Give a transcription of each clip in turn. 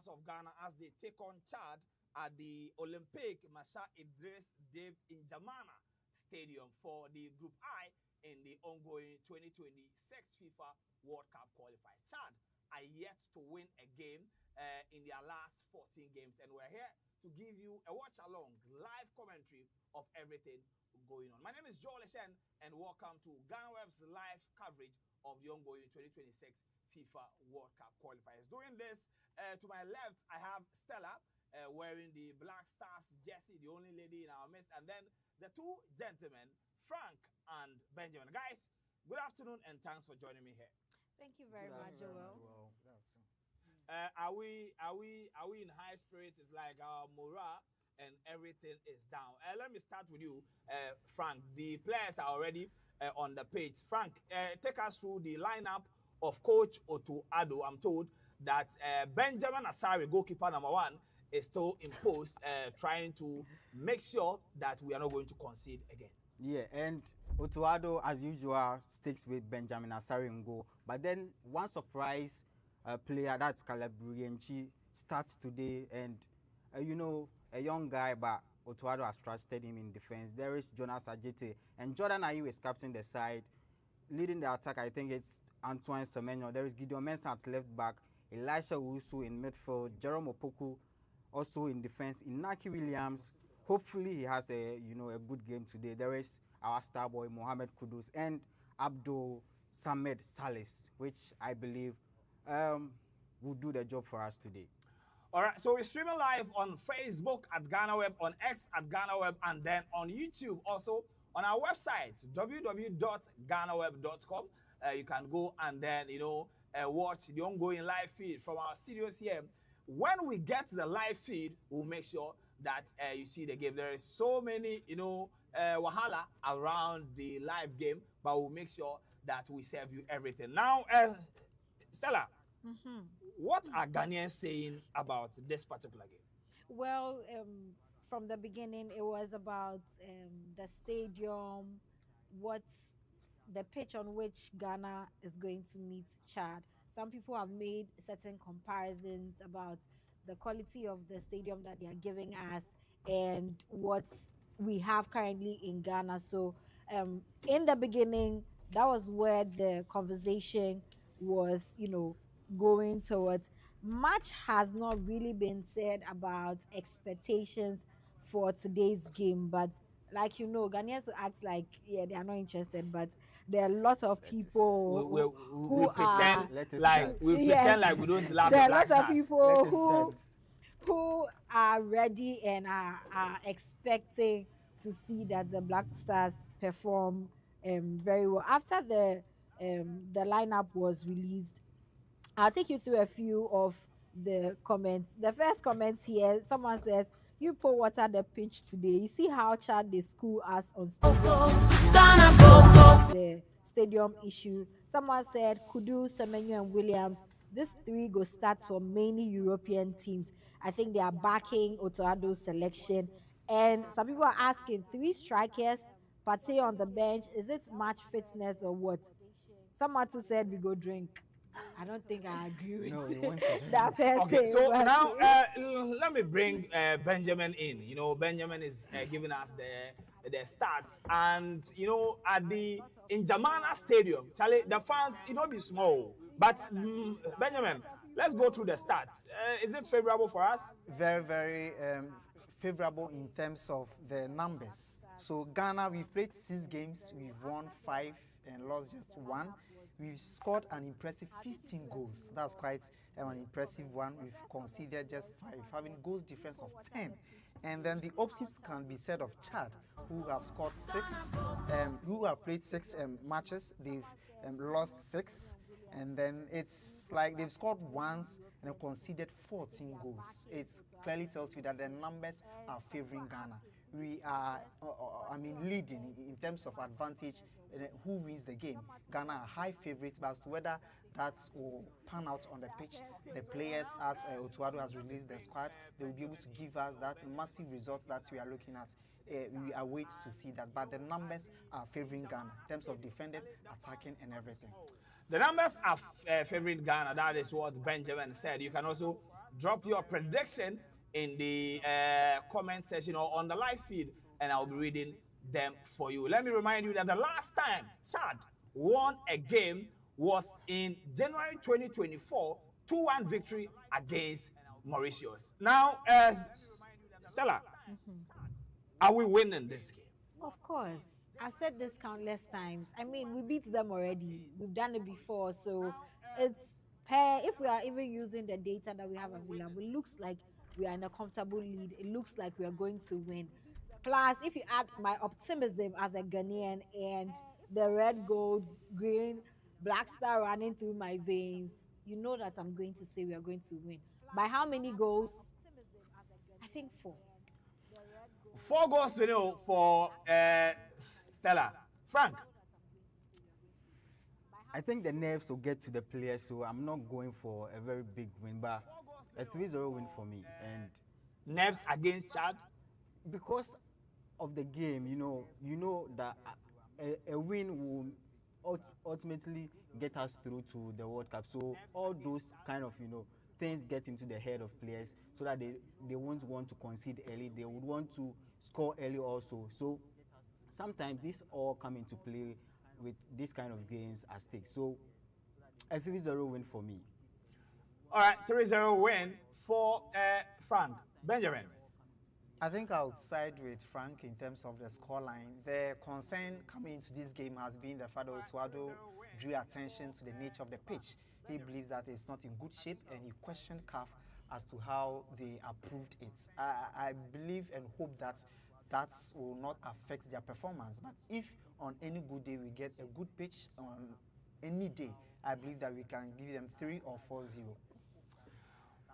Stars of Ghana as they take on Chad at the Olympic Masha Idris Dib in Jamana Stadium for the Group I in the ongoing 2026 FIFA World Cup qualifiers. Chad are yet to win a game in their last 14 games, and we're here to give you a watch-along live commentary of everything going on. My name is Joel Eshen, and welcome to GhanaWeb's live coverage of the ongoing 2026 FIFA World Cup qualifiers. Doing this, to my left, I have Stella wearing the Black Stars jersey, the only lady in our midst, and then the two gentlemen, Frank and Benjamin. Guys, good afternoon, and thanks for joining me here. Thank you very much, Joel. Are we in high spirits? It's like our morale and everything is down. Let me start with you, Frank. The players are already on the page. Frank, take us through the lineup of Coach Otu Ado. I'm told that Benjamin Asari, goalkeeper number 1, is still in post, trying to make sure that we are not going to concede again. Yeah, and Otuado, as usual, sticks with Benjamin Asari in goal. But then one surprise player, that's Caleb Burienchi, starts today. And, you know, a young guy, but Otuado has trusted him in defense. There is Jonas Ajete. And Jordan Ayew is captaining the side. Leading the attack, I think it's Antoine Semenyo. There is Gideon Mensah at left back. Elisha Wusu in midfield. Jerome Opoku also in defense. Inaki Williams. Hopefully he has a good game today. There is our star boy Mohamed Kudus and Abdul Samed Salis, which I believe will do the job for us today. All right, so we're streaming live on Facebook at GhanaWeb, on X at GhanaWeb, and then on YouTube, also on our website, www.ghanaweb.com. You can go and then, watch the ongoing live feed from our studios here. When we get to the live feed, we'll make sure that you see the game. There is so many, wahala around the live game, but we'll make sure that we serve you everything. Now, Stella, what are Ghanaians saying about this particular game? Well, from the beginning, it was about the stadium, what's the pitch on which Ghana is going to meet Chad. Some people have made certain comparisons about the quality of the stadium that they are giving us and what we have currently in Ghana. So in the beginning, that was where the conversation was, going towards. Much has not really been said about expectations for today's game, but like Ghanaians act like they are not interested, but there are a lot of people we pretend like we don't love there the are a lot Black of Stars. people who are ready and are expecting to see that the Black Stars perform very well. After the lineup was released, I'll take you through a few of the comments. The first comment here, someone says, "You pour water the pitch today. You see how Chad they school us on the stadium issue." Someone said, "Kudu, Semenyo, and Williams. These 3 go start for many European teams. I think they are backing Otoado's selection." And some people are asking, 3 strikers, Partey on the bench. Is it match fitness or what? Someone too said we go drink. I don't think I agree with that person. Okay, so now let me bring Benjamin in. Benjamin is giving us the stats, and at the in Jamana Stadium, Charlie, the fans it don't be small, but Benjamin, let's go through the stats. Is it favorable for us? Very, very favorable in terms of the numbers. So Ghana, we've played 6 games, we've won 5 and lost just 1. We've scored an impressive 15 goals. That's quite an impressive one. We've conceded just 5, having goals difference of 10. And then the opposites can be said of Chad, who have scored 6, who have played 6 matches. They've lost 6. And then it's like they've scored once and conceded 14 goals. It clearly tells you that the numbers are favoring Ghana. We are, leading in terms of advantage. Who wins the game? Ghana are high favorites, but as to whether that will pan out on the pitch, the players, as Otuado has released the squad, they will be able to give us that massive result that we are looking at. We await to see that, but the numbers are favoring Ghana in terms of defending, attacking, and everything. The numbers are favoring Ghana. That is what Benjamin said. You can also drop your prediction in the comment section or on the live feed, and I'll be reading them for you. Let me remind you that the last time Chad won a game was in January 2024, 2-1 victory against Mauritius. Now, Stella, are we winning this game? Of course. I've said this countless times. I mean, we beat them already. We've done it before. So it's if we are even using the data that we have available, it looks like we are in a comfortable lead. It looks like we are going to win. Plus, if you add my optimism as a Ghanaian and the red, gold, green, black star running through my veins, you know that I'm going to say we are going to win. By how many goals? I think 4. 4 goals to nil for Stella. Frank. I think the nerves will get to the players, so I'm not going for a very big win, but a 3-0 win for me. And Nerves against Chad? because of the game, you know that a win will ultimately get us through to the World Cup. So all those kind of things get into the head of players, so that they won't want to concede early. They would want to score early also. So sometimes this all come into play with this kind of games at stake. So a 3-0 win for me. All right, 3-0 win for Frank. Benjamin. I think I would side with Frank in terms of the scoreline. The concern coming into this game has been the fact that Otuado drew attention to the nature of the pitch. He believes that it's not in good shape, and he questioned CAF as to how they approved it. I believe and hope that that will not affect their performance. But if on any good day we get a good pitch on any day, I believe that we can give them 3 or 4-0.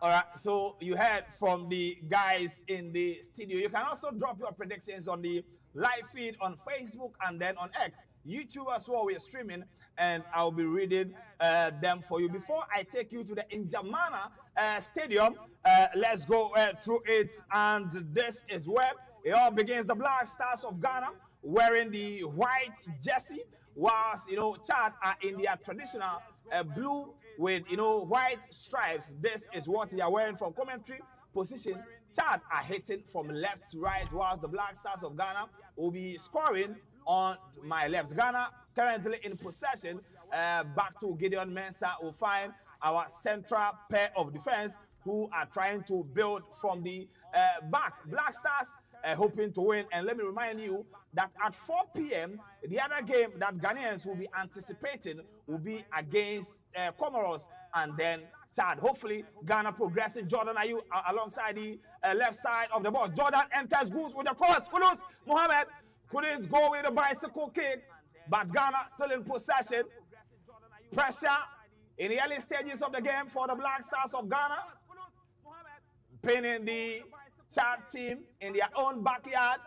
All right, so you heard from the guys in the studio. You can also drop your predictions on the live feed on Facebook and then on X, YouTube as well. We're streaming, and I'll be reading them for you. Before I take you to the N'Djamena Stadium, let's go through it. And this is where it all begins. The Black Stars of Ghana wearing the white jersey, whilst Chad are in their traditional blue with white stripes. This is what they are wearing from commentary position. Chad are hitting from left to right, whilst the Black Stars of Ghana will be scoring on my left. Ghana currently in possession. Back to Gideon Mensah will find our central pair of defense who are trying to build from the back. Black Stars hoping to win. And let me remind you that at 4 p.m., the other game that Ghanaians will be anticipating will be against Comoros and then Chad. Hopefully, Ghana progressing. Jordan Ayew alongside the left side of the ball. Jordan enters, goes with the cross. Kudus Mohamed couldn't go with the bicycle kick, but Ghana still in possession. Pressure in the early stages of the game for the Black Stars of Ghana, pinning the Chad team in their own backyard.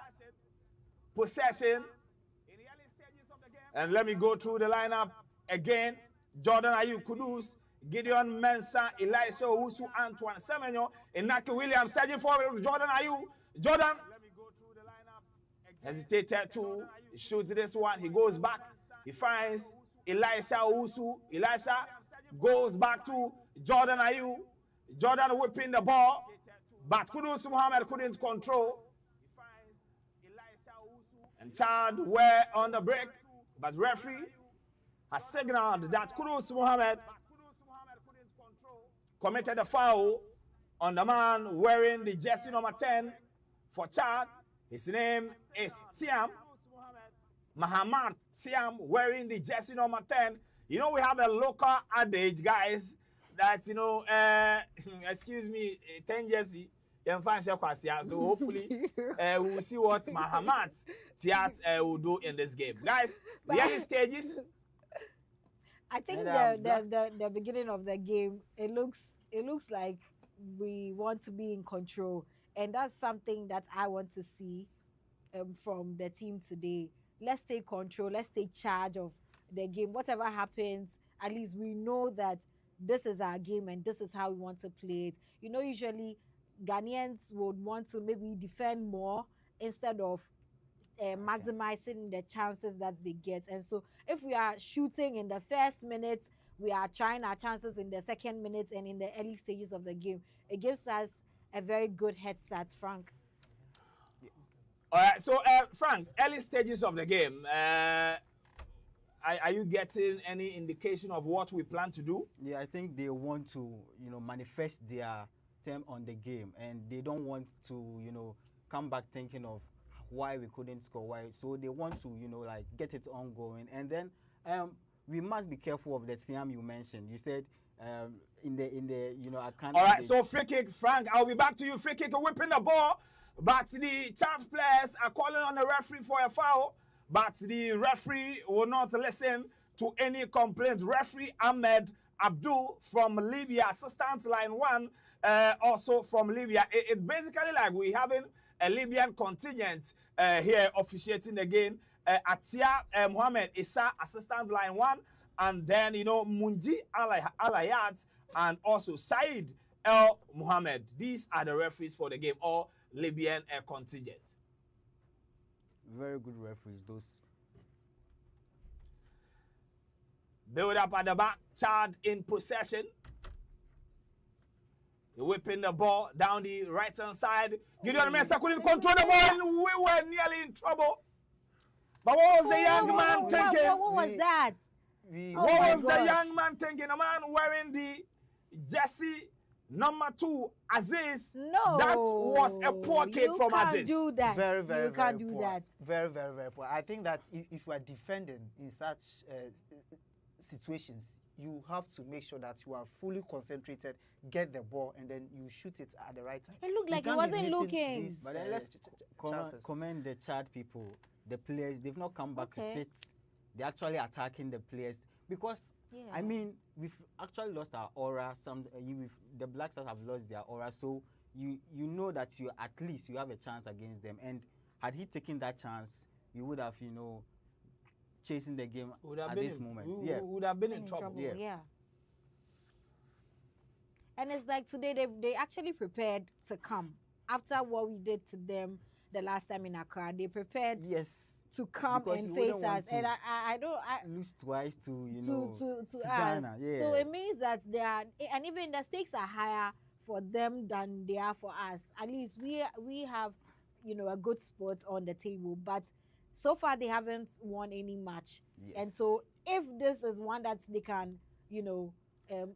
Possession. And let me go through the lineup again. Jordan Ayew, Kudus, Gideon Mensah, Elisha Owusu, Antoine Semenyo, Inaki Williams, surging forward with Jordan Ayew. Jordan hesitated to shoot this one. He goes back. He finds Elisha Owusu. Elisha goes back to Jordan Ayew. Jordan whipping the ball, but Kudus Mohamed couldn't control. And Chad were on the break, but referee has signaled that Kudus Mohamed committed a foul on the man wearing the jersey number 10 for Chad. His name is Tiam, Mahamad Tiam, wearing the jersey number 10. We have a local adage, guys, that, excuse me, 10 jersey. So hopefully we will see what Mahamat Tiat will do in this game. Guys, the early stages. I think the beginning of the game, it looks like we want to be in control, and that's something that I want to see from the team today. Let's take control. Let's take charge of the game. Whatever happens, at least we know that this is our game and this is how we want to play it. Usually Ghanaians would want to maybe defend more instead of maximizing the chances that they get. And so if we are shooting in the first minute, we are trying our chances in the second minutes and in the early stages of the game. It gives us a very good head start, Frank. All right, so Frank, early stages of the game, are you getting any indication of what we plan to do? Yeah, I think they want to, manifest their term on the game, and they don't want to, come back thinking of why we couldn't score, why. So they want to, like get it ongoing, and then we must be careful of the theme you mentioned. You said in the account. All right, so free kick, Frank. I'll be back to you. Free kick, whipping the ball, but the Chad players are calling on the referee for a foul. But the referee will not listen to any complaints. Referee Ahmed Abdul from Libya, assistant line 1, also from Libya. It's basically like we having a Libyan contingent here officiating again. Atia Mohammed Issa, assistant line 1, and then Munji Alayat and also Said El Mohammed. These are the referees for the game, all Libyan contingent. Very good referees, those. Build up at the back, Chad in possession. Whipping the ball down the right-hand side. Gideon Mensah couldn't control the ball, and we were nearly in trouble. But what was the young man thinking? What was that? What was the young man thinking? A man wearing the jersey number 2, Aziz. No, that was a poor kick from Aziz. You can't do that. Very, very, you can't very do poor. that. Very, very, very poor. I think that if you are defending in such situations, you have to make sure that you are fully concentrated, get the ball, and then you shoot it at the right time. It looked You like he can't be wasn't missing looking. these, But then let's chances. commend the Chad people, the players. They've not come back Okay. to sit. They're actually attacking the players because Yeah. I mean we've actually lost our aura. The Black Stars have lost their aura, so you know that you at least you have a chance against them. And had he taken that chance, you would have chasing the game at this moment. We would have been in trouble. Yeah. And it's like today they actually prepared to come after what we did to them the last time in Accra. They prepared Yes. to come Because and you face wouldn't us, want to and I don't lose twice to to us. Ghana. Yeah. So it means that they are, and even the stakes are higher for them than they are for us. At least we have a good spot on the table, but so far they haven't won any match. Yes. And so if this is one that they can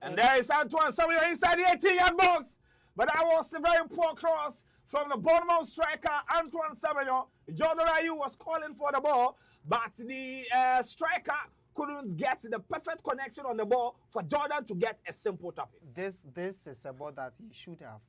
And there is Antoine Samuel inside the 18-yard box. But that was a very poor cross from the Bournemouth striker, Antoine Samuel. Jordan Ayew was calling for the ball, but the striker couldn't get the perfect connection on the ball for Jordan to get a simple tapping. This is a ball that he should have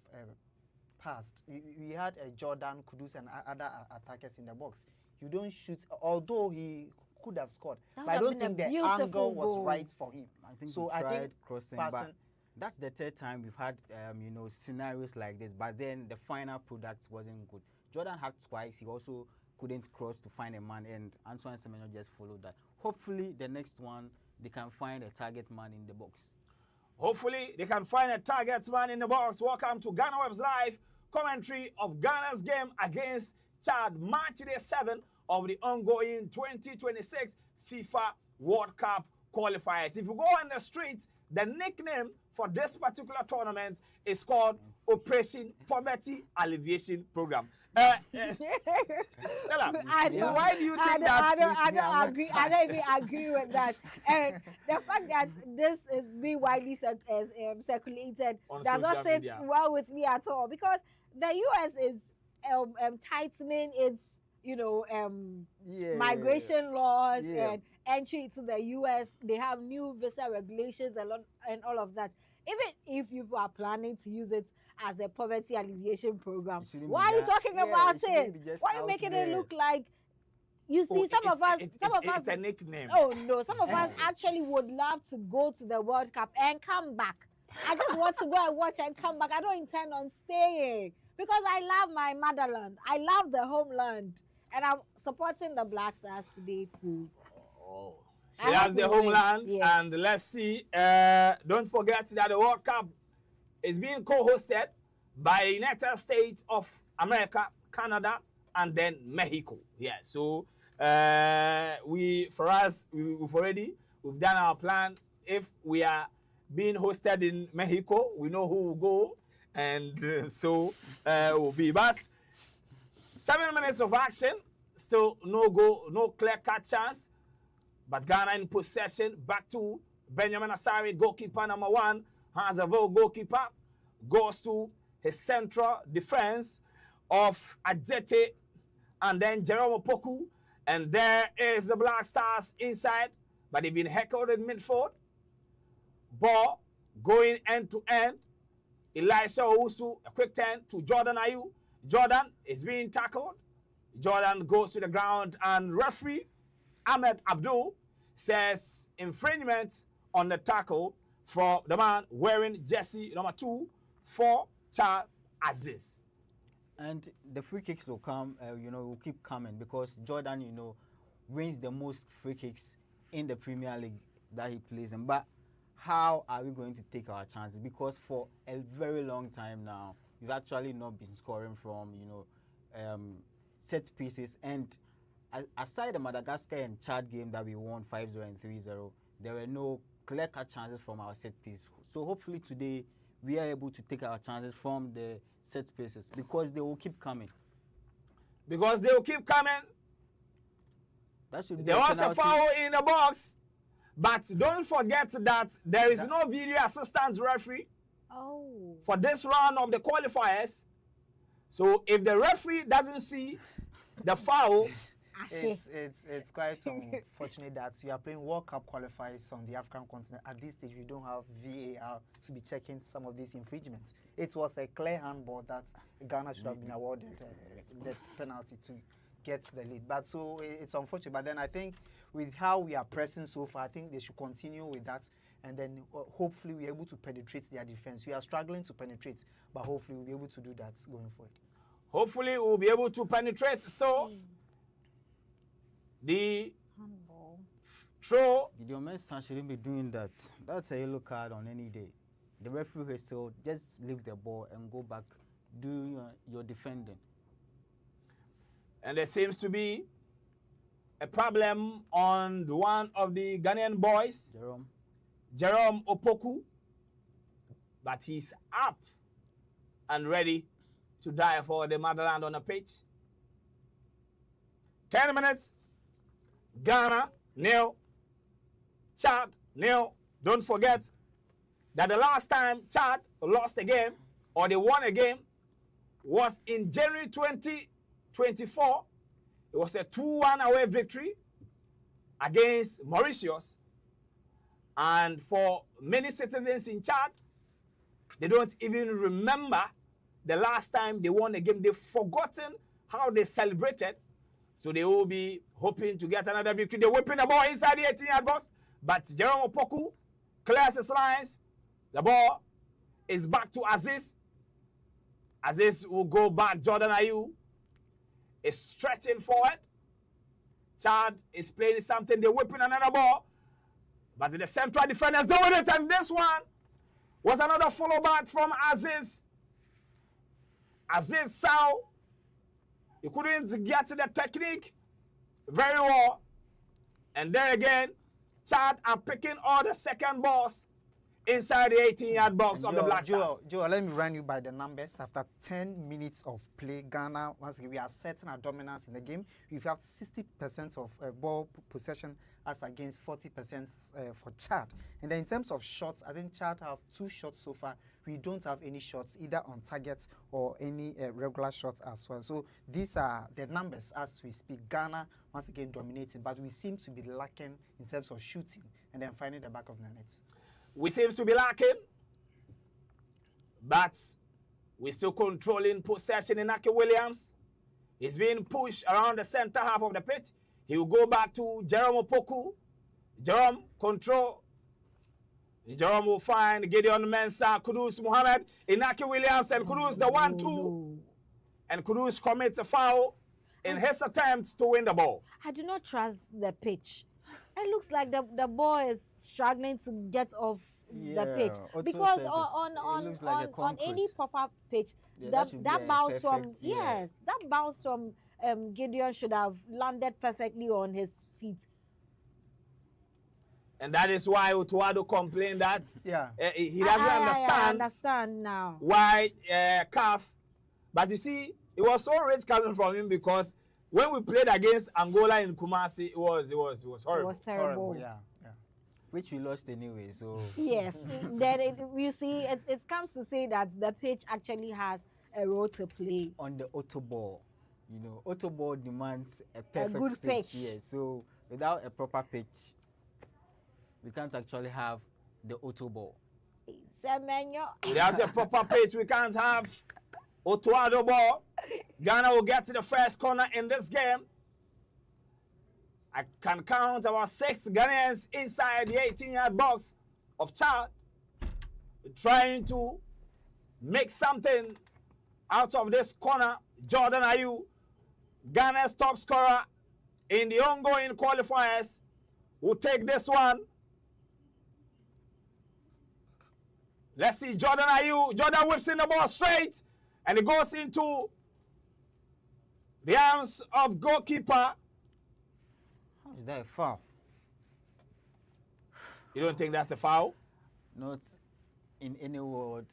passed. We had Jordan, Kudus, and other attackers in the box. You don't shoot, although he could have scored, That but I would don't have think been a the beautiful angle was goal. right for him. I think So we I tried think crossing, passing- but that's the third time we've had scenarios like this. But then the final product wasn't good. Jordan hacked twice. He also couldn't cross to find a man, and Antoine Semenyo just followed that. Hopefully, the next one they can find a target man in the box. Hopefully, they can find a target man in the box. Welcome to GhanaWeb's live commentary of Ghana's game against Chad, March Day 7 of the ongoing 2026 FIFA World Cup qualifiers. If you go on the street, the nickname for this particular tournament is called Operation Poverty Alleviation Program. Stella, why do you think that? I don't agree. I don't even agree with that. And the fact that this is being widely circulated On does not social sit media. well with me at all, because the US is tightening its migration laws and entry to the US. They have new visa regulations and all of that. Even if you are planning to use it as a poverty alleviation program, It shouldn't why be are you that- talking yeah, about it shouldn't it? be just Why are you out making there. it look like, you see, Oh, some of us it's a nickname. oh no, some of us actually would love to go to the World Cup and come back. I just want to go and watch and come back. I don't intend on staying because I love my motherland. I love the homeland, and I'm supporting the Black Stars today too. Oh. I She hope has the we win. homeland, Yes. and let's see. Don't forget that the World Cup is being co-hosted by the United States of America, Canada, and then Mexico. Yeah, so we've done our plan. if we are being hosted in Mexico, we know who will go, and so will be. But 7 minutes of action, still no goal, no clear-cut chance. But Ghana in possession, back to Benjamin Asari, goalkeeper number 1, has a goalkeeper, goes to his central defense of Ajete, and then Jerome Opoku, and there is the Black Stars inside, but they've been heckled in midfield. Ball going end to end. Elisha Owusu, a quick turn to Jordan Ayew. Jordan is being tackled. Jordan goes to the ground, and referee Ahmed Abdul says infringement on the tackle for the man wearing jersey number 2 for Chad Aziz. And the free kicks will come, will keep coming because Jordan, wins the most free kicks in the Premier League that he plays in. But how are we going to take our chances? Because for a very long time now, we've actually not been scoring from, set pieces. And aside the Madagascar and Chad game that we won 5-0 and 3-0, there were no clear-cut chances from our set piece. So hopefully today we are able to take our chances from the set pieces because they will keep coming. Because they will keep coming. That should be there was a foul in the box, but don't forget that there is no video assistant referee for this round of the qualifiers. So if the referee doesn't see the foul, it's quite unfortunate that we are playing World Cup qualifiers on the African continent. At this stage, we don't have VAR to be checking some of these infringements. It was a clear handball that Ghana should have been awarded the penalty to get the lead. But so it's unfortunate. But then I think with how we are pressing so far, I think they should continue with that. And then hopefully we're able to penetrate their defense. We are struggling to penetrate, but hopefully we'll be able to do that going forward. Hopefully we'll be able to penetrate. So the throw. Gideon Mensah shouldn't be doing that. That's a yellow card on any day. The referee has said, just leave the ball and go back, do your defending. And there seems to be a problem on one of the Ghanaian boys, Jerome Opoku, but he's up and ready to die for the motherland on the pitch. 10 minutes, Ghana 0, Chad 0. Don't forget that the last time Chad lost a game or they won a game was in January 2024. It was a 2-1 away victory against Mauritius. And for many citizens in Chad, they don't even remember the last time they won a game. They've forgotten how they celebrated. So they will be hoping to get another victory. They're whipping the ball inside the 18-yard box. But Jerome Opoku clears his lines. The ball is back to Aziz. Aziz will go back. Jordan Ayew is stretching forward. Chad is playing something. They're whipping another ball. But the central defenders doing it. And this one was another follow back from Aziz. Aziz saw he couldn't get to the technique very well. And there again, Chad are picking all the second balls inside the 18-yard box of the Black Stars. Joe, let me run you by the numbers. After 10 minutes of play, Ghana, once again, we are setting our dominance in the game. We have 60% of ball possession as against 40% for Chad. And then in terms of shots, I think Chad have 2 shots so far. We don't have any shots either on target or any regular shots as well. So these are the numbers as we speak. Ghana, once again, dominating, but we seem to be lacking in terms of shooting and then finding the back of the net. We seem to be lacking, but we're still controlling possession in Aki Williams. He's being pushed around the center half of the pitch. He will go back to Jerome Opoku. Jerome, control. Jerome will find Gideon Mensah, Kudus Mohammed, Inaki Williams, and Kudus the 1-2. And Kudus commits a foul in his attempt to win the ball. I do not trust the pitch. It looks like the ball is struggling to get off the pitch. Because on any proper pitch, that bounce from that bounce from Gideon should have landed perfectly on his feet. And that is why Otuado complained that Yeah. he doesn't I understand now. why CAF. But you see, it was so rich coming from him because when we played against Angola in Kumasi, it was horrible. It was terrible. Horrible, yeah. Which we lost anyway, so Yes. Then you see, it comes to say that the pitch actually has a role to play. on the auto ball, you know, auto ball demands a perfect good pitch. Yes, so without a proper pitch, we can't actually have the auto ball. Semenyo. Without a proper pitch, we can't have Otuado ball. Ghana will get to the first corner in this game. I can count about 6 Ghanaians inside the 18-yard box of Chad trying to make something out of this corner. Jordan Ayew, Ghana's top scorer in the ongoing qualifiers, will take this one. Let's see Jordan Ayew. Jordan whips in the ball straight, and it goes into the arms of goalkeeper. How is that a foul? You don't think that's a foul? Not in any word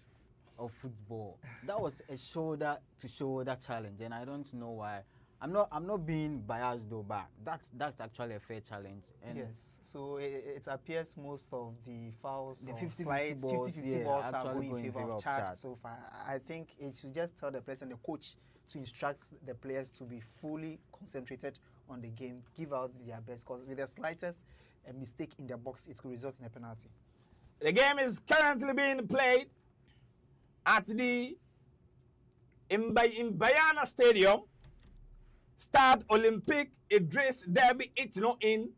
of football. That was a shoulder to shoulder challenge, and I don't know why. I'm not being biased though, but that's actually a fair challenge. And Yes, so it appears most of the fouls, The of 50-50 flights, balls, 50-50 yeah, balls are actually going in favor of Chad. Chad so far. I think it should just tell the president, the coach, to instruct the players to be fully concentrated on the game, give out their best, because with the slightest mistake in the box, it could result in a penalty. The game is currently being played at the Mbayana Stadium. Stade Olympique Idriss Derby Itno in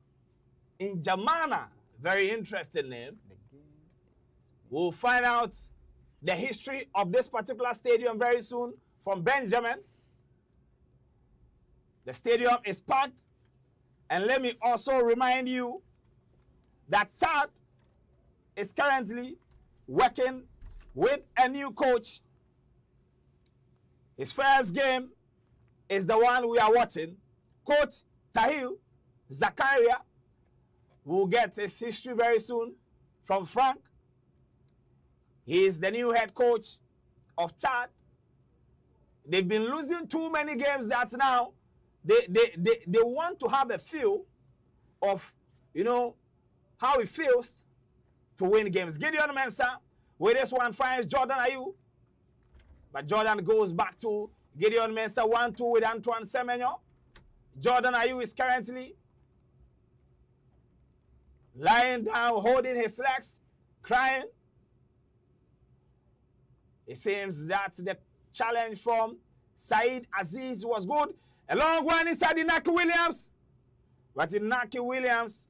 N'Djamena. Very interesting name. We'll find out the history of this particular stadium very soon from Benjamin. The stadium is packed. And let me also remind you that Chad is currently working with a new coach. His first game is the one we are watching. Coach Tahir Zakaria will get his history very soon from Frank. He is the new head coach of Chad. They've been losing too many games that now they want to have a feel of, you know, how it feels to win games. Gideon Mensah with this one finds Jordan Ayew. But Jordan goes back to Gideon Mensah 1-2 with Antoine Semenyo. Jordan Ayew is currently lying down, holding his legs, crying. It seems that the challenge from Said Aziz was good. A long one inside Inaki Williams. But Inaki Williams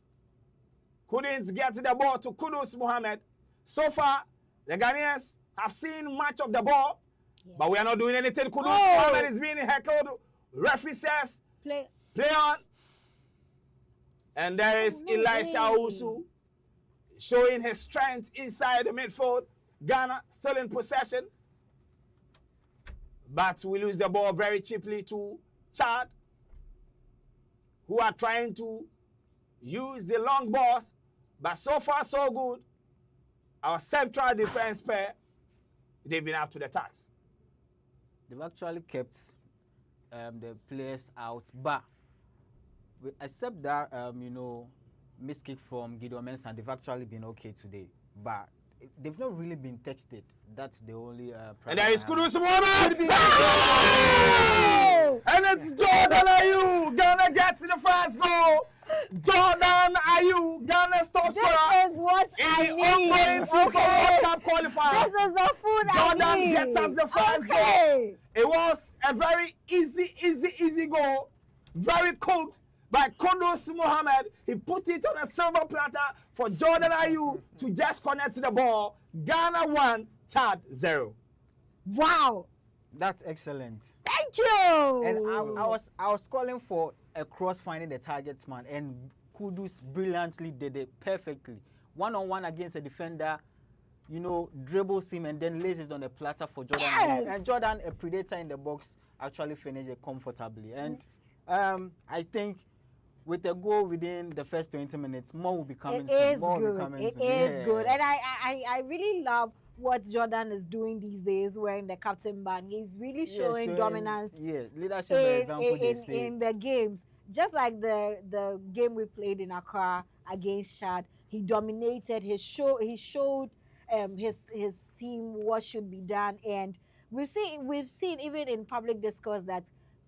couldn't get the ball to Kudus Mohammed. So far, the Ghanaians have seen much of the ball, but we are not doing anything. Kudus Mohammed is being heckled. Referee says, play on. And there is Elisha Owusu showing his strength inside the midfield. Ghana still in possession. But we lose the ball very cheaply to Chad, who are trying to use the long balls. But so far, so good. Our central defense pair, they've been up to the task. They've actually kept the players out, but except that you know, miskick from Gideon Mensah, they've actually been okay today. But they've not really been texted. That's the only problem. And there is Kudus Mohammed! And it's Jordan Ayew! Ghana gets the first goal! Jordan Ayew, Ghana's top scorer! This is what I in need. the ongoing FIFA World Cup qualifier. This is the food Jordan I need. gets us the first goal. It was a very easy goal. Very cooked by Kudus Mohammed. He put it on a silver platter for Jordan Ayew to just connect the ball. Ghana 1, Chad 0. Wow. That's excellent. Thank you. And I was calling for a cross finding the target man, and Kudus brilliantly did it perfectly. One-on-one against a defender, you know, dribbles him and then lays it on the platter for Jordan. Yes. And Jordan, a predator in the box, actually finished it comfortably. And I think with a goal within the first 20 minutes, more will be coming. It is More will be good. coming It soon. is Yeah. good, and I really love what Jordan is doing these days, wearing the captain band. He's really Yeah, showing dominance Yeah, leadership by example, they say. in the games. Just like the game we played in Accra against Chad, he dominated. He showed his team what should be done, and we've seen even in public discourse that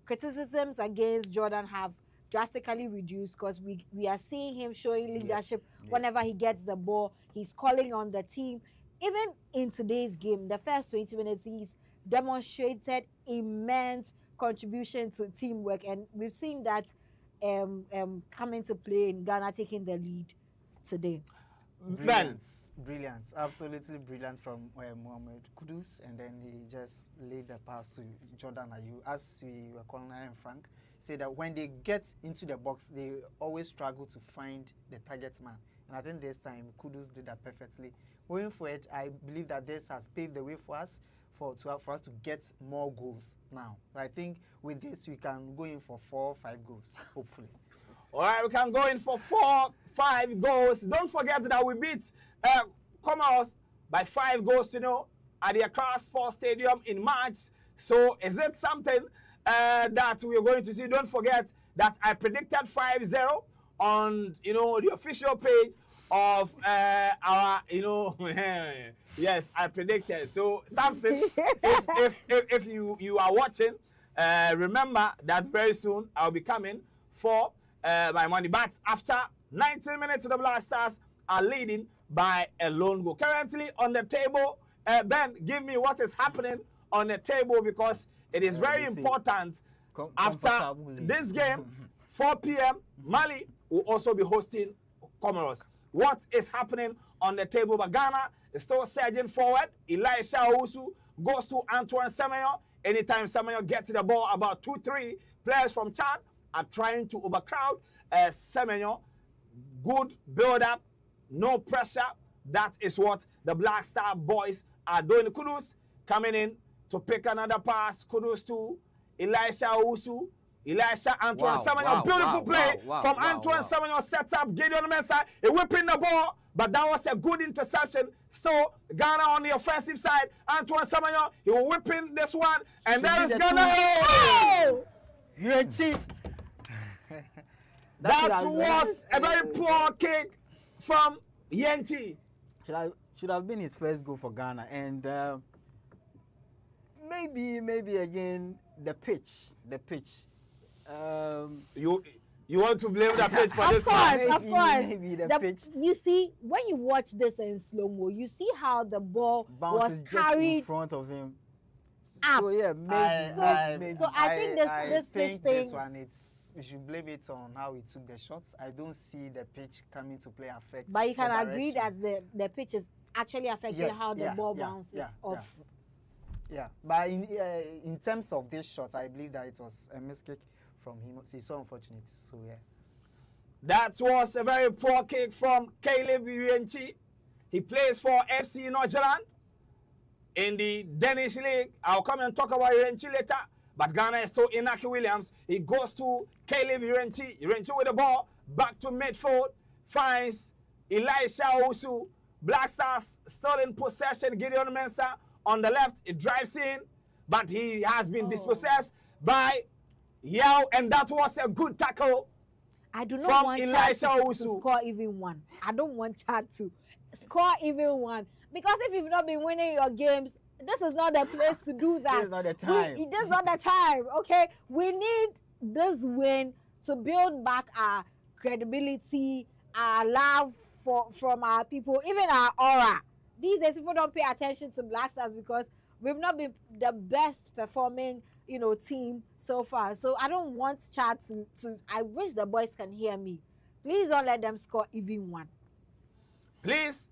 criticisms against Jordan have drastically reduced, because we are seeing him showing leadership whenever he gets the ball. He's calling on the team. Even in today's game, the first 20 minutes, he's demonstrated immense contribution to teamwork, and we've seen that come into play in Ghana taking the lead today. Ben. Brilliant, absolutely brilliant from Mohamed Kudus, and then he just laid the pass to Jordan Ayew. As we were calling him, Frank said that when they get into the box, they always struggle to find the target man, and I think this time Kudus did that perfectly. Going forward, I believe that this has paved the way for us for us to get more goals now. I think with this we can go in for 4 or 5 goals, hopefully. All right, we can go in for 4, 5 goals. Don't forget that we beat Comoros by 5 goals to 0 at the Accra Sports Stadium in March. So is it something that we are going to see? Don't forget that I predicted 5-0 on the official page of our yes, I predicted. So Samson, if you are watching, remember that very soon I'll be coming for my money. But after 19 minutes, the Black Stars are leading by a lone goal. Currently on the table, Ben, give me what is happening on the table, because it is very important. After this game, 4 p.m., Mali will also be hosting Comoros. What is happening on the table? But Ghana is still surging forward. Elisha Owusu goes to Antoine Semenyo. Anytime Semenyo gets the ball, about 2-3 players from Chad are trying to overcrowd Semenyo. Good build-up, no pressure. That is what the Black Star boys are doing. Kudus coming in to pick another pass. Kudus to Elisha Owusu. Elisha Antoine Semenyo, beautiful play from Antoine Semenyo, sets up Gideon Mensah, he whipping the ball, but that was a good interception. So Ghana on the offensive side, Antoine Semenyo, he was whipping this one, and there is Ghana. Oh! That was a very poor kick from Yenchi. Should have been his first goal for Ghana, and maybe again the pitch. You want to blame the pitch for this one? Of course. Maybe the pitch. You see, when you watch this in slow-mo, you see how the ball Bounces was just carried in front of him. up. So yeah, maybe. So I think this pitch thing. This one, we should blame it on how he took the shots. I don't see the pitch coming to play affect. But you can the agree direction. that the pitch is actually affecting how the ball bounces off. Yeah, but in terms of this shot, I believe that it was a mistake from him. It's so unfortunate. So yeah. That was a very poor kick from Caleb Irienchi. He plays for FC Northern in the Danish League. I'll come and talk about Irienchi later. But Ghana is still Inaki Williams. He goes to Caleb Irienchi. Irienchi with the ball. Back to midfield. Finds Elisha Owusu. Black Stars still in possession. Gideon Mensah on the left. It drives in. But he has been dispossessed by Yao. And that was a good tackle. I do not want Chad to Owusu. score even one. I don't want Chad to score even one. Because if you've not been winning your games, this is not the place to do that. This is not the time. This is not the time, okay? We need this win to build back our credibility, our love from our people, even our aura. These days, people don't pay attention to Black Stars because we've not been the best performing, team so far. So I don't want Chad to. I wish the boys can hear me. Please don't let them score even one. Please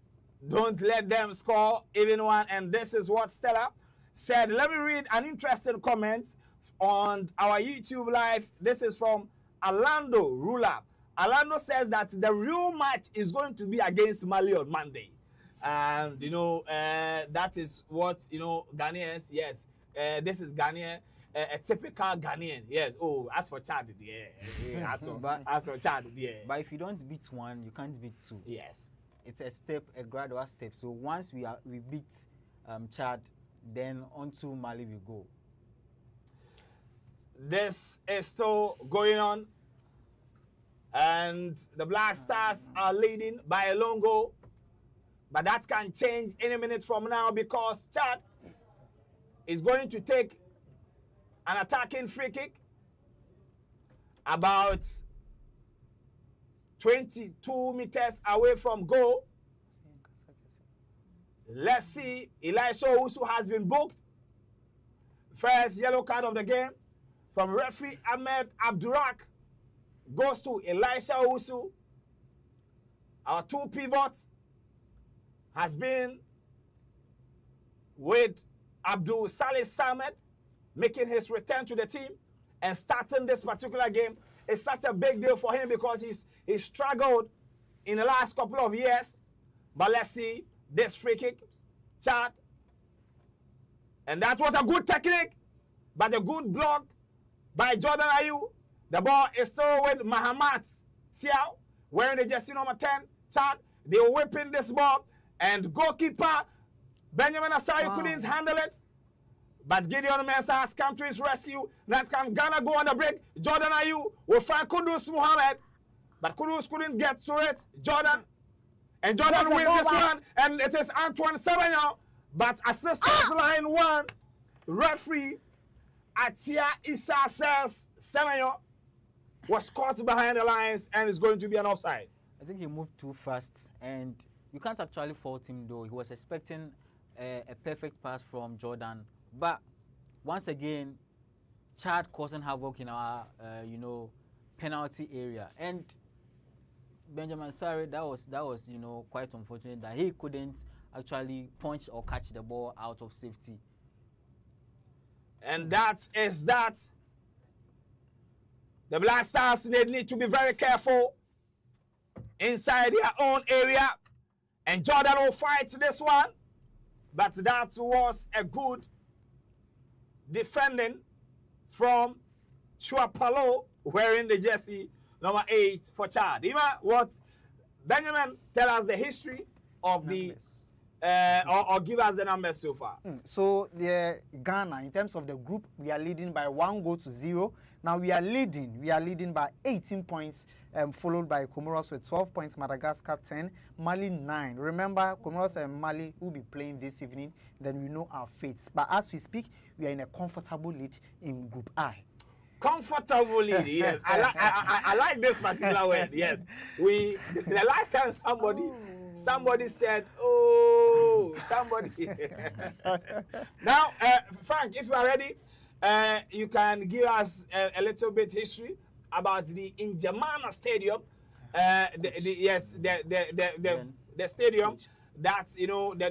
don't let them score even one. And this is what Stella said. Let me read an interesting comment on our YouTube live. This is from Orlando Ruler. Orlando says that the real match is going to be against Mali on Monday. And, that is what, Ghanaians, yes, this is Ghanaian. a typical Ghanaian. Yes. Oh, as for Chad, yeah. As for Chad, yeah. But if you don't beat one, you can't beat two. Yes. It's a step, a gradual step. So once we beat Chad, then on to Mali we go. This is still going on, and the Black Stars are leading by a long goal, but that can change any minute from now because Chad is going to take an attacking free kick about 22 meters away from goal. Let's see. Elisha Owusu has been booked. First yellow card of the game from referee Ahmed Abdurak goes to Elisha Owusu. Our two pivots has been with Abdul Salih Samed making his return to the team and starting this particular game is such a big deal for him because he's struggled in the last couple of years. But let's see this free kick, Chad. And that was a good technique, but a good block by Jordan Ayew. The ball is still with Mahamat Tiao, wearing the jersey number 10, Chad. They were whipping this ball, and goalkeeper Benjamin Asari couldn't handle it. But Gideon Mensah has come to his rescue. That can Ghana go on the break. Jordan Ayew will find Kudus Muhammad, but Kudus couldn't get to it. Jordan wins this one, and it is Antoine Semenyo. But assistance line 1, referee Atia Issa says Semenyo was caught behind the lines and is going to be an offside. I think he moved too fast, and you can't actually fault him though. He was expecting a perfect pass from Jordan, but once again, Chad causing havoc in our penalty area, and Benjamin Sarri, that was quite unfortunate that he couldn't actually punch or catch the ball out of safety. And that is that. The Black Stars need to be very careful inside their own area. And Jordan will fight this one. But that was a good defending from Chuapalo wearing the jersey number 8 for Chad. Ima, what Benjamin, tell us the history of the or give us the numbers so far. So the Ghana, in terms of the group, we are leading by 1-0. Now we are leading by 18 points, followed by Comoros with 12 points, Madagascar 10, Mali 9. Remember, Comoros and Mali will be playing this evening, then we know our fates. But as we speak, we are in a comfortable lead in Group I. Comfortable lead, yes. I like this particular word, yes. The last time somebody said, somebody. Now, Frank, if you are ready, you can give us a little bit history about the N'Djamena Stadium. The stadium that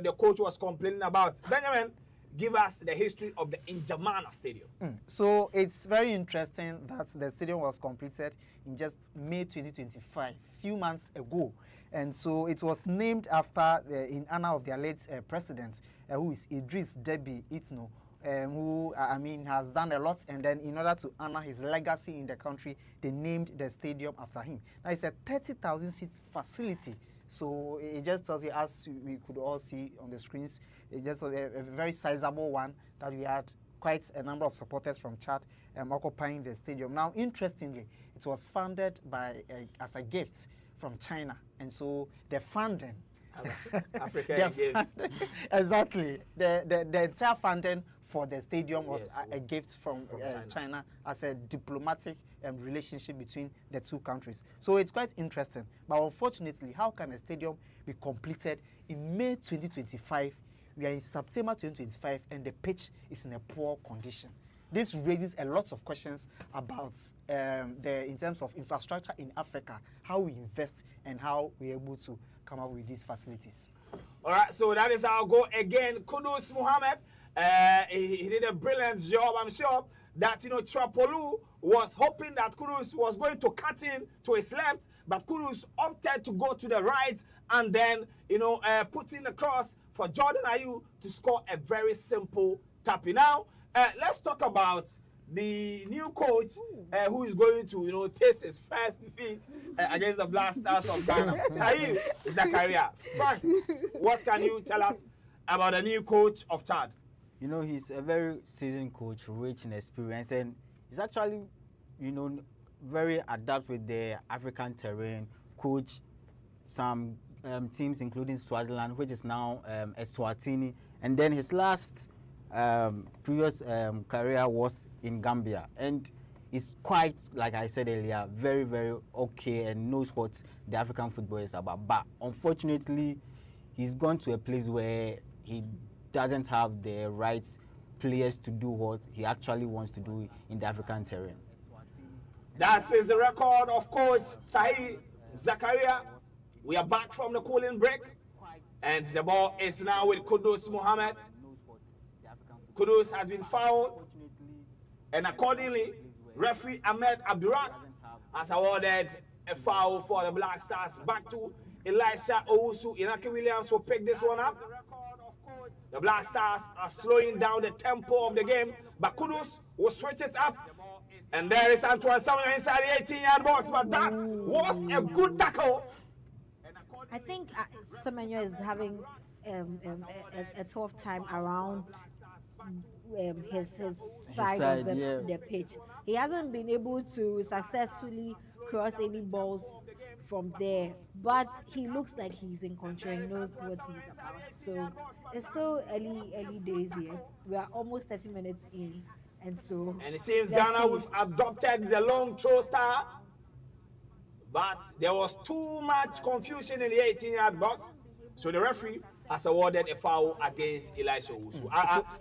the coach was complaining about. Benjamin, give us the history of the N'Djamena Stadium. So it's very interesting that the stadium was completed in just May 2025, few months ago. And so it was named after, in honor of their late president, who is Idris Deby Itno, who, has done a lot. And then in order to honor his legacy in the country, they named the stadium after him. Now it's a 30,000 seats facility. So it just tells you, as we could all see on the screens, it's just a very sizable one that we had quite a number of supporters from Chad occupying the stadium. Now, interestingly, it was funded by as a gift from China, and so the funding, African gifts. Exactly, the entire funding for the stadium was a gift from China as a diplomatic relationship between the two countries. So it's quite interesting. But unfortunately, how can a stadium be completed in May 2025? We are in September 2025, and the pitch is in a poor condition. This raises a lot of questions about in terms of infrastructure in Africa, how we invest and how we're able to come up with these facilities. All right, so that is our goal again. Kudus Muhammad, he did a brilliant job. I'm sure that Trapolu was hoping that Kudus was going to cut in to his left, but Kudus opted to go to the right and then put in the cross for Jordan Ayew to score a very simple tapping. Now, let's talk about the new coach who is going to, taste his first defeat against the Black Stars of Ghana. Tahir Zakaria. Frank, what can you tell us about the new coach of Chad? He's a very seasoned coach, rich in experience, and he's actually, very adept with the African terrain. Coach some teams, including Swaziland, which is now Eswatini, and then his last previous career was in Gambia, and he's quite, like I said earlier, very, very okay and knows what the African football is about. But unfortunately, he's gone to a place where he doesn't have the right players to do what he actually wants to do in the African terrain. That is the record of coach Tahir Zakaria. We are back from the cooling break, and the ball is now with Kudus Mohammed. Kudus has been fouled, and accordingly, referee Ahmed Abdurak has awarded a foul for the Black Stars. Back to Elisha Owusu. Inaki Williams will pick this one up. The Black Stars are slowing down the tempo of the game, but Kudus will switch it up. And there is Antoine Samuel inside the 18-yard box, but that was a good tackle. I think Semenyo is having a tough time around his side of the pitch. He hasn't been able to successfully cross any balls from there, but he looks like he's in control and knows what he's about. So it's still early days yet. We are almost 30 minutes in. And it seems Ghana we've adopted the long throw style, but there was too much confusion in the 18-yard box, so the referee has awarded a foul against Elisha Owusu.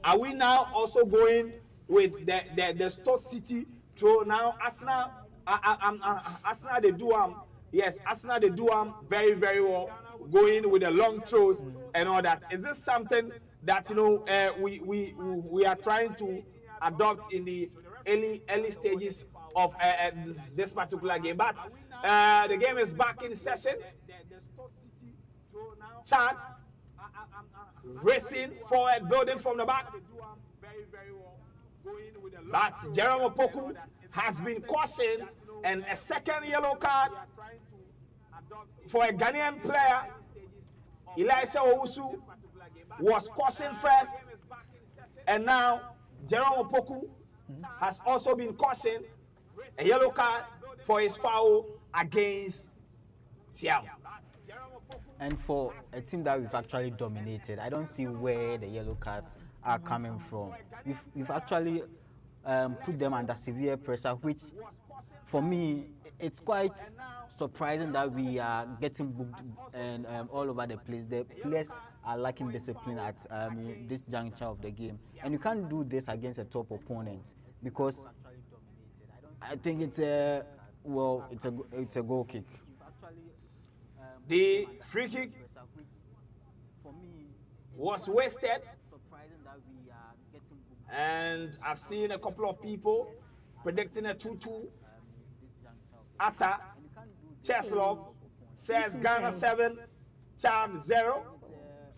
Are we now also going with the Stoke City throw now? Arsenal, Arsenal they do Arsenal they do very, very well, going with the long throws and all that. Is this something that we are trying to adopt in the early stages of this particular game? But the game is back in session. Chad racing forward, building from the back. But Jerome Opoku has been cautioned, and a second yellow card for a Ghanaian player. Elisha Owusu was cautioned first, and now Jerome Opoku has also been cautioned, a yellow card for his foul against Tiam. And for a team that we've actually dominated, I don't see where the yellow cards are coming from. We've actually put them under severe pressure, which for me, it's quite surprising that we are getting booked and all over the place. The players are lacking discipline at this juncture of the game, and you can't do this against a top opponent, because I think it's a goal kick. The free kick was wasted, and I've seen a couple of people predicting a 2-2. Atta Cheslov says Ghana 7, Chad 0.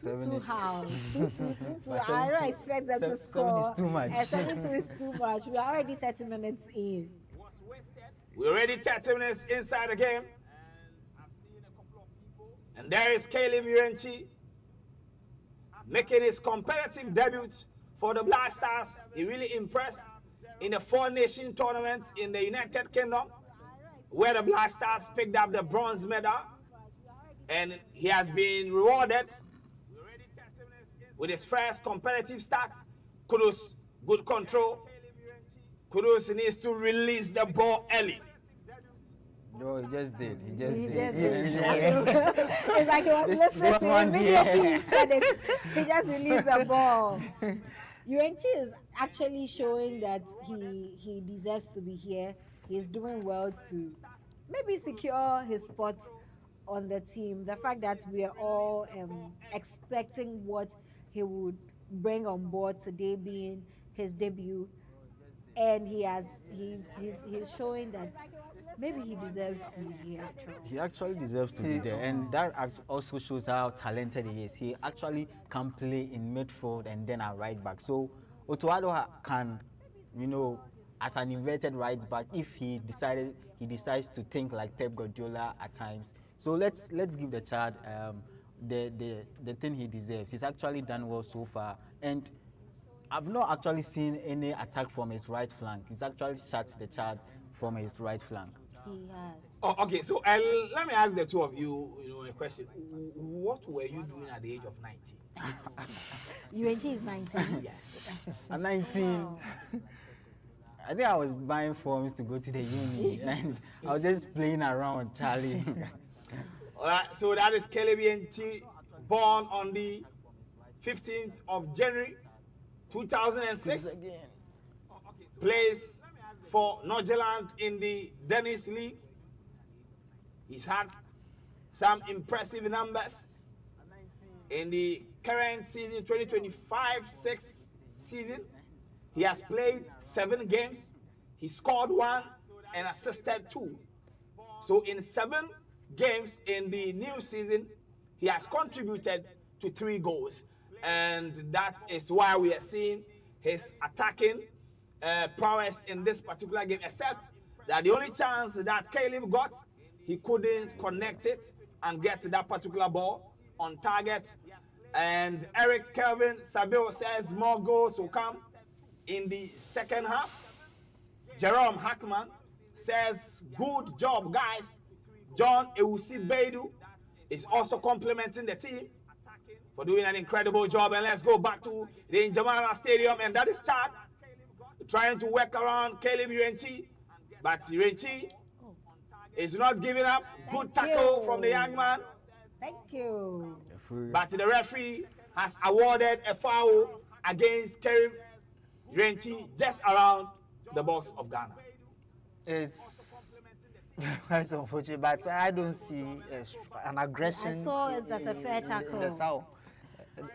2-2 how? 2-2. I don't expect them to score. 7 is too much. 7-2 is too much. We are already 30 minutes in. We're already 30 minutes inside the game. And there is Caleb Urenchi making his competitive debut for the Black Stars. He really impressed in the Four-Nation tournament in the United Kingdom, where the Black Stars picked up the bronze medal, and he has been rewarded with his first competitive start. Kudus, good control. Kudus needs to release the ball early. No, he just did. He It's did. like he was listening to him immediately. He said it. He just released the ball. Urenchi is actually showing that he deserves to be here. He's doing well to maybe secure his spot on the team. The fact that we are all expecting what he would bring on board today being his debut, and he's showing that maybe he deserves to be here. He actually deserves to be there, and that also shows how talented he is. He actually can play in midfield and then at right back. So Otuado can, as an inverted right back if he decides to think like Pep Guardiola at times. So let's give the child the thing he deserves. He's actually done well so far, and I've not actually seen any attack from his right flank. He's actually shut the child from his right flank. He has. Oh, okay. So let me ask the two of you, a question. What were you doing at the age of 19? UNG is 19. Yes. At 19, I think I was buying forms to go to the uni, and I was just playing around, Charlie. All right. So that is Caleb Yenchi, born on the 15th of January, 2006. Plays for Norgeland in the Danish League. He's had some impressive numbers in the current season, 2025-6 season. He has played 7 games. He scored 1 and assisted 2. So in 7 games in the new season, he has contributed to 3 goals. And that is why we are seeing his attacking prowess in this particular game, except that the only chance that Caleb got, he couldn't connect it and get that particular ball on target. And Eric Kelvin Saville says more goals will come in the second half. Jerome Hackman says, good job, guys. John Ewusi Beidu is also complimenting the team for doing an incredible job. And let's go back to the N'Djamena Stadium, and that is Chad trying to work around Caleb Irenchi, but Irenchi is not giving up. Good tackle from the young man. Thank you. But the referee has awarded a foul against Caleb Irenchi just around the box of Ghana. It's quite unfortunate, but I don't see an aggression. I saw it as a fair tackle.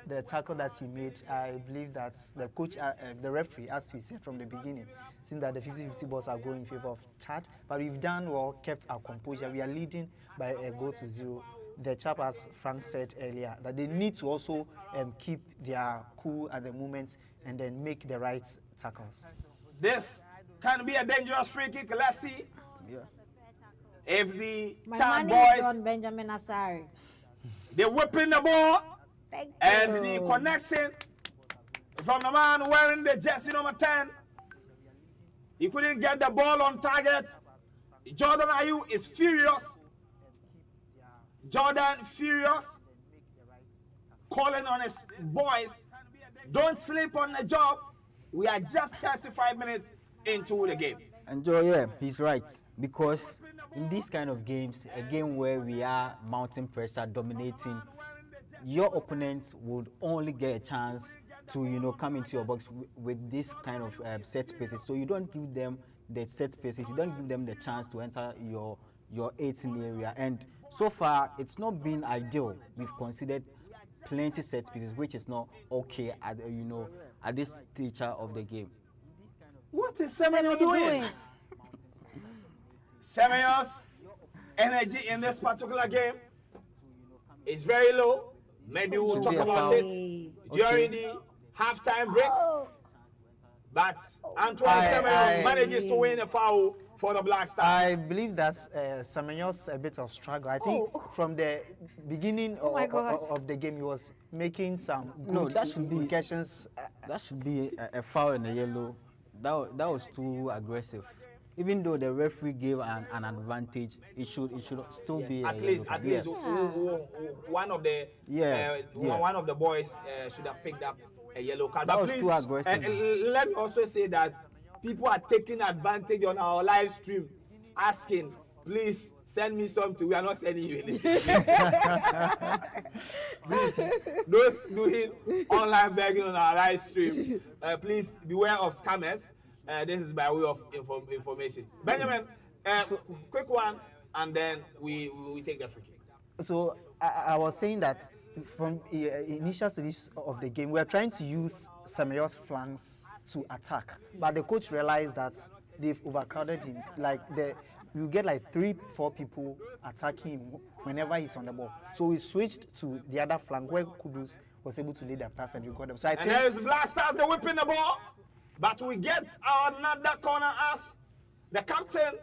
The tackle that he made, I believe that the coach, the referee, as we said from the beginning, seems that the 50-50 balls are going in favor of Chad. But we've done well, kept our composure. We are leading by a goal to 0. The chap, as Frank said earlier, that they need to also keep their cool at the moment and then make the right tackles. This can be a dangerous free kick. Let's see. Yeah. If the My Chad money is boys, on Benjamin Asari. they're whipping the ball. Thank you. And the connection from the man wearing the jersey number 10. He couldn't get the ball on target. Jordan Ayew is furious. Jordan furious. Calling on his boys. Don't sleep on the job. We are just 35 minutes into the game. And Joe, yeah, he's right. Because in these kind of games, a game where we are mounting pressure, dominating, your opponents would only get a chance to, come into your box with this kind of set spaces. So you don't give them the set spaces. You don't give them the chance to enter your 18 area. And so far, it's not been ideal. We've considered plenty set pieces, which is not okay at this stage of the game. What is Semenyo doing? Semenyo's energy in this particular game is very low. Maybe we'll talk about it during the halftime break. But Antoine Semenyo manages to win a foul for the Black Stars. I believe that Semenyo's a bit of struggle. I think from the beginning of the game, he was making some good indications. That should be a foul in the yellow. That was too aggressive. Even though the referee gave an advantage, it should still be at least one of the one of the boys should have picked up a yellow card. That but was please, too aggressive. Let me also say that people are taking advantage on our live stream, asking, please send me something. We are not sending you anything. Please, those doing online begging on our live stream, please beware of scammers. This is by way of information. Benjamin, quick one, and then we take the free kick. So I was saying that from initial stages of the game, we are trying to use Semenyo's flanks to attack, but the coach realized that they've overcrowded him. You get 3-4 people attacking him whenever he's on the ball. So we switched to the other flank where Kudus was able to lead the pass and we got them. So I think there's Black Stars, they're whipping the ball. But we get another corner as the captain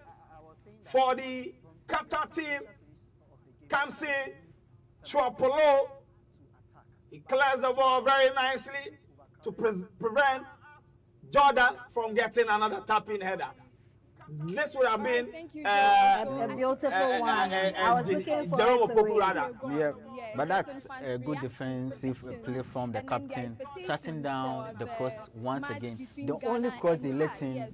for the Qatar team comes in, Chuapolo. He clears the ball very nicely to prevent Jordan from getting another tap-in header. This would have been a beautiful one. I was looking for Jerome it Opoku rather. Yeah, but that's a good defensive play from the captain, shutting down the cross once again. The only cross they let him,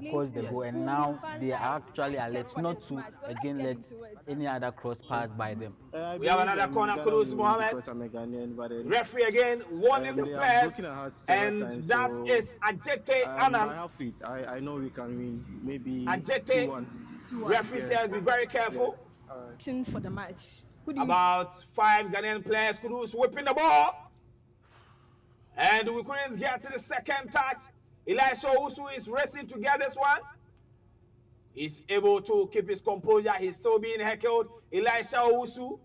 cross the goal, and now they are actually alert not to again let any other cross pass by them. We have another corner, Kudus Mohammed. Referee again warning the players, and that is Ajete Anam. I know we can win. Maybe Ajete. 2-1. Referee says be very careful. For the match. About 5 Ghanaian players, Kudus whipping the ball. And we couldn't get to the second touch. Elisha Usu is racing to get this one. He's able to keep his composure. He's still being heckled. Elisha Usu.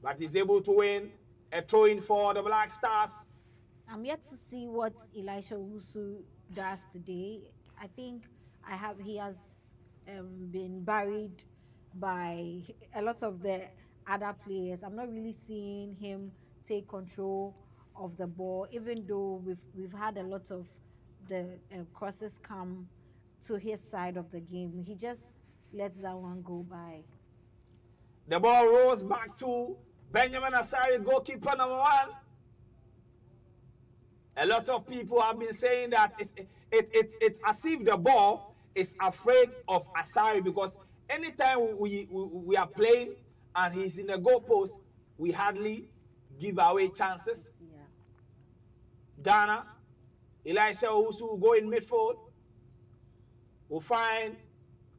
But he's able to win a throw-in for the Black Stars. I'm yet to see what Elisha Usu does today. I think he has been buried by a lot of the other players. I'm not really seeing him take control of the ball, even though we've had a lot of the crosses come to his side of the game. He just lets that one go by. The ball rolls back to Benjamin Asari, goalkeeper number 1. A lot of people have been saying that it's as if the ball is afraid of Asari, because anytime we are playing and he's in the goalpost, we hardly give away chances. Yeah. Ghana, Elisha Owusu will go in midfield. We'll find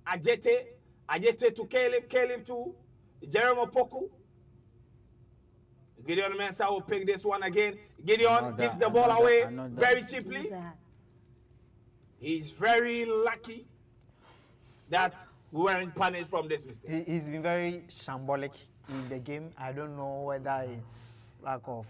Ajete to Caleb to Jerome Opoku. Gideon Mensah will pick this one again. Gideon gives the ball away very cheaply. He's very lucky that we weren't punished from this mistake. He's been very shambolic in the game. I don't know whether it's lack of,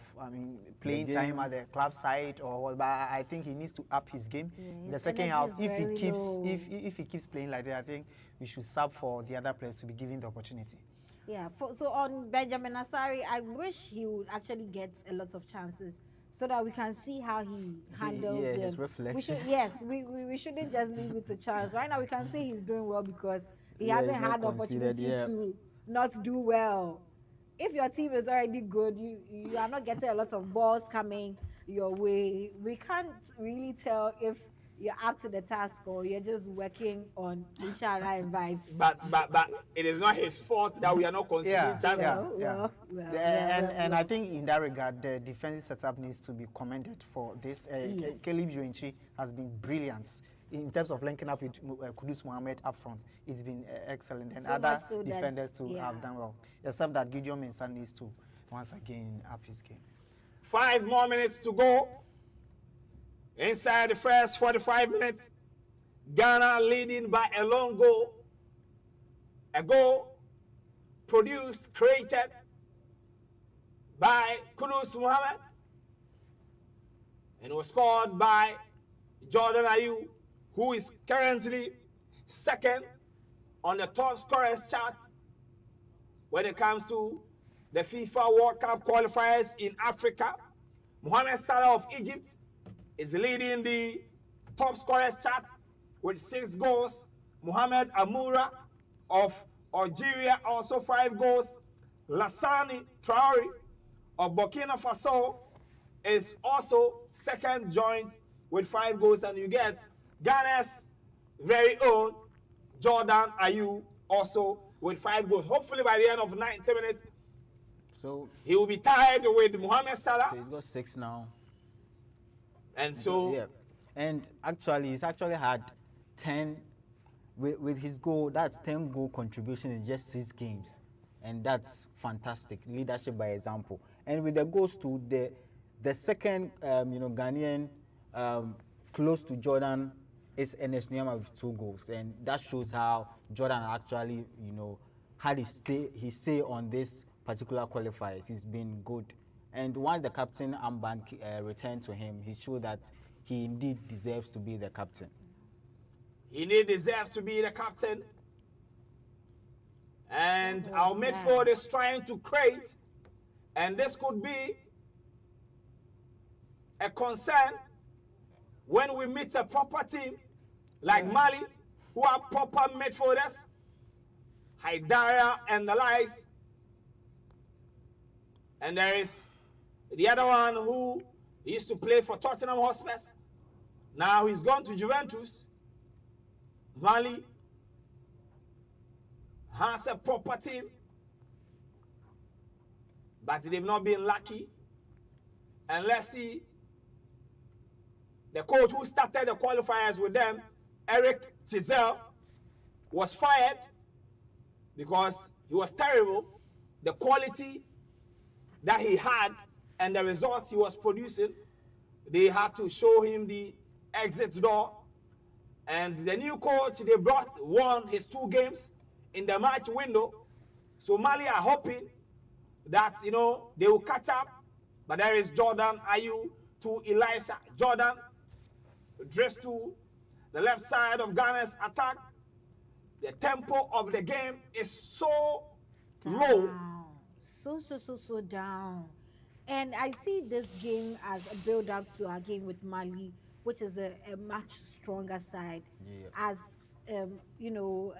playing time at the club side or what, but I think he needs to up his game. In the second half, if he keeps playing like that, I think we should sub for the other players to be given the opportunity. Yeah, so on Benjamin Asari, I wish he would actually get a lot of chances so that we can see how he handles them. His reflexes. We shouldn't just leave it to chance. Right now we can say he's doing well because he hasn't had the opportunity to not do well. If your team is already good, you are not getting a lot of balls coming your way. We can't really tell if you're up to the task or you're just working on inshallah and vibes. But it is not his fault that we are not conceding chances. And I think in that regard, the defensive setup needs to be commended for this. Caleb Yuenchi has been brilliant in terms of linking up with Kudus Mohammed up front. It's been excellent, and so other defenders too have done well. Except that Gideon Mensah needs to once again up his game. 5 more minutes to go. Inside the first 45 minutes, Ghana leading by a long goal. A goal produced, created by Kudus Mohammed, and was scored by Jordan Ayew, who is currently second on the top scorers chart when it comes to the FIFA World Cup qualifiers in Africa. Mohamed Salah of Egypt is leading the top scorers chart with 6 goals. Mohamed Amoura of Algeria also 5 goals. Lassani Traore of Burkina Faso is also second joint with 5 goals, and you get Ghana's very own Jordan Ayew also with 5 goals. Hopefully by the end of 90 minutes, so he will be tied with Mohamed Salah. So he's got 6 now. And so, yeah, and he's actually had 10 with his goal. That's 10 goal contribution in just 6 games, and that's fantastic leadership by example. And with the goals to the second, Ghanaian close to Jordan is Enes Nyama with 2 goals, and that shows how Jordan actually, had his say on this particular qualifiers. He's been good. And once the captain armband returned to him, he showed that he indeed deserves to be the captain. He indeed deserves to be the captain. And our midfield is trying to create, and this could be a concern when we meet a proper team like Mali, who are proper midfielders, Haidara and the likes. And there is the other one who used to play for Tottenham Hotspur. Now he's gone to Juventus. Mali has a proper team, but they've not been lucky. And let's see, the coach who started the qualifiers with them, Eric Tizel, was fired because he was terrible. The quality that he had and the results he was producing, they had to show him the exit door. And the new coach they brought won his 2 games in the match window. So Mali are hoping that, you know, they will catch up. But there is Jordan Ayew to Elisha. Jordan drifts to the left side of Ghana's attack. The tempo of the game is so low. So down. And I see this game as a build-up to our game with Mali, which is a much stronger side, as you know,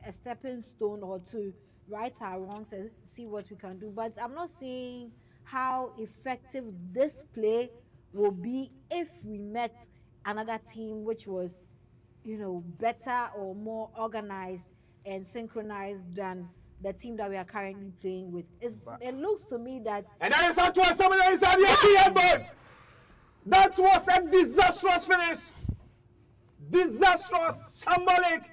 a stepping stone or to right our wrongs and see what we can do. But I'm not seeing how effective this play will be if we met another team which was, you know, better or more organized and synchronized than the team that we are currently playing with. It looks to me that... And there is Antoine Semenyo inside the boys. That was a disastrous finish. Disastrous, shambolic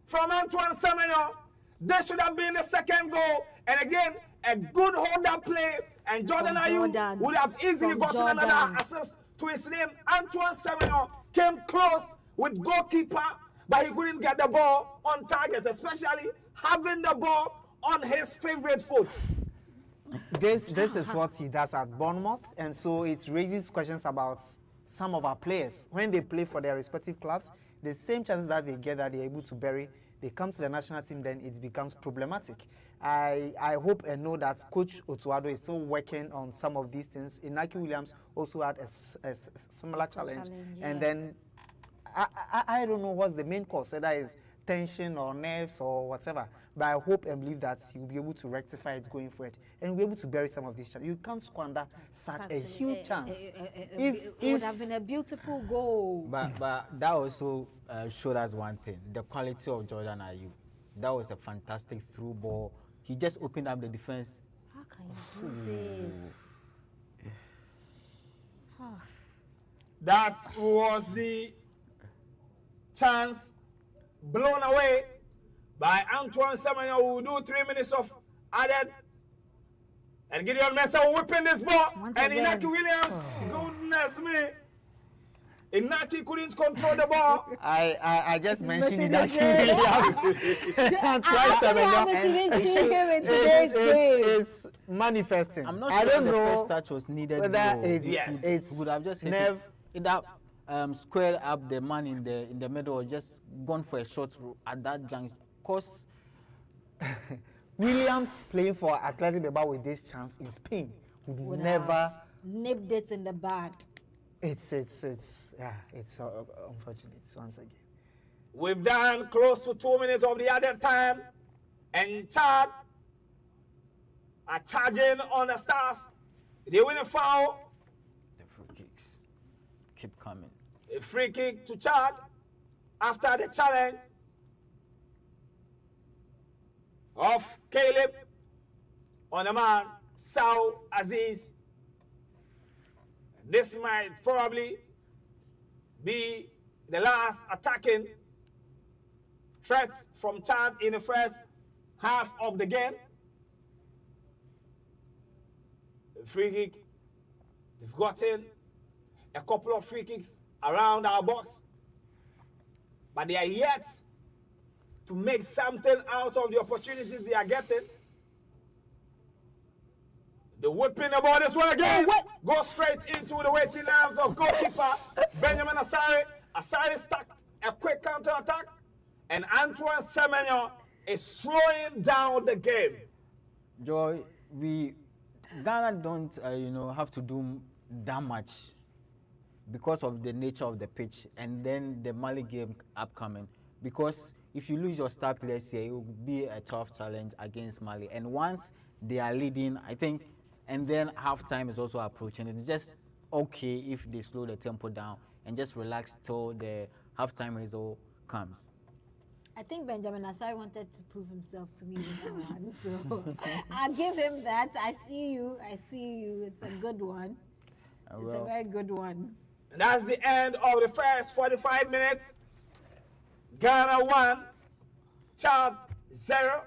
from Antoine Semenyo. This should have been the second goal. And again, a good hold-up play. And Jordan Ayew would have easily gotten another assist to his name. Antoine Semenyo came close with goalkeeper, but he couldn't get the ball on target, especially having the ball on his favorite foot. This is what he does at Bournemouth, and so it raises questions about some of our players. When they play for their respective clubs, the same chances that they get that they're able to bury, they come to the national team, then it becomes problematic. I hope and know that Coach Otuado is still working on some of these things. Inaki Williams also had a similar challenge. And then I don't know what's the main cause, whether it's tension or nerves or whatever. But I hope and believe that you'll be able to rectify it going forward and be able to bury some of these chances. You can't squander such a huge chance. It would have been a beautiful goal. But that also showed us one thing: the quality of Jordan Ayew. That was a fantastic through ball. He just opened up the defense. How can you do this? That was the chance blown away by Antoine Semenyo, who will do 3 minutes of added. And Gideon Mensah will whip in this ball. And Inaki Williams, goodness me. Inaki couldn't control the ball. I just mentioned Inaki Williams. Antoine Semenyo. It's manifesting. I'm not I sure don't the know first touch was needed. whether It would have just hit it up, squared up the man in the middle, or just gone for a shot at that junction. Cause Williams playing for Athletic Bilbao with this chance in Spain would never nipped it in the bud. It's unfortunate once again. We've done close to 2 minutes of the added time, and Chad are charging on the Stars. They win a foul. the free kicks keep coming. A free kick to Chad after the challenge of Caleb on the man Sao Aziz. This might probably be the last attacking threat from Chad in the first half of the game. A free kick. They've gotten a couple of free kicks around our box, but they are yet to make something out of the opportunities they are getting. The whipping about this one again. Go straight into the waiting arms of goalkeeper Benjamin Asare. Asare stacked a quick counter attack, and Antoine Semenyo is slowing down the game. Joy, Ghana don't have to do that much because of the nature of the pitch, and then the Mali game upcoming. Because if you lose your star players here, it will be a tough challenge against Mali. And once they are leading, I think, and then halftime is also approaching, it's just okay if they slow the tempo down and just relax till the halftime result comes. I think Benjamin Asare wanted to prove himself to me with that one, so I'll give him that. I see you. It's a good one. It's a very good one. And that's the end of the first 45 minutes. Ghana 1, Chad 0.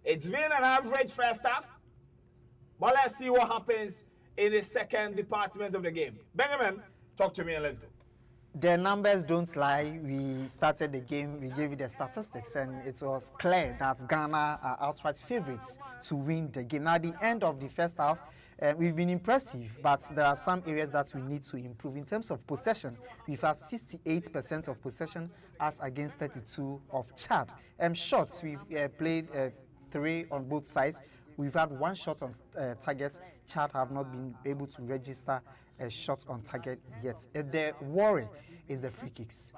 It's been an average first half, but let's see what happens in the second department of the game. Benjamin, talk to me and let's go. The numbers don't lie. We started the game, we gave you the statistics, and it was clear that Ghana are outright favorites to win the game. Now, at the end of the first half, we've been impressive, but there are some areas that we need to improve. In terms of possession, we've had 68% of possession as against 32 of Chad. Shots, we've played 3 on both sides. We've had 1 shot on target. Chad have not been able to register a shot on target yet. The worry is the free kicks.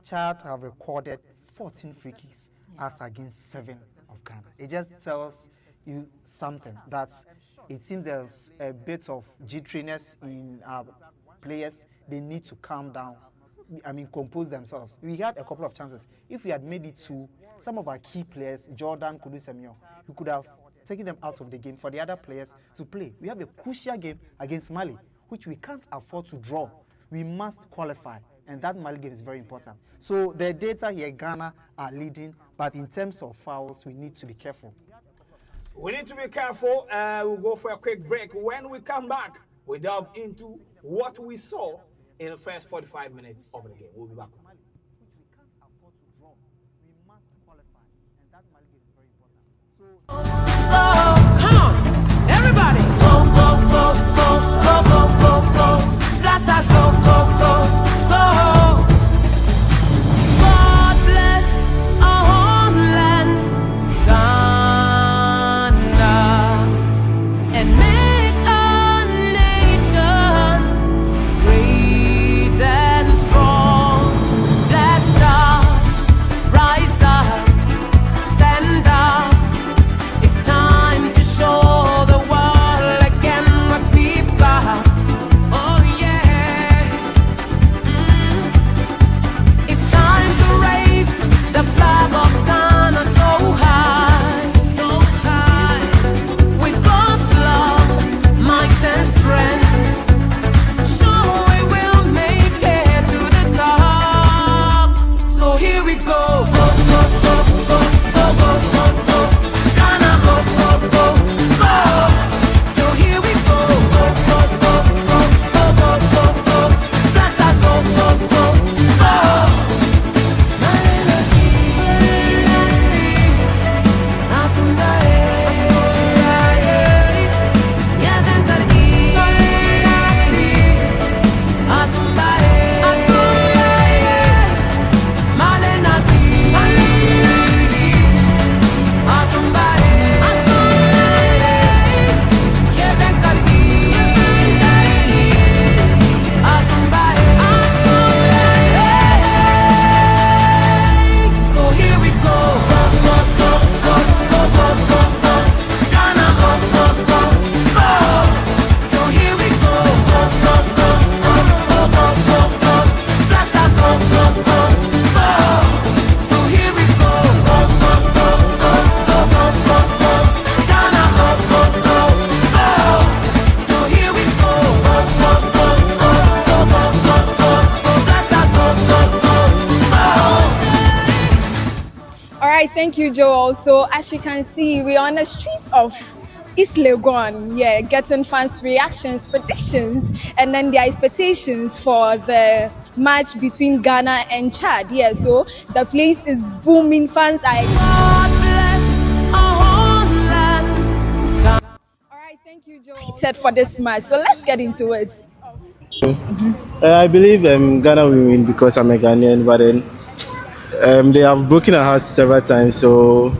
Chad have recorded 14 free kicks as against 7 of Ghana. It just tells you something, that it seems there's a bit of jitteriness in our players. They need to calm down, compose themselves. We had a couple of chances. If we had made it to some of our key players, Jordan, Kudu Semio, we could have taken them out of the game for the other players to play. We have a crucial game against Mali, which we can't afford to draw. We must qualify, and that Mali game is very important. So the data here, Ghana are leading, but in terms of fouls, we need to be careful. We need to be careful. We'll go for a quick break. When we come back, we delve into what we saw in the first 45 minutes of the game. We'll be back. Come on, everybody. Go, go, go, go, go, go, go, go. Blasters, go, go, go, go. God bless our homeland, Ghana, and make our nation great and strong. Black stars, rise up, stand up. It's time to show the world again what we've got. Oh yeah. It's time to raise the flag of Ghana so high, so high. With God's love, might and strength, sure we will make it to the top. So here we go. Go, go, go, go, go, go, go, go. Ghana, go, go, go, go. So here we go. Go, go, go, go, go, go, go, go. Blasters, go, go, go, go. So here we go. Go, go, go, go, go, go, go, go. Ghana, go, go, go, go. So here we go. Go, go, go, go, go, go, go, go. Blasters, go, go, go, go. So here we go. Go, go, go, go, go, go, go, go. Ghana, go, go, go, go. So here we go. Go, go, go, go, go, go, go, go. Blasters, go, go, go, go. All right, thank you, Joel. So as you can see, we're on the streets of East Legon, getting fans' reactions, predictions, and then their expectations for the match between Ghana and Chad. So the place is booming. Fans are God bless our homeland. All right, excited for this match, so let's get into it. I believe Ghana will win because I'm a Ghanaian, but then they have broken our hearts several times. So,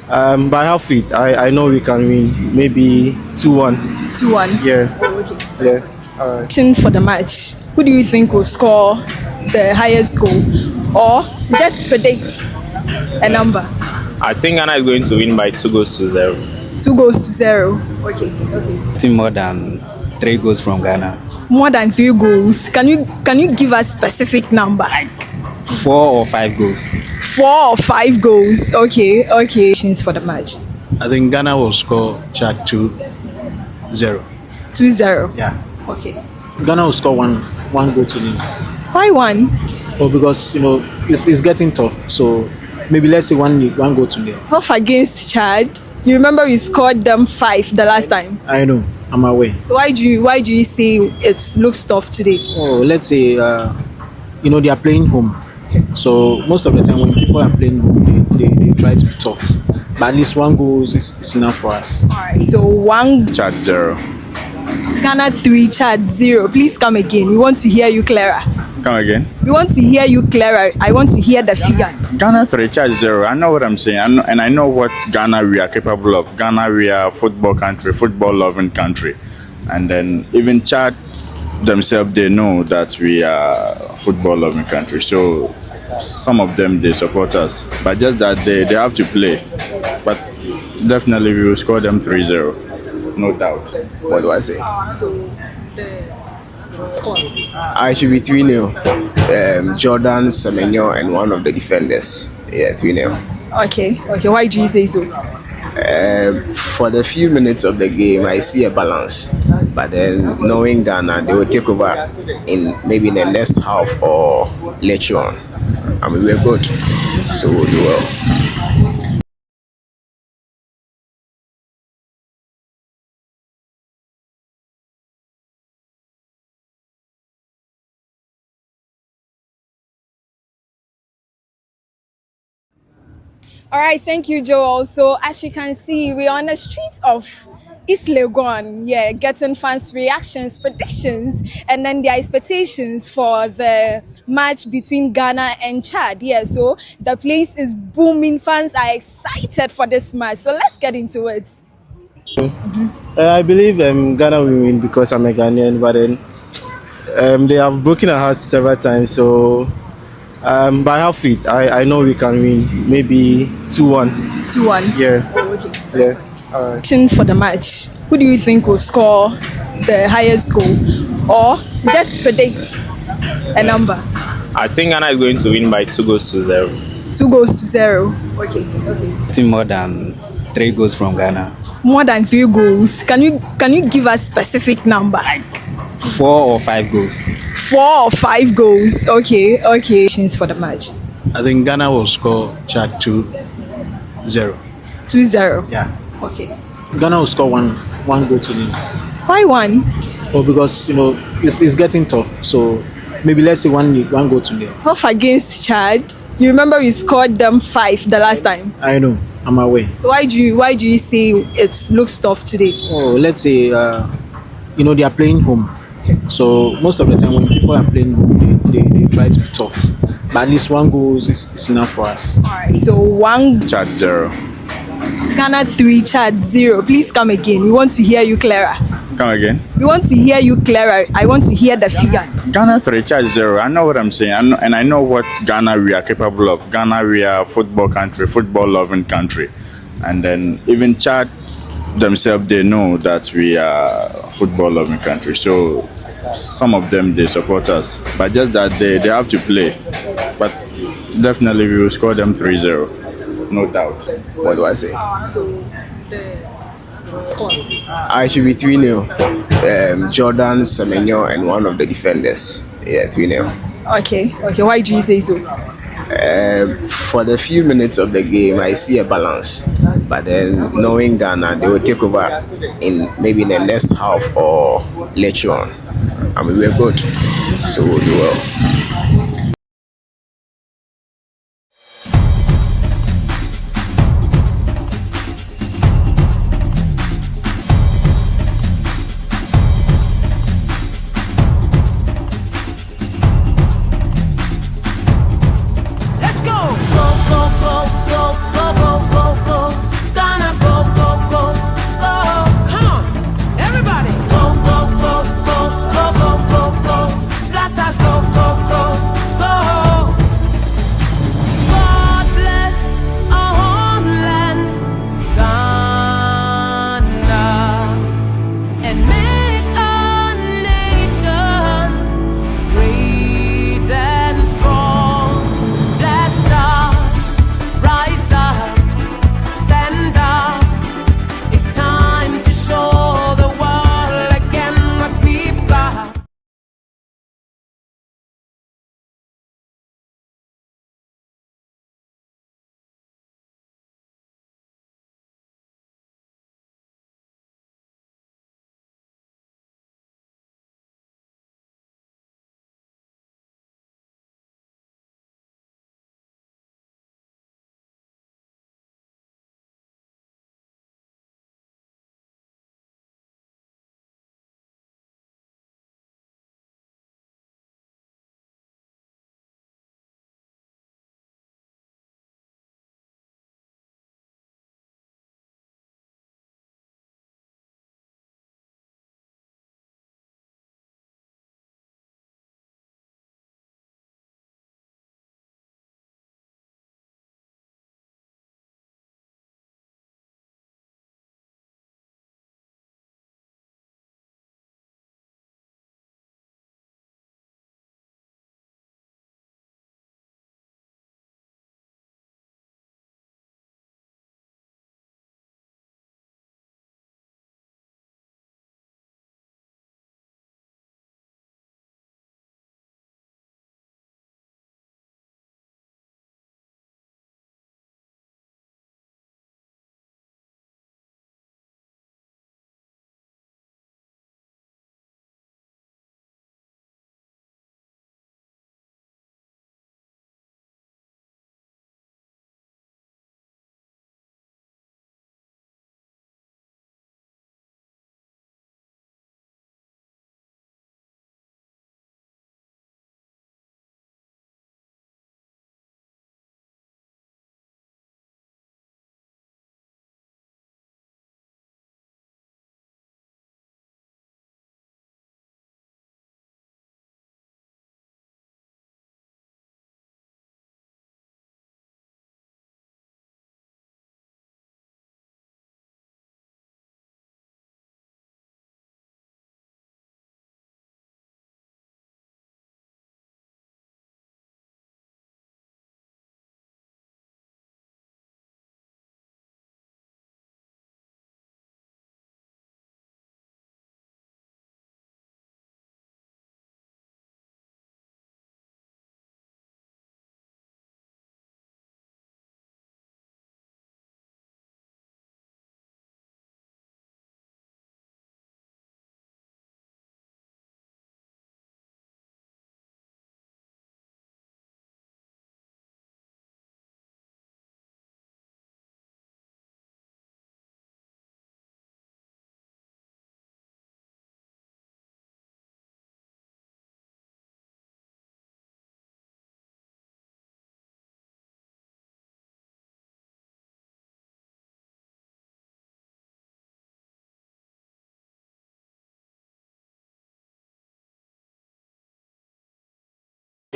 but I have faith. I know we can win. Maybe 2-1. 2-1. Yeah. Oh, okay. Yeah. All right. For the match, who do you think will score the highest goal, or just predict a number? I think Ghana is going to win by 2-0. 2-0. Okay. I think more than 3 goals from Ghana. More than 3 goals. Can you give us specific number? Like 4 or 5 goals. 4 or 5 goals. Okay. For the match. I think Ghana will score Chad 2-0. 2-0. Yeah. Okay. Ghana will score one goal to nil. Why 1? Oh, because it's getting tough. So maybe let's say one goal to nil. Tough against Chad. You remember we scored them 5 the last time. I know. I'm aware. So why do you say it looks tough today? Oh, let's say they are playing home. So most of the time when people are playing home, they try to be tough. But at least 1 goal is enough for us. Alright, so 1 Chad 0. Ghana 3, Chad 0. Please come again. We want to hear you clearer. Come again. We want to hear you clearer. I want to hear the figure. Ghana 3, Chad 0. I know what I'm saying. I know what Ghana we are capable of. Ghana we are a football country, football loving country. And then even Chad themselves, they know that we are a football loving country. So some of them, they support us. But just that they have to play. But definitely we will score them 3-0. No doubt. What do I say? So the scores. I should be 3-0. Jordan, Semenyo, and one of the defenders. Yeah, 3-0. Okay. Why do you say so? For the few minutes of the game, I see a balance. But then, knowing Ghana, they will take over maybe in the next half or later on. I mean, we're good, so we'll do well. All right, thank you, Joel. So as you can see, we're on the streets of East Legon, getting fans' reactions, predictions, and then their expectations for the match between Ghana and Chad. So the place is booming. Fans are excited for this match. So let's get into it. I believe Ghana will win because I'm a Ghanaian, but then they have broken our hearts several times. So. But I have faith. I know we can win. Maybe 2-1. 2-1. Yeah. Oh, okay. Yeah. All right. For the match, who do you think will score the highest goal, or just predict a number? I think Ghana is going to win by 2-0. 2-0. Okay. I think more than 3 goals from Ghana. More than 3 goals. Can you give us specific number? Like 4 or 5 goals. 4 or 5 goals. Okay. For the match. I think Ghana will score Chad 2-0. 2-0. Yeah. Okay. Ghana will score one goal to nil. Why 1? Oh, because it's getting tough. So maybe let's say one goal to nil. Tough against Chad. You remember we scored them 5 the last time. I know. I'm aware. So why do you say it looks tough today? Oh, let's say they are playing home. So most of the time when people are playing home, they try to be tough. But at least 1 goal is enough for us. Alright, so 1 Chad 0. Ghana 3, Chad 0. Please come again. We want to hear you clearer. Come again. We want to hear you clearer. I want to hear the figure. Ghana 3, Chad 0. I know what I'm saying. I know what Ghana we are capable of. Ghana we are a football country, football loving country. And then even Chad themselves, they know that we are a football loving country. So some of them, they support us. But just that they have to play. But definitely we will score them 3-0. No doubt. What do I say? So the scores. I should be 3-0. Jordan, Semenyo, and one of the defenders. Yeah, 3-0. Okay. Why do you say so? For the few minutes of the game, I see a balance. But then, knowing Ghana, they will take over maybe in the next half or later on. I mean, we're good, so we'll do well.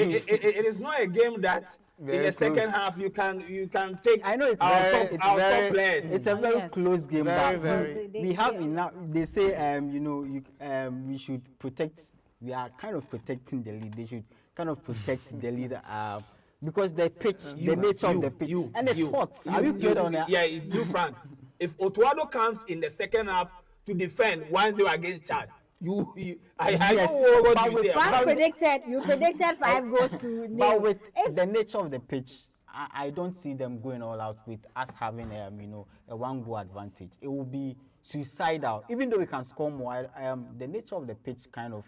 it is not a game that in Very the second close. half you can take I know it's our very, top, it's our very, top players. it's a very Yes. close game, Very, but very. we have enough. They say, you know, we should protect. We are kind of protecting the lead. They should kind of protect the lead, because the pitch, the nature of the pitch, and it's hot. Have you played on that? Yeah, you Frank. If Otuado comes in the second half to defend 1-0 against Chad, I Yes, know what but you with say. Frank about- you predicted 5 goals to But nil. with the nature of the pitch, I don't see them going all out with us having, you know, a 1-goal advantage. It will be suicidal, even though we can score more. The nature of the pitch kind of,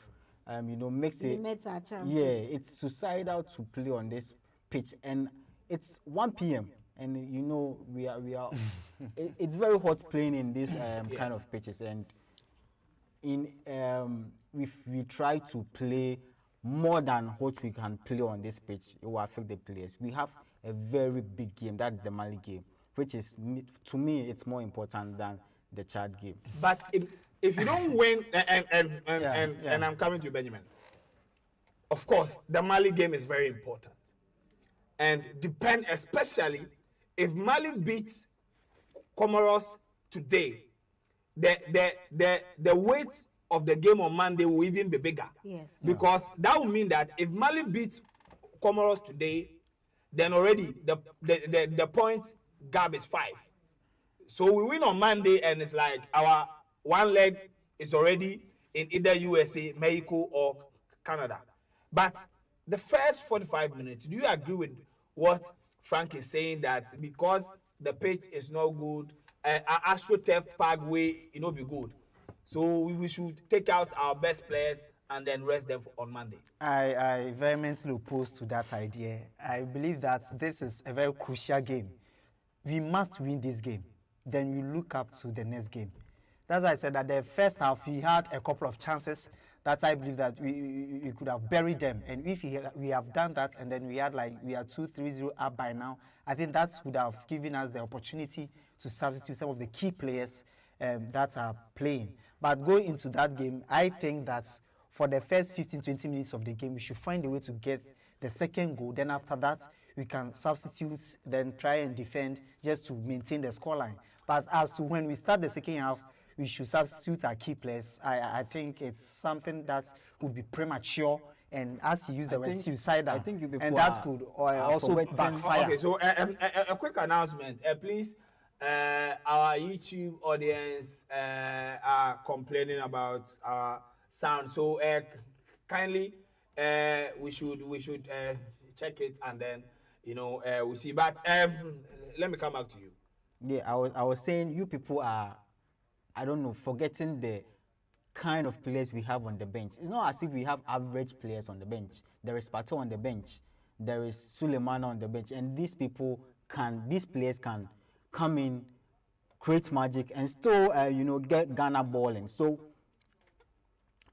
you know, makes it. Limits our chances. Yeah, it's suicidal to play on this pitch, and it's 1 p.m. and you know we are. It's very hot playing in this kind of pitches, and if we try to play more than what we can play on this pitch, it will affect the players. We have a very big game, that's the Mali game, which is, to me, it's more important than the Chad game. But if you don't win, and I'm coming to you, Benjamin. Of course, the Mali game is very important, and depend especially if Mali beats Comoros today, the weight of the game on Monday will even be bigger. Yes. Because that will mean that if Mali beats Comoros today, then already the point gap is 5. So we win on Monday, and it's like our one leg is already in either USA, Mexico, or Canada. But the first 45 minutes, do you agree with what Frank is saying, that because the pitch is not good, AstroTurf Parkway, it will be good? So we should take out our best players and then rest them on Monday. I vehemently oppose to that idea. I believe that this is a very crucial game. We must win this game. Then we look up to the next game. That's why I said that the first half we had a couple of chances that I believe that we could have buried them. And if we have done that, and then we are 2-3-0 up by now, I think that would have given us the opportunity to substitute some of the key players that are playing. But going into that game, I think that for the first 15-20 minutes of the game, we should find a way to get the second goal. Then after that, we can substitute, then try and defend just to maintain the scoreline. But as to when we start the second half, we should substitute our key players. I think it's something that would be premature, and as you use the word suicidal, I think you and that could also backfire. Okay, so a quick announcement. Please, our YouTube audience are complaining about our sound. So kindly, we should check it, and then we'll see. But let me come back to you. Yeah, I was saying you people are, I don't know, forgetting the kind of players we have on the bench. It's not as if we have average players on the bench. There is Pato on the bench. There is Suleiman on the bench. And these players can come in, create magic, and still, get Ghana balling. So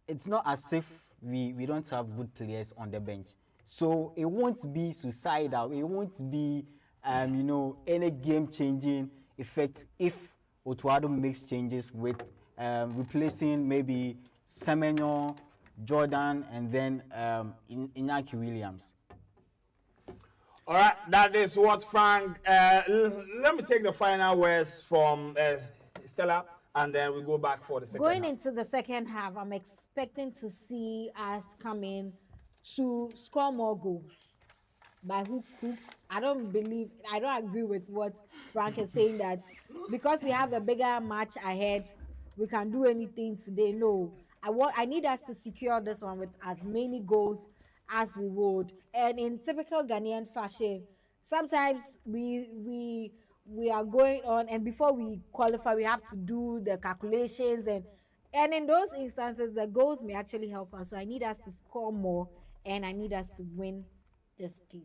it's not as if we don't have good players on the bench. So it won't be suicidal. It won't be, any game-changing effect if Otuado makes changes with replacing maybe Semenyo, Jordan, and then Iñaki Williams. All right, that is what Frank. Let me take the final words from Stella, and then we go back for the second. Going half. into the second half, I'm expecting to see us come in to score more goals. By hook. I don't agree with what Frank is saying, that because we have a bigger match ahead, we can do anything today. No, I need us to secure this one with as many goals as we would. And in typical Ghanaian fashion, sometimes we are going on, and before we qualify, we have to do the calculations, and in those instances, the goals may actually help us. So I need us to score more, and I need us to win this game.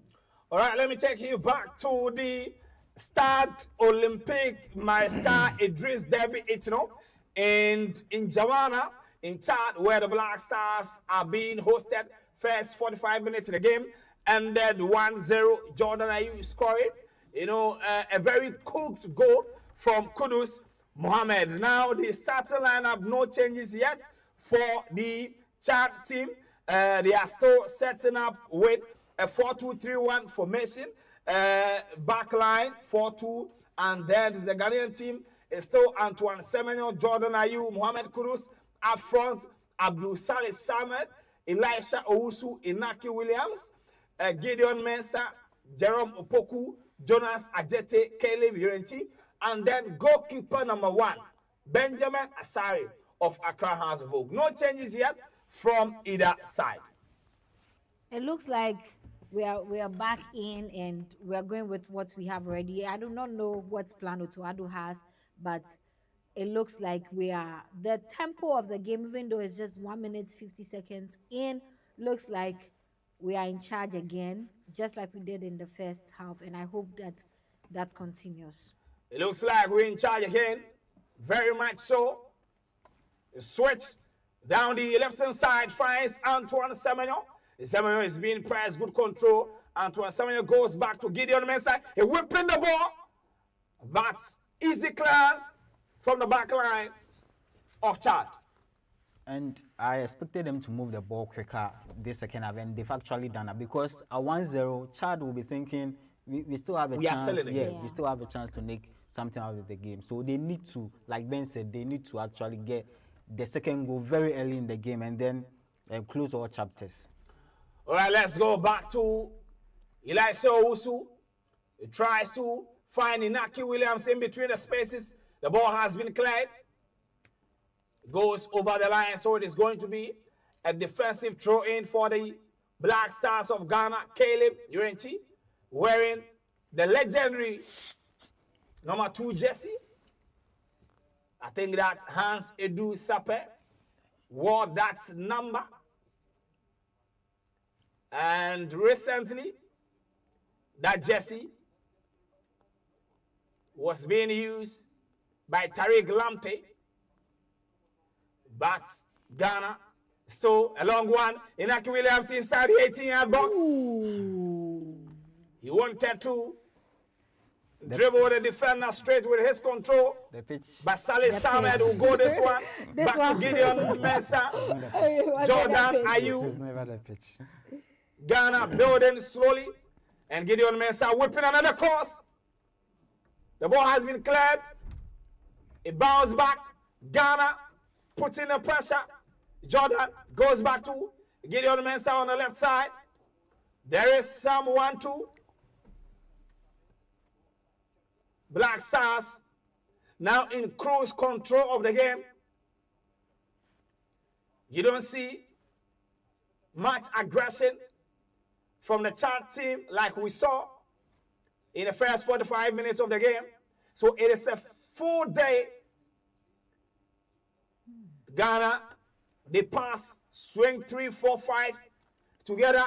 All right, let me take you back to the Stade Olympique, my star Idris Deby Itno, and in Javana, in Chad, where the Black Stars are being hosted. First 45 minutes of the game, and then 1-0, Jordan Ayew scoring. A very cooked goal from Kudus Mohammed. Now the starting lineup, no changes yet for the Chad team. They are still setting up with a 4-2-3-1 formation, back line 4-2, and then the Ghanaian team is still Antoine Semenyo, Jordan Ayew, Mohamed Kudus up front, Abdul Saleh Samed, Elisha Owusu, Inaki Williams, Gideon Mensah, Jerome Opoku, Jonas Ajete, Caleb Irenchi, and then goalkeeper number 1, Benjamin Asari of Accra House of Oak. No changes yet from either side. It looks like we are back in and we are going with what we have already. I do not know what plan Otuado has, but it looks like we are the tempo of the game, even though it's just 1 minute 50 seconds in, looks like we are in charge again, just like we did in the first half, and I hope that continues. It looks like we're in charge again, very much so. Switch down the left-hand side, finds Antoine Semenyo. Semenyo is being pressed, good control. Antoine Semenyo goes back to Gideon Mensah. He whipping the ball. That's easy clearance from the back line of Chad. And I expected them to move the ball quicker this second half, and they've actually done it, because at 1-0, Chad will be thinking we still have a chance. Are still in the game. We still have a chance to make something out of the game. So they need to, like Ben said, they need to actually get the second goal very early in the game and then close all chapters. All right, let's go back to Elisha Owusu. He tries to find Inaki Williams in between the spaces. The ball has been cleared. Goes over the line, so it is going to be a defensive throw-in for the Black Stars of Ghana. Caleb Irenchi, wearing the legendary number 2 jersey. I think that Hans Edu Sape wore that number. And recently, that jersey was being used by Tariq Lamptey. But Ghana still a long one. Inaki Williams inside the 18-yard box. Ooh. He wanted to dribble the defender straight with his control. The pitch. But Saleh Samed will go this one. Back to Gideon Mensah. Jordan Ayew. This is never the pitch. Ghana building slowly. And Gideon Mensah whipping another cross. The ball has been cleared. It bounced back. Ghana puts in the pressure. Jordan goes back to Gideon Mensah on the left side. There is some 1-2. Black Stars now in cruise control of the game. You don't see much aggression from the Chad team like we saw in the first 45 minutes of the game. So it is a full day. Ghana, they pass, swing 3, 4, 5 together,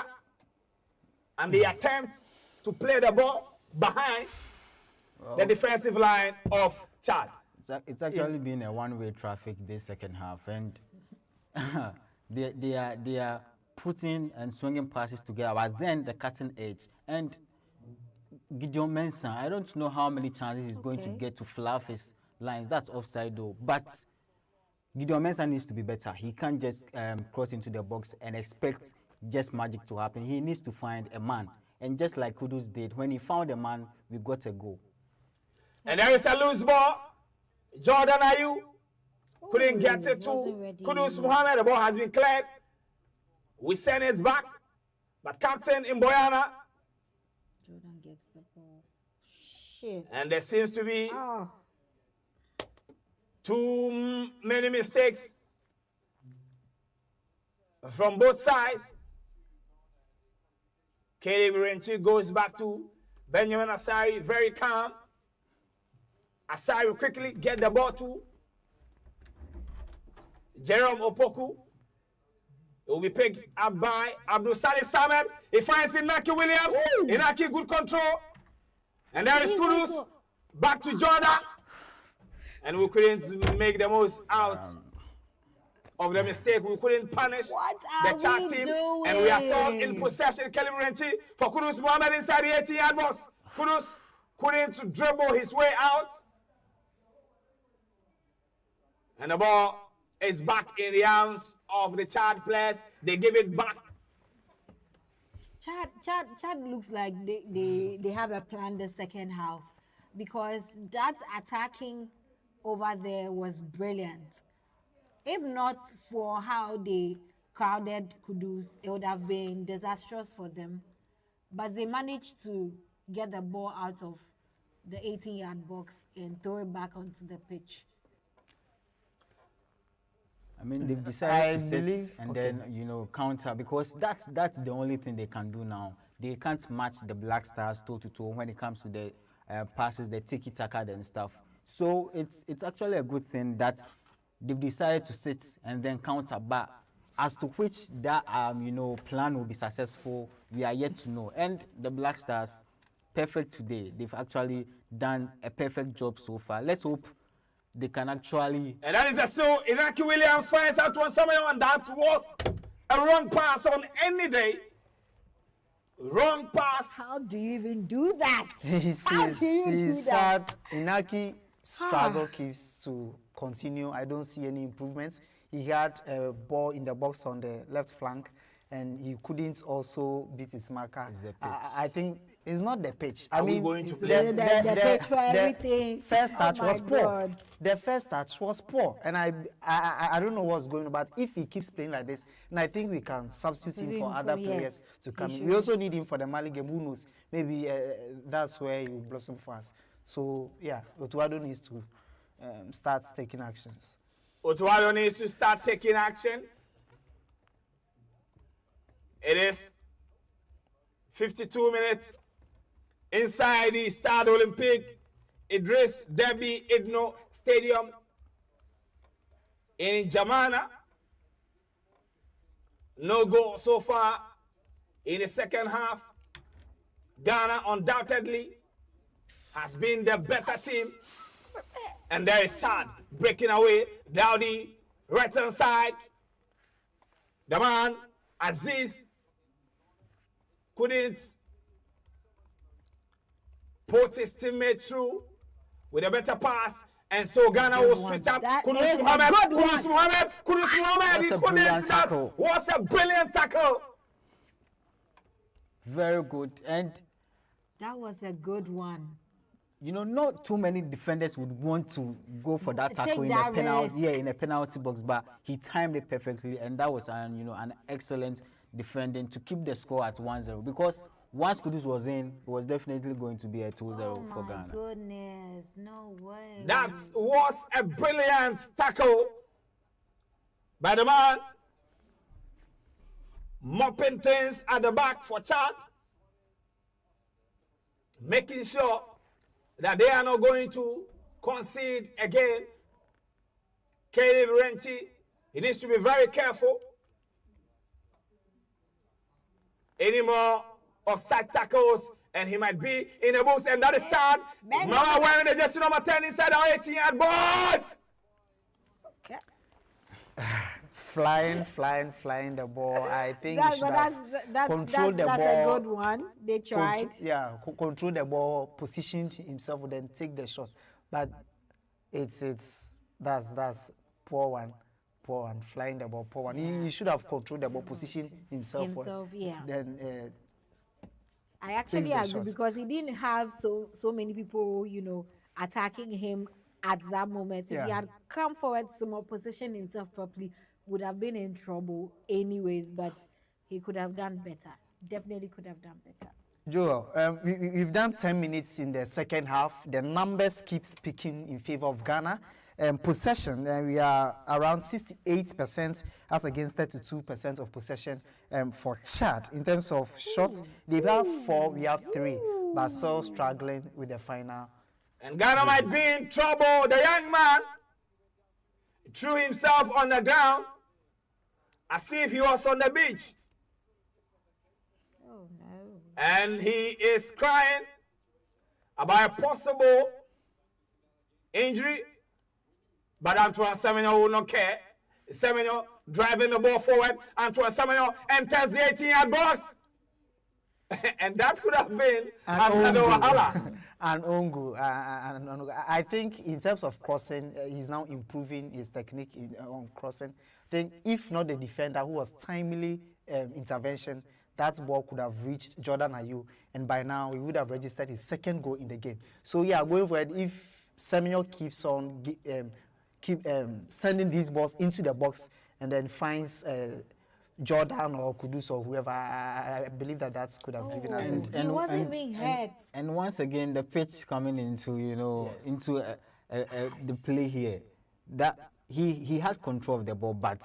and they attempt to play the ball behind the defensive line of Chad. It's actually been a one-way traffic this second half, and they are putting and swinging passes together, but then the cutting edge. And Gideon Mensah, I don't know how many chances he's going to get to fluff his lines. That's offside though, but Gideon Mensah needs to be better. He can't just cross into the box and expect just magic to happen. He needs to find a man. And just like Kudus did, when he found a man, we got a goal. And there is a loose ball. Jordan Ayew couldn't get it to Kudus Mohammed. The ball has been cleared. We send it back. But Captain Imboyana. Jordan gets the ball. Shit. And there seems to be too many mistakes from both sides. Caleb Irenchi goes back to Benjamin Asari, very calm. Asari will quickly get the ball to Jerome Opoku. It will be picked up by Abdul Saleh Samed. He finds Inaki Williams. Inaki, good control. And there is Kudus. Back to Jordan. And we couldn't make the most out of the mistake. We couldn't punish the Chad team. Doing? And we are still in possession. Kelly Renchi for Kudus Mohammed inside the 18-yard box. Kudus couldn't dribble his way out. And the ball is back in the arms of the Chad players. They give it back Chad looks like they have a plan the second half because that attacking over there was brilliant. If not for how they crowded Kudus, it would have been disastrous for them. But they managed to get the ball out of the 18-yard box and throw it back onto the pitch. I mean, they've decided to believe- sit and okay. then, counter because that's the only thing they can do now. They can't match the Black Stars toe-to-toe when it comes to the passes, the tiki-taka and stuff. So it's actually a good thing that they've decided to sit and then counter. But as to which that plan will be successful, we are yet to know. And the Black Stars, perfect today. They've actually done a perfect job so far. Let's hope they can actually. And that is so Inaki Williams finds out one somewhere, and that was a wrong pass on any day. Wrong pass. How do you even do that? He's sad. Inaki struggle keeps to continue. I don't see any improvements. He had a ball in the box on the left flank, and he couldn't also beat his marker. I think it's not the pitch. Are I we mean, going to play? The pitch for everything. first Oh touch my was poor. God. The first touch was poor, and I don't know what's going on. But if he keeps playing like this, and I think we can substitute him for other players to come in. We also need him for the Mali game. Who knows? Maybe that's where he will blossom for us. So yeah, Otuado needs to start taking actions. Otuado needs to start taking action. It is 52 minutes inside the Stade Olympique Idriss Deby Itno Stadium in Jamana. No goal so far in the second half. Ghana undoubtedly has been the better team. And there is Chad breaking away down the right hand side. The man, Aziz, couldn't put his teammate through with a better pass. And so Ghana will switch up. Kudus Mohammed, he That's a couldn't. brilliant That tackle. was a brilliant tackle. Very good. And That was a good one. not too many defenders would want to go for that Take tackle in a that penalty, risk. in a penalty box, but he timed it perfectly, and that was an excellent defending to keep the score at 1-0. Because once Kudus was in, it was definitely going to be a 2-0 Oh for my Ghana. goodness, no way. That was a brilliant tackle by the man. Mopping things at the back for Chad. Making sure that they are not going to concede again. Caleb Renchi, he needs to be very careful. Any more offside tackles, and he might be in the box, and that is Chad. Mama wearing the jersey number 10 inside our 18-yard box. Okay. Flying the ball. I think he should have That's controlled the a ball. good one. They tried. Control the ball, positioned himself, then take the shot. But that's poor one. Flying the ball, poor one. He should have controlled the ball, positioned himself. Then I actually the agree shot. because he didn't have so many people, attacking him at that moment. If he had come forward some more, positioned himself properly, would have been in trouble anyways. But he could have done better. Definitely could have done better. Joel, we've done 10 minutes in the second half. The numbers keep speaking in favor of Ghana. Possession, we are around 68% as against 32% of possession for Chad. In terms of shots, they have 4, we have 3, but still struggling with the final. And Ghana might be in trouble. The young man threw himself on the ground as if he was on the beach. Oh no. And he is crying about a possible injury. But Antoine Semenyo will not care. Semenyo driving the ball forward. Antoine Semenyo enters the 18-yard box. And that could have been another wahala. And Ongu. I think in terms of crossing, he's now improving his technique on crossing. I think if not the defender who was timely intervention, that ball could have reached Jordan Ayew, and by now he would have registered his second goal in the game. So yeah, going forward, if Samuel keeps on sending these balls into the box and then finds Jordan or Kudus or whoever, I believe that could have given us. He wasn't being hurt. And once again, the pitch coming into, into the play here, that he had control of the ball, but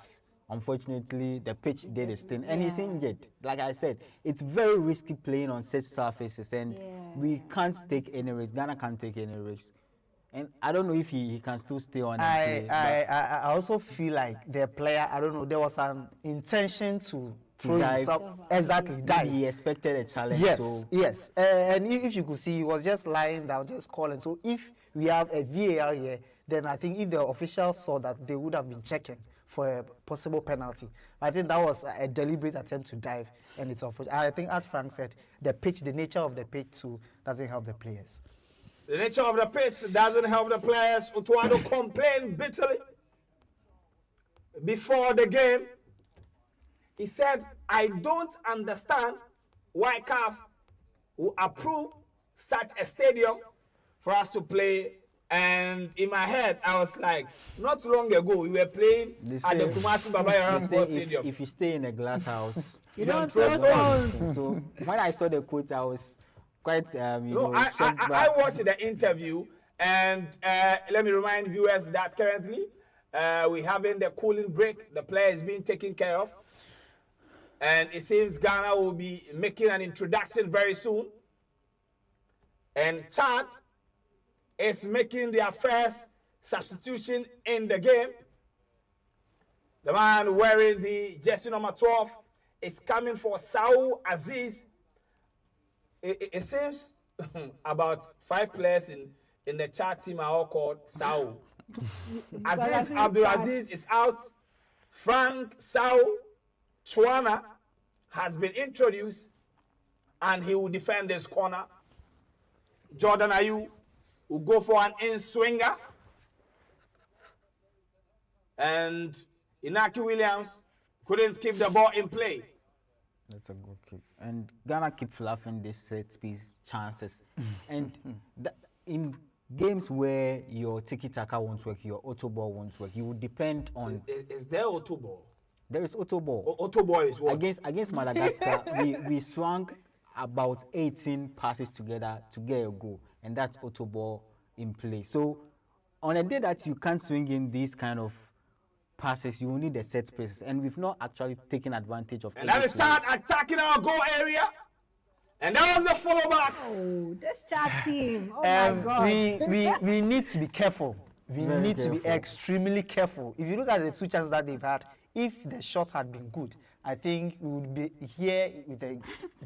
unfortunately the pitch did its thing, and he's injured. Like I said, it's very risky playing on such surfaces, and we can't take any risks. Ghana can't take any risks. And I don't know if he can still stay on. I also feel like the player, I don't know, there was an intention to throw himself. Exactly, dive. He expected a challenge. Yes, so. yes. And if you could see, he was just lying down, just calling. So if we have a VAR here, then I think if the officials saw that, they would have been checking for a possible penalty. I think that was a deliberate attempt to dive, and it's unfortunate. I think, as Frank said, the nature of the pitch too doesn't help the players. The nature of the pitch doesn't help the players. Utuado complained bitterly before the game. He said, I don't understand why CAF will approve such a stadium for us to play. And in my head, I was like, not long ago, we were playing at the Kumasi Babayara Sports Stadium. If you stay in a glass house, you don't throw stones. So when I saw the quote, I was quite, I watched the interview, and let me remind viewers that currently we're having the cooling break. The player is being taken care of, and it seems Ghana will be making an introduction very soon. And Chad is making their first substitution in the game. The man wearing the jersey number 12 is coming for Saul Aziz. It seems about 5 players in the Chad team are all called Saul. Aziz Abdul Aziz is out. Frank Saul Chwana has been introduced, and he will defend this corner. Jordan Ayew will go for an in-swinger. And Inaki Williams couldn't keep the ball in play. That's a good kick. And Ghana keep fluffing these set piece chances. And in games where your tiki-taka won't work, your auto ball won't work, you would depend on... Is there auto ball? There is auto ball. Auto ball is what? Against Madagascar, we swung about 18 passes together to get a goal. And that's auto ball in play. So on a day that you can't swing in these kind of passes, you will need the set spaces, and we've not actually taken advantage of. And that is Chad attacking our goal area, and that was the follow back. Oh, this Chad team! Oh my God! We need to be careful. We Very need careful. to be extremely careful. If you look at the 2 chances that they've had, if the shot had been good, I think we would be here with a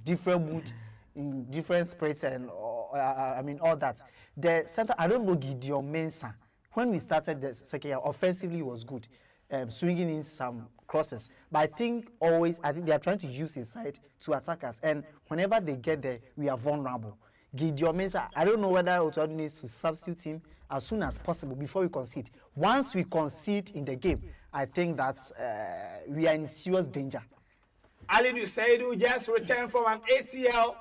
different mood, in different spirits, and all that. The center, I don't know Gideon Mensah. When we started the second year, offensively was good, swinging in some crosses. But I think they are trying to use his side to attack us. And whenever they get there, we are vulnerable. Gideon Mensah, I don't know whether Otuado needs to substitute him as soon as possible before we concede. Once we concede in the game, I think that we are in serious danger. Alidu Seidu just returned from an ACL.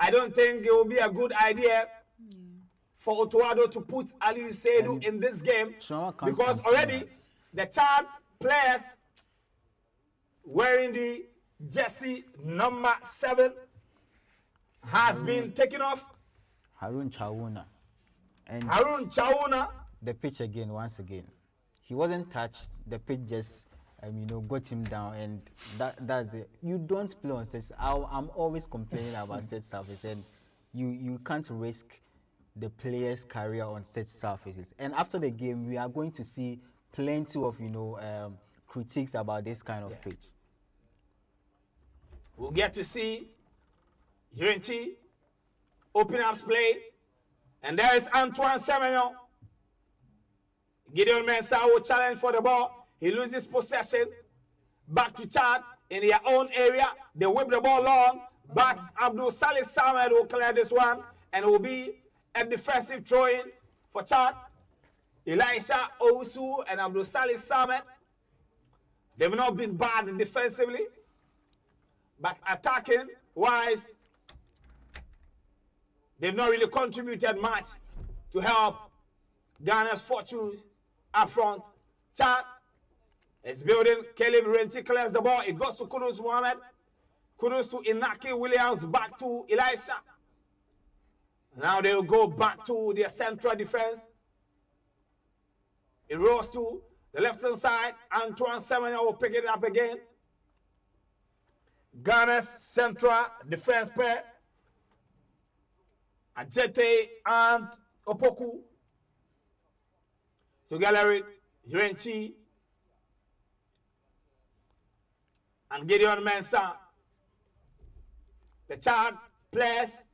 I don't think it will be a good idea for Otuado to put Alidu Seidu in this game, because already the Chad players wearing the jersey number 7 has been taken off. Harun Chawuna. And Harun Chawuna. The pitch again, once again. He wasn't touched. The pitch just, got him down, and that's it. You don't play on such. I'm always complaining about such surface, and you can't risk the player's career on such surfaces. And after the game, we are going to see plenty of critiques about this kind of pitch. We'll get to see Yurinchi open up play, and there is Antoine Semenyo. Gideon Mensah will challenge for the ball. He loses possession. Back to Chad in their own area. They whip the ball long, but Abdul Salih Samed will clear this one, and it will be a defensive throw-in for Chad. Elisha Owusu and Abdul Salih Samed, they've not been bad defensively. But attacking wise, they've not really contributed much to help Ghana's fortunes up front. Chad is building. Caleb Renchi clears the ball. It goes to Kudus Mohammed. Kudus to Inaki Williams. Back to Elisha. Now they'll go back to their central defense. It rolls to the left-hand side. Antoine Semenya will pick it up again. Ghana's central defense pair. Ajete and Opoku. Together with Renchi and Gideon Mensah. The Chad players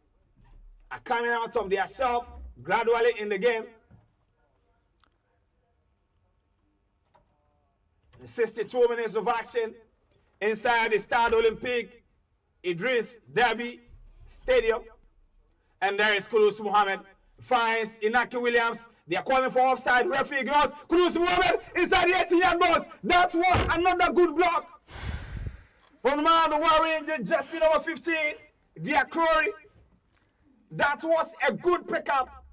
are coming out of their shelf gradually in the game. In 62 minutes of action inside the Stade Olympique Idriss Deby Stadium. And there is Kudus Mohammed. Finds Inaki Williams. They are calling for offside. Referee ignores. Kudus Mohammed inside the 18-yard box. That was another good block from the man wearing the jersey number 15, Diakrory. That was a good pickup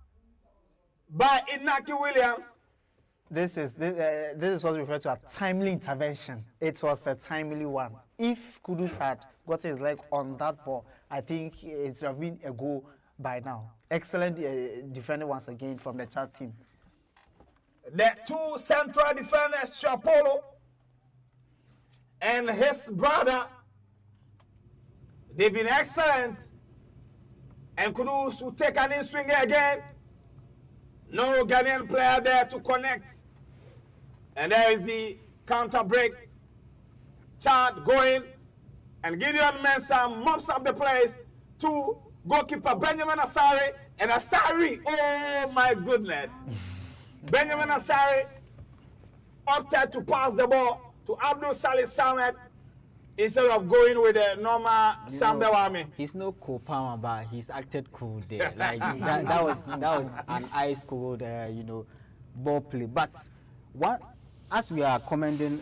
by Inaki Williams. This is what we refer to as timely intervention. It was a timely one. If Kudus had got his leg on that ball, I think it would have been a goal by now. Excellent defender once again from the Chad team. The two central defenders, Chapolo and his brother, they've been excellent. And Kudus will take an in-swing again. No Ghanaian player there to connect. And there is the counter break. Chad going. And Gideon Mensah mops up the place to goalkeeper Benjamin Asare. And Asare, oh my goodness. Benjamin Asare opted to pass the ball to Abdul Salih Samed instead of going with the normal Sambewami. He's no Kopama, but he's acted cool there. Like that was an ice cold, ball play. But as we are commending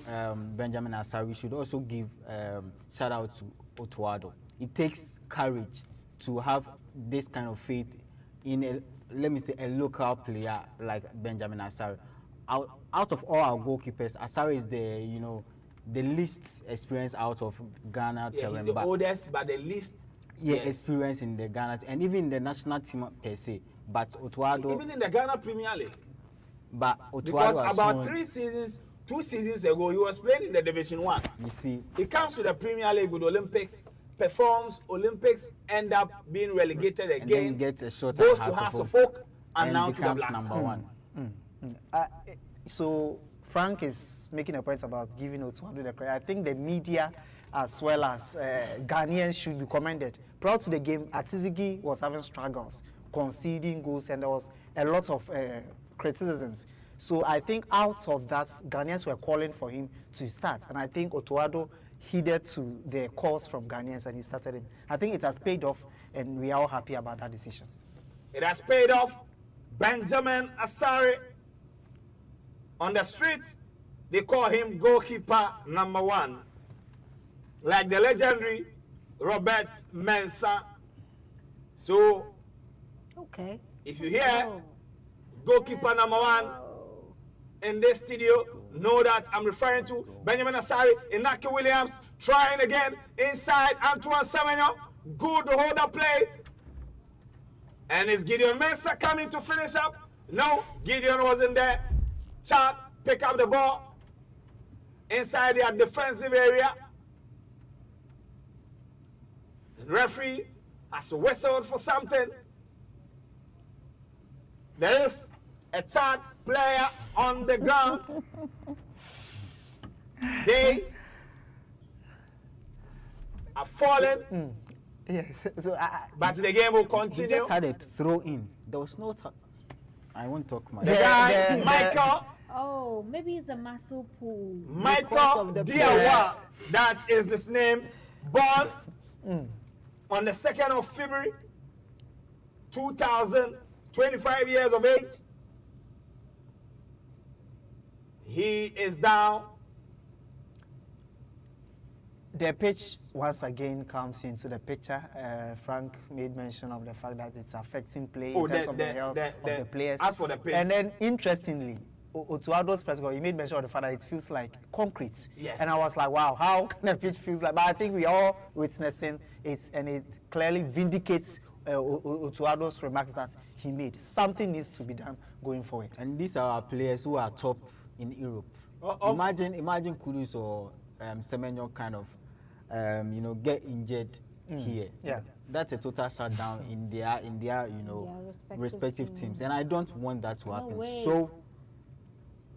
Benjamin Asare, we should also give shout out to Otuado. It takes courage to have this kind of faith in a local player like Benjamin Asare. Out of all our goalkeepers, Asare is the least experienced out of Ghana. Yeah, he's the oldest, but the least experience in the Ghana and even in the national team per se. But Otuado, even in the Ghana Premier League. But Otuado because about 2 seasons ago, he was playing in the Division 1. You see, he comes to the Premier League with Olympics, performs Olympics, end up being relegated again, and then gets a shot goes to Hearts of Oak, and now to the Blasters. Number 1. So Frank is making a point about giving Otuado the credit. I think the media as well as Ghanaians should be commended. Prior to the game, Atizigi was having struggles, conceding goals, and there was a lot of criticisms. So I think out of that, Ghanaians were calling for him to start. And I think Otuado heeded to the calls from Ghanaians and he started him. I think it has paid off and we are all happy about that decision. It has paid off. Benjamin Asare. On the streets, they call him goalkeeper number 1. Like the legendary Robert Mensah. So, okay, if you hear goalkeeper number 1 in this studio, know that I'm referring to Benjamin Asare, Inaki Williams, trying again inside Antoine Semenya. Good holder play. And is Gideon Mensah coming to finish up? No, Gideon wasn't there. Chad pick up the ball inside their defensive area. The referee has whistled for something. There is a Chad player on the ground. They are falling. Yes. So, but the game will continue. He just had a throw in. There was no I won't talk much. The guy, Michael. Oh, maybe it's a muscle pull. Michael Diawa, that is his name. Born on the 2nd of February, 2000, 25 years of age. He is down. The pitch once again comes into the picture. Frank made mention of the fact that it's affecting play in terms of the health of the players. As for the pitch. And then interestingly, Otuado's press conference, he made mention of the fact that it feels like concrete. Yes. And I was like, wow, how can the pitch feels like? But I think we are all witnessing it, and it clearly vindicates Otuado's remarks that he made. Something needs to be done going forward. And these are our players who are top in Europe. Imagine Kudus or Semenyo kind of, get injured here. Yeah. That's a total shutdown in their respective teams. And I don't want that to happen. way. So,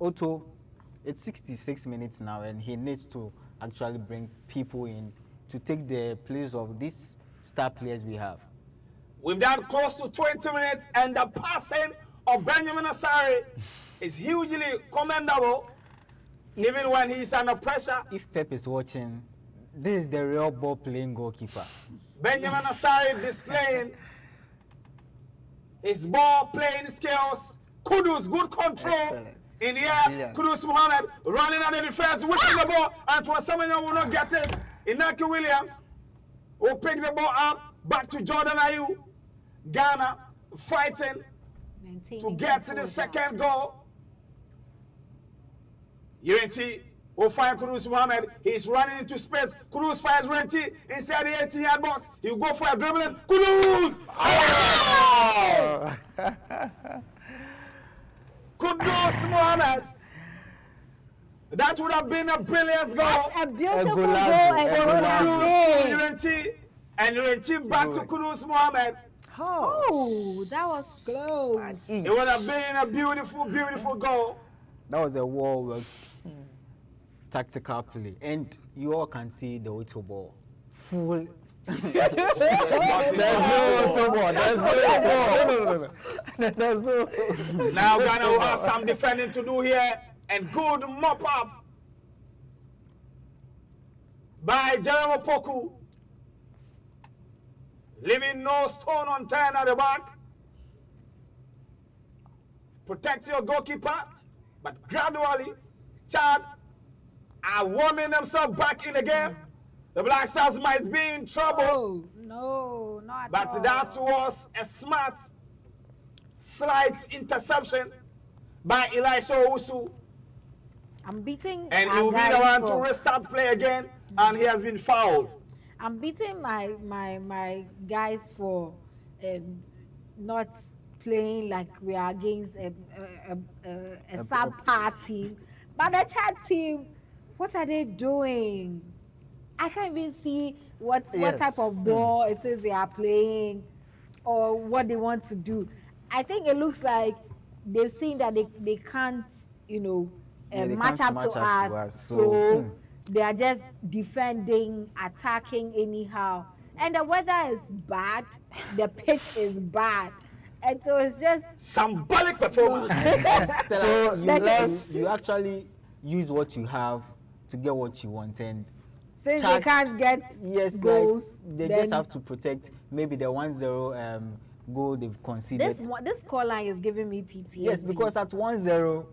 Otto, it's 66 minutes now, and he needs to actually bring people in to take the place of these star players we have. We've done close to 20 minutes, and the passing of Benjamin Asare is hugely commendable, even when he's under pressure. If Pep is watching, this is the real ball playing goalkeeper. Benjamin Asare displaying his ball playing skills. Kudus, good control. Excellent. In the air, Kudus Mohammed running at the defense, whipping the ball, and Someone will not get it. Inaki Williams will pick the ball up, back to Jordan Ayew. Ghana fighting to get to the second goal. UNT will find Kudus Mohammed. He's running into space. Kudus fires Renti inside the 18-yard box. He'll go for a dribbling. Kudus! Oh! Kudus Mohammed. That would have been a brilliant goal. That's a beautiful goal, and UNT and UNT back to Kudus Mohammed. Oh, that was close. It would have been a beautiful, beautiful goal. That was a well-worked tactical play, and you all can see the Otto ball. Full. There's no Otto ball. There's no. Now Ghana will have some defending to do here, and good mop up by Jeremy Poku, leaving no stone unturned at the back. Protect your goalkeeper, but gradually, Chad are warming themselves back in the game. The Black Stars might be in trouble. No, not But at all. that was a smart, slight interception by Elisha Owusu. I'm beating. And our he will be guys the one to for- restart play again, and he has been fouled. I'm beating my guys for not playing like we are against a subpar team. But the Chad team, what are they doing? I can't even see what type of ball it is they are playing or what they want to do. I think it looks like they've seen that they can't, match up to us. So they are just defending, attacking anyhow. And the weather is bad, the pitch is bad. And so it's just symbolic performance. So you actually use what you have to get what you want, and since they can't get goals, like they just have to protect maybe the 1-0 goal they've conceded. This scoreline is giving me PTSD. Yes, because at 1-0,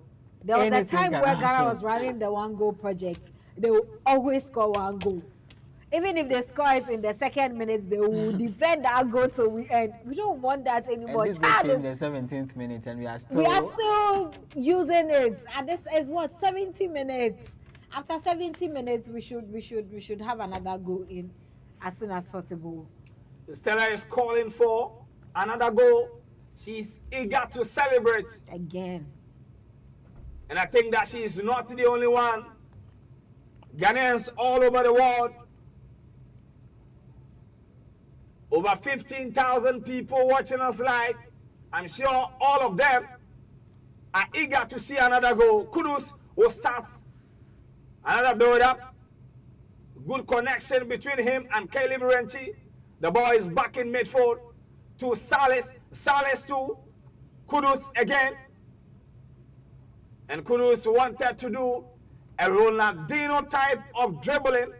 there was a time where Ghana happen. was running the one goal project. They will always score one goal. Even if they score it in the second minute, they will defend that goal till we end. We don't want that anymore. And this goal came in the 17th minute, and we are still using it. And this is what, 70 minutes. After 70 minutes, we should have another goal in as soon as possible. Stella is calling for another goal. She's eager to celebrate again. And I think that she is not the only one. Ghanaians all over the world, over 15,000 people watching us live. I'm sure all of them are eager to see another goal. Kudus will start another build-up. Good connection between him and Caleb Renchi. The ball is back in midfield to Salis. Salis to Kudus again. And Kudus wanted to do a Ronaldinho type of dribbling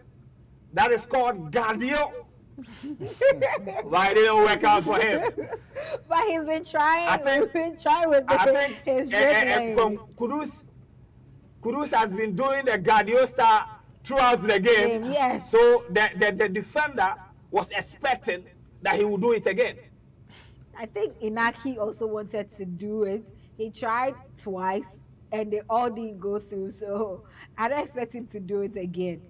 that is called Guardio. Why didn't it work out for him? But he's been trying. He's been trying with his dribbling. Kudus has been doing the Guardio style throughout the game. Yes. So the defender was expecting that he would do it again. I think Inaki also wanted to do it. He tried twice and they all didn't go through. So I don't expect him to do it again.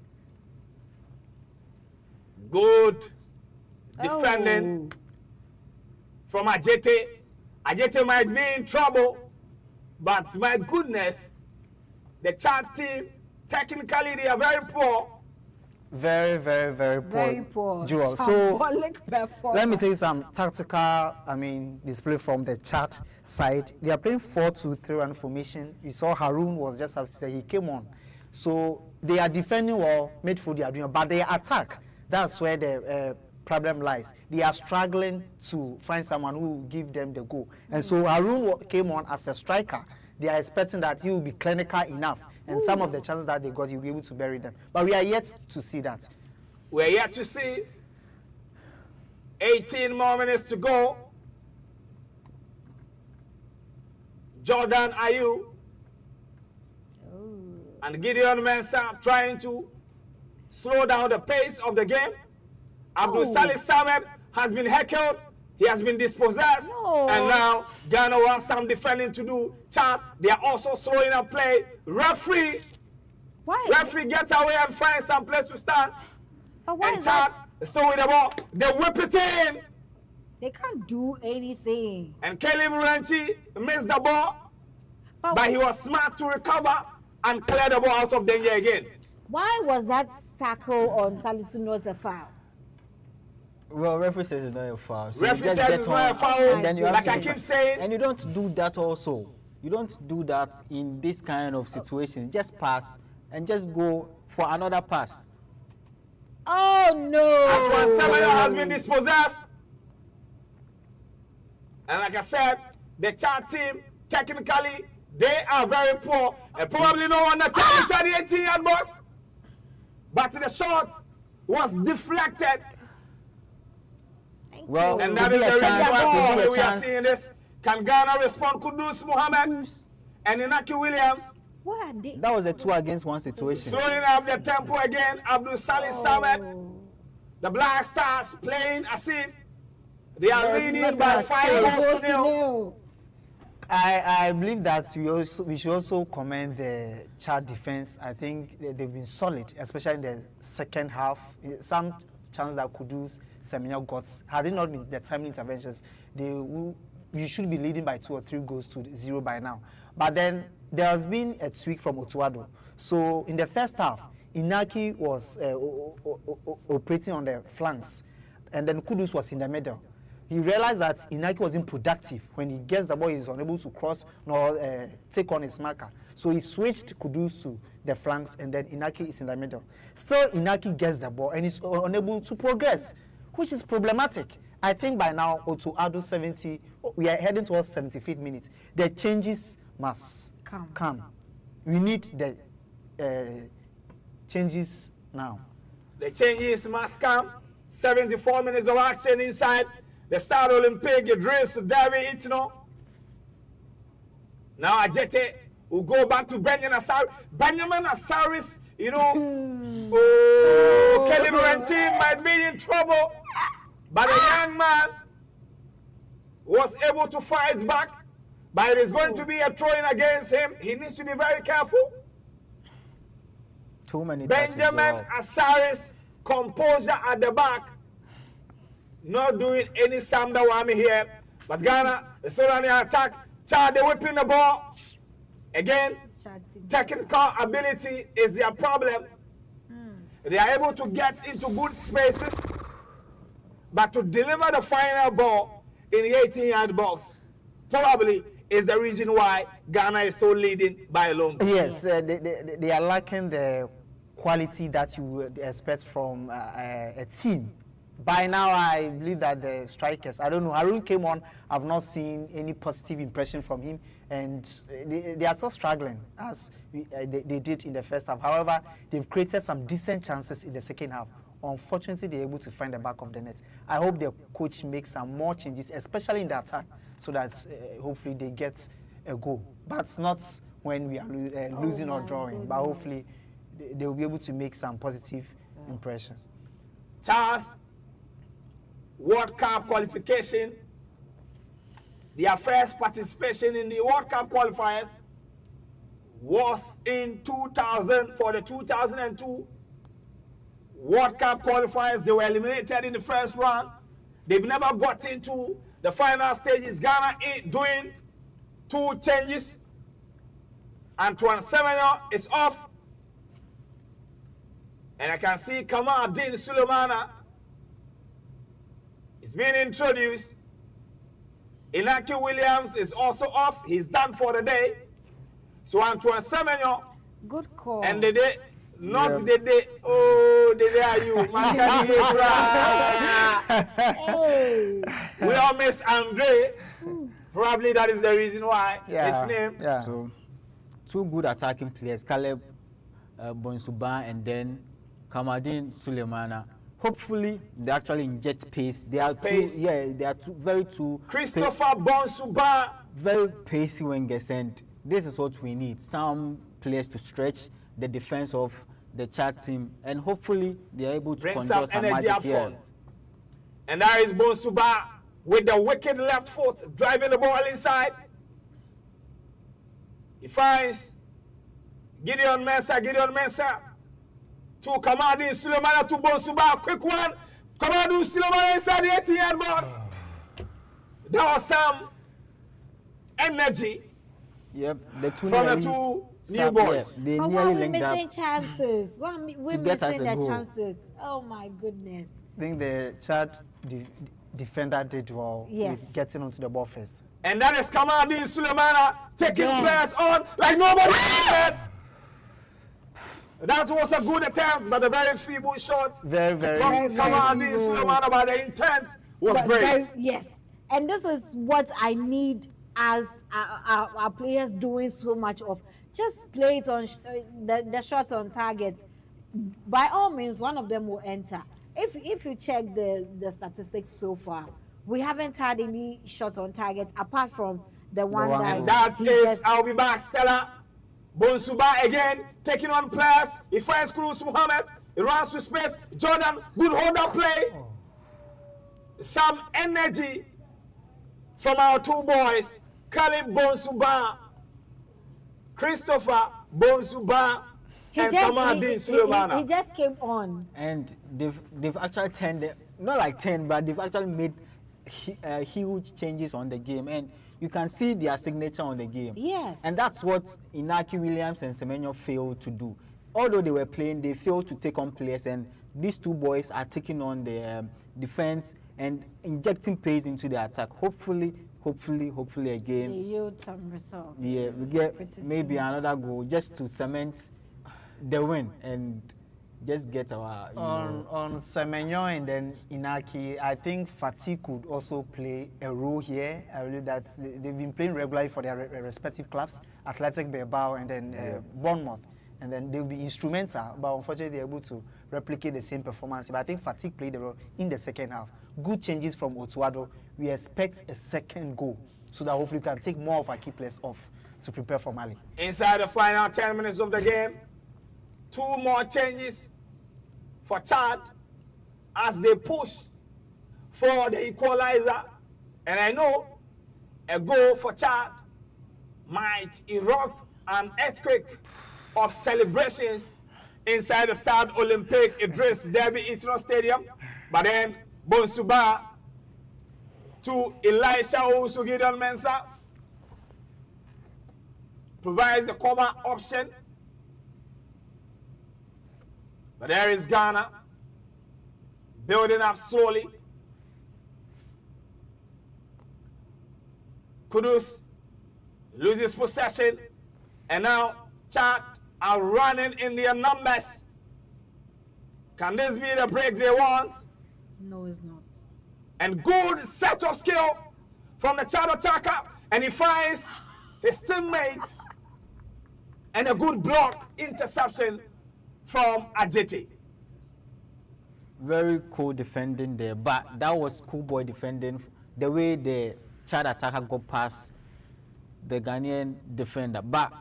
Good defending from Ajete. Ajete might be in trouble, but my goodness, the Chad team, technically they are very poor. Very, very, very poor. Very poor. Joel. So Symbolic performance. let me tell you some tactical, display from the chat side. They are playing 4-2-3-1 formation. You saw Harun was just upstairs. He came on. So they are defending well, midfield they are doing, but they attack. That's where the problem lies. They are struggling to find someone who will give them the goal. And so Harun came on as a striker. They are expecting that he will be clinical enough. And some of the chances that they got, you'll be able to bury them. But we are yet to see that. We're yet to see. 18 more minutes to go. Jordan Ayew and Gideon Mensah trying to slow down the pace of the game. Abdul Salih Samed has been heckled. He has been dispossessed. And now Ghana will have some defending to do. Chad, they are also slowing up play. Referee. Why? Referee gets away and finds some place to stand. But why and is Chad that? is still with the ball. They whip it in. They can't do anything. And Caleb Renchi missed the ball. But he was smart to recover and clear the ball out of danger again. Why was that tackle on Salisu not a foul? Well, referee says it's not a foul. So Referee says it's not a foul. And then you have Like to I keep saying. And you don't do that also. You don't do that in this kind of situation. Just pass and just go for another pass. Oh no! Antoine Semenyo has been dispossessed. And like I said, the Chad team, technically, they are very poor. And probably no one that can inside the 18-yard box. But the shot was deflected. Well, And that is the reason why we are seeing this. Can Ghana respond? Kudus Mohammed and Inaki Williams. What are they? That was a 2-against-1 situation. Slowing up the tempo again. Abdul Salih Samed. The Black Stars playing as if they are leading by 5-0. I believe that we should also commend the Chad defense. I think they've been solid, especially in the second half. Some chance that Kudus Semenyo got, had it not been the timely interventions, we should be leading by 2 or 3 goals to 0 by now. But then there has been a tweak from Otuado. So in the first half, Inaki was operating on the flanks, and then Kudus was in the middle. He realized that Inaki wasn't productive. When he gets the ball, he's unable to cross nor take on his marker. So he switched Kudus to the flanks, and then Inaki is in the middle. Still, Inaki gets the ball and is unable to progress, which is problematic. I think by now, Otuado 70, we are heading towards 75th minute. The changes must come. We need the changes now. The changes must come. 74 minutes of action inside the Stade Olympique. Idris Davi Itno. Now Ajete will go back to Benjamin Asari. Benjamin Asari's, Kelly Laurentine might be in trouble. But the young man was able to fight back. But it is going to be a throw-in against him. He needs to be very careful. Too many Benjamin Asari's composure at the back. Not doing any Samba Wami here. But Ghana is still on the attack. Chad, they're whipping the ball. Again, technical ability is their problem. They are able to get into good spaces. But to deliver the final ball in the 18-yard box probably is the reason why Ghana is so leading by a long goal. Yes, they are lacking the quality that you would expect from a team. By now, I believe that the strikers, I don't know, Harun came on, I've not seen any positive impression from him, and they are still struggling as they did in the first half. However, they've created some decent chances in the second half. Unfortunately, they're able to find the back of the net. I hope the coach makes some more changes, especially in the attack, so that hopefully they get a goal. But not when we are losing or drawing, but hopefully they will be able to make some positive impression. Charles, World Cup qualification, their first participation in the World Cup qualifiers was in 2000 for the 2002 World Cup qualifiers. They were eliminated in the first round. They've never got into the final stages. Ghana doing 2 changes. Antoine Semenyo is off. And I can see Kamal Din Sulemana is being introduced. Inaki Williams is also off. He's done for the day. So Antoine Semenyo. Good call. And the day, not the day. Oh, the day are you. Hey. We all miss Andre. Probably that is the reason why his name. Yeah. So, 2 good attacking players, Caleb Bonsuba and then Kamadin Sulemana. Hopefully, they actually inject pace. They are pace. they are very Christopher Bonsuba. very pacey wingers, and this is what we need. Some players to stretch the defense of the Chad team, and hopefully they are able to Bring conjure some some energy magic up here. front. And there is Bonsuba with the wicked left foot, driving the ball inside. He finds Gideon Mensah to Kamadi Sulemana to Bonsuba. Quick one. Kamadi Sulemana inside the 18-yard box. There was some energy Yep, the two from the nearly- 2 new yeah, boys. they But why nearly are we linked up. missing chances? We're get us missing a the goal. chances. Oh my goodness. I think the Chad defender did well Yes. with getting onto the ball first. And that is Kamadi Sulemana taking Yeah. players on like nobody else. That was a good attempt, but a very feeble shot Very, very. from very Kamadi feeble. Sulemana, but the intent was But great. yes. And this is what I need as our players doing so much of. Just play it on the shots on target. By all means, one of them will enter. If you check the statistics so far, we haven't had any shots on target apart from the one one that And that he is, just- I'll be back, Stella. Bonsuba again, taking on players. He finds Cruz Muhammad. He runs to space. Jordan, good hold-up play. Some energy from our 2 boys. Caleb Bonsuba, Christopher Bonsuba, and Kamadin Sulemana. he just came on. And they've actually turned not like 10, but they've actually made huge changes on the game, and you can see their signature on the game. Yes. And that's what Inaki Williams and Semenyo failed to do. Although they were playing, they failed to take on players, and these 2 boys are taking on the defense and injecting pace into the attack. Hopefully They again, yield some results. yeah, we get Pretty maybe soon. another goal just to cement the win and just get our On Semenyo and then Inaki, I think fatigue could also play a role here. I believe that they've been playing regularly for their respective clubs, Athletic Bilbao and then Bournemouth. And then they'll be instrumental, but unfortunately they're able to replicate the same performance. But I think fatigue played a role in the second half. Good changes from Otuado. We expect a second goal so that hopefully we can take more of our key players off to prepare for Mali. Inside the final 10 minutes of the game, 2 more changes for Chad as they push for the equalizer. And I know a goal for Chad might erupt an earthquake of celebrations inside the Stade Olympique Idriss Deby International Stadium. But then Bonsuba to Elisha Gideon Mensah provides the corner option. But there is Ghana building up slowly. Kudus loses possession, and now Chad are running in their numbers. Can this be the break they want? No, it's not. And good set of skill from the Chad attacker, and he finds his teammate, and a good block interception from Ajeti. very cool defending there, but that was cool boy defending. The way the Chad attacker got past the Ghanaian defender. But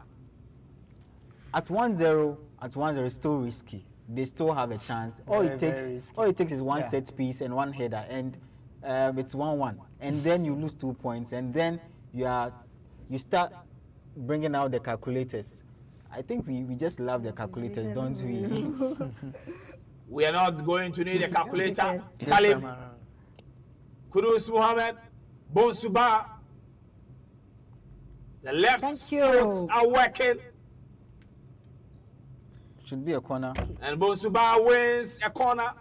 at 1-0, at 1-0 is still risky. They still have a chance. All Very, it very takes, risky. all it takes is one Yeah. set piece and one header, and it's 1-1. And then you lose 2 points, and then you start bringing out the calculators. I think we just love the calculators, don't we? We are not going to need a calculator. This Khalid, time around. Kudus Mohammed, Bonsuba. The left Thank you. foot are working, Should be a corner. and Bonsuba wins a corner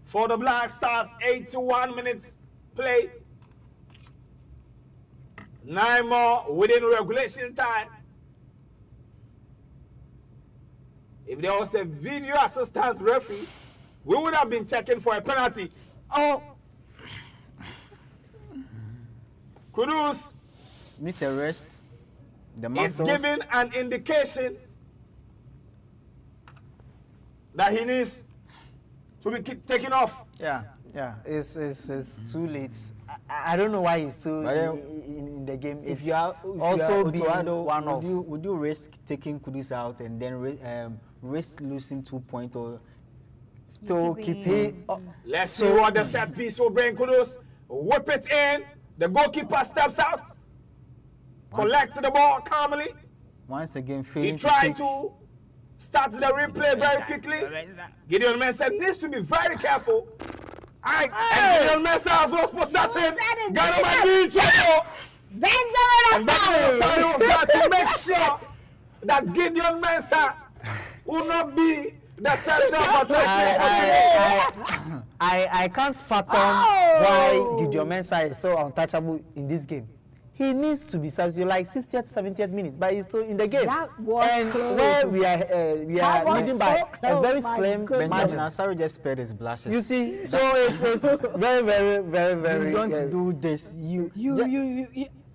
for the Black Stars. 81 minutes played. 9 more within regulation time. If there was a video assistant referee, we would have been checking for a penalty. Oh, Kudus needs a rest. The is muscles. giving an indication that he needs to be taken off. Yeah, it's too late. I don't know why he's still But then, in the game. If It's you are also being Otuado, one of. would you risk taking Kudus out and then risk losing 2 points, or still Keeping- keeping? Let's see what the set piece will bring. Kudus, whip it in. The goalkeeper steps out, collects the ball calmly. Once again, He failing tried take- to start the replay very quickly. Gideon Mensah needs to be very careful. And Gideon Mensah has lost possession. said it, Ghana might be in trouble. Benjamin And Benjamin Asare was there to make sure that Gideon Mensah will not be the center of attraction for today. I can't fathom why Gideon Mensah is so untouchable in this game. He needs to be substituted like 60th, 70th minutes, but he's still in the game. That was and close. where we That are was leading so by a close, very my slim goodness. Benjamin margin. Asare just spared his blushes. You see, so it's very, very, very, very. You don't do this. You.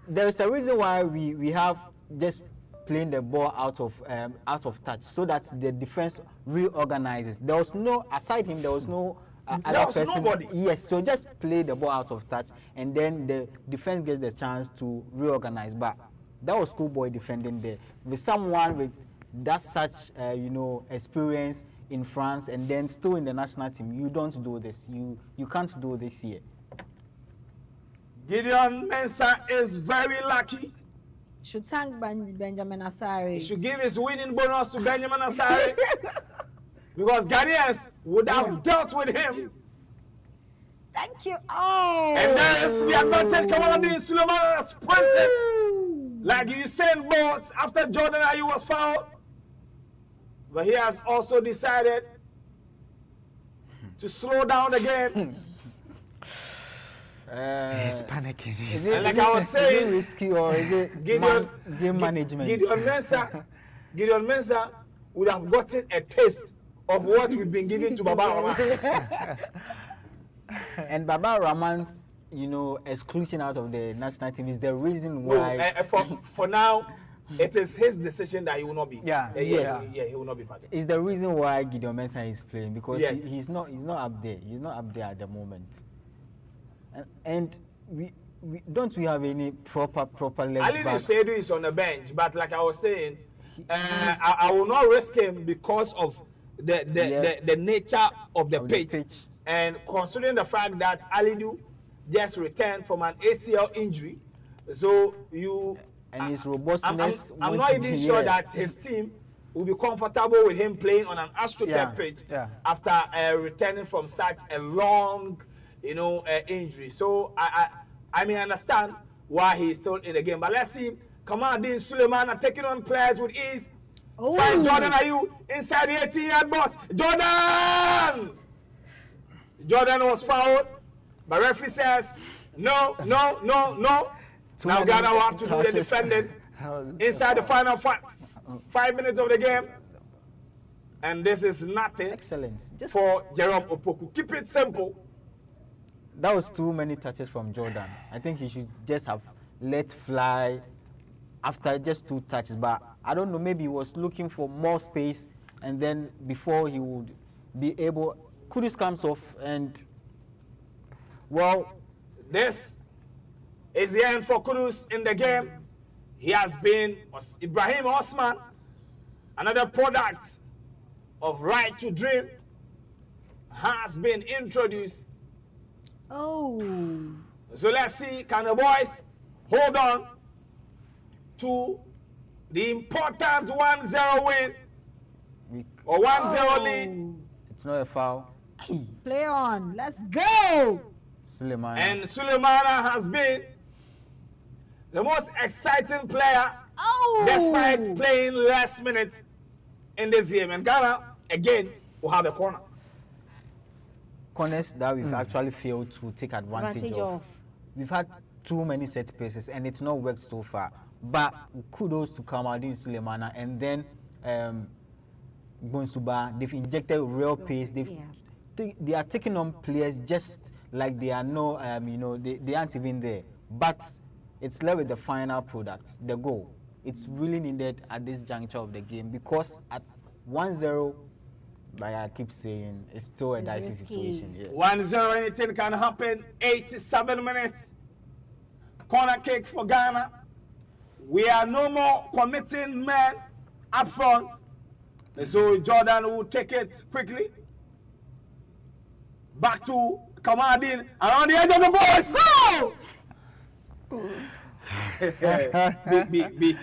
There is a reason why we have just playing the ball out of touch, so that the defense reorganizes. There was no, aside him, there was no other There was person. nobody. Yes, so just play the ball out of touch, and then the defense gets the chance to reorganize. But that was schoolboy defending there with someone with that such experience in France, and then still in the national team. You don't do this. You can't do this here. Gideon Mensah is very lucky. Should thank Benjamin He Asare. should give his winning bonus to Benjamin Asare because Ghanaians would have dealt with him. Thank you. Oh. And there's the advantage. Kamaladi Suleiman sprinted like Usain Bolt after Jordan Ayew was fouled. But he has also decided to slow down the game. He's panicking. And like I was Is it saying, risky, or is it game management? Gideon Mensah would have gotten a taste of what we've been giving to Baba Rahman. And Baba Rahman's, exclusion out of the national team is the reason No, why. for now, it is his decision that he will not be. Yeah, he will not be part of it. Is the reason why Gideon Mensah is playing, because Yes. he's not up there. He's not up there at the moment. And we don't we have any proper left Ali back? Seydu is on the bench, but like I was saying, I will not risk him because of the nature of the pitch. And considering the fact that Alidu just returned from an ACL injury, so And his robustness. I'm won't not even be sure here. that his team will be comfortable with him playing on an AstroTurf pitch after returning from such a long, injury. So I may understand why he's still in the game. But let's see, Kamaldeen Suleiman are taking on players with ease. Oh. Find Jordan Ayew inside the 18-yard box. Jordan was fouled, but referee says no. Now Ghana will have to do the defending inside the final 5 minutes of the game. And this is nothing Excellent. for Jerome Opoku. Keep it simple. That was too many touches from Jordan. I think he should just have let fly after just 2 touches. But I don't know, maybe he was looking for more space, and then before he would be able, Kudus comes off, and well, This is the end for Kudus in the game. He has been Ibrahim Osman Another product of Right to Dream has been introduced. Oh. So let's see, can the boys hold on to the important 1-0 win or 1-0 lead? It's not a foul. Play on. Let's go. Suleimana. And Suleimana has been the most exciting player despite playing less minutes in this game. And Ghana, again, will have a corner. Corners that we've actually failed to take advantage of. We've had too many set pieces and it's not worked so far. But kudos to Kamaldeen Suleimana and then Bonsuba. They've injected real pace. They are taking on players just like they are no, they aren't even there. But it's left with the final product, the goal. It's really needed at this juncture of the game because at 1-0, like I keep saying, it's still a dicey situation. Yeah. 1-0, anything can happen. 87 minutes. Corner kick for Ghana. We are no more committing men up front. So Jordan will take it quickly. Back to Kamaldeen around the edge of the box.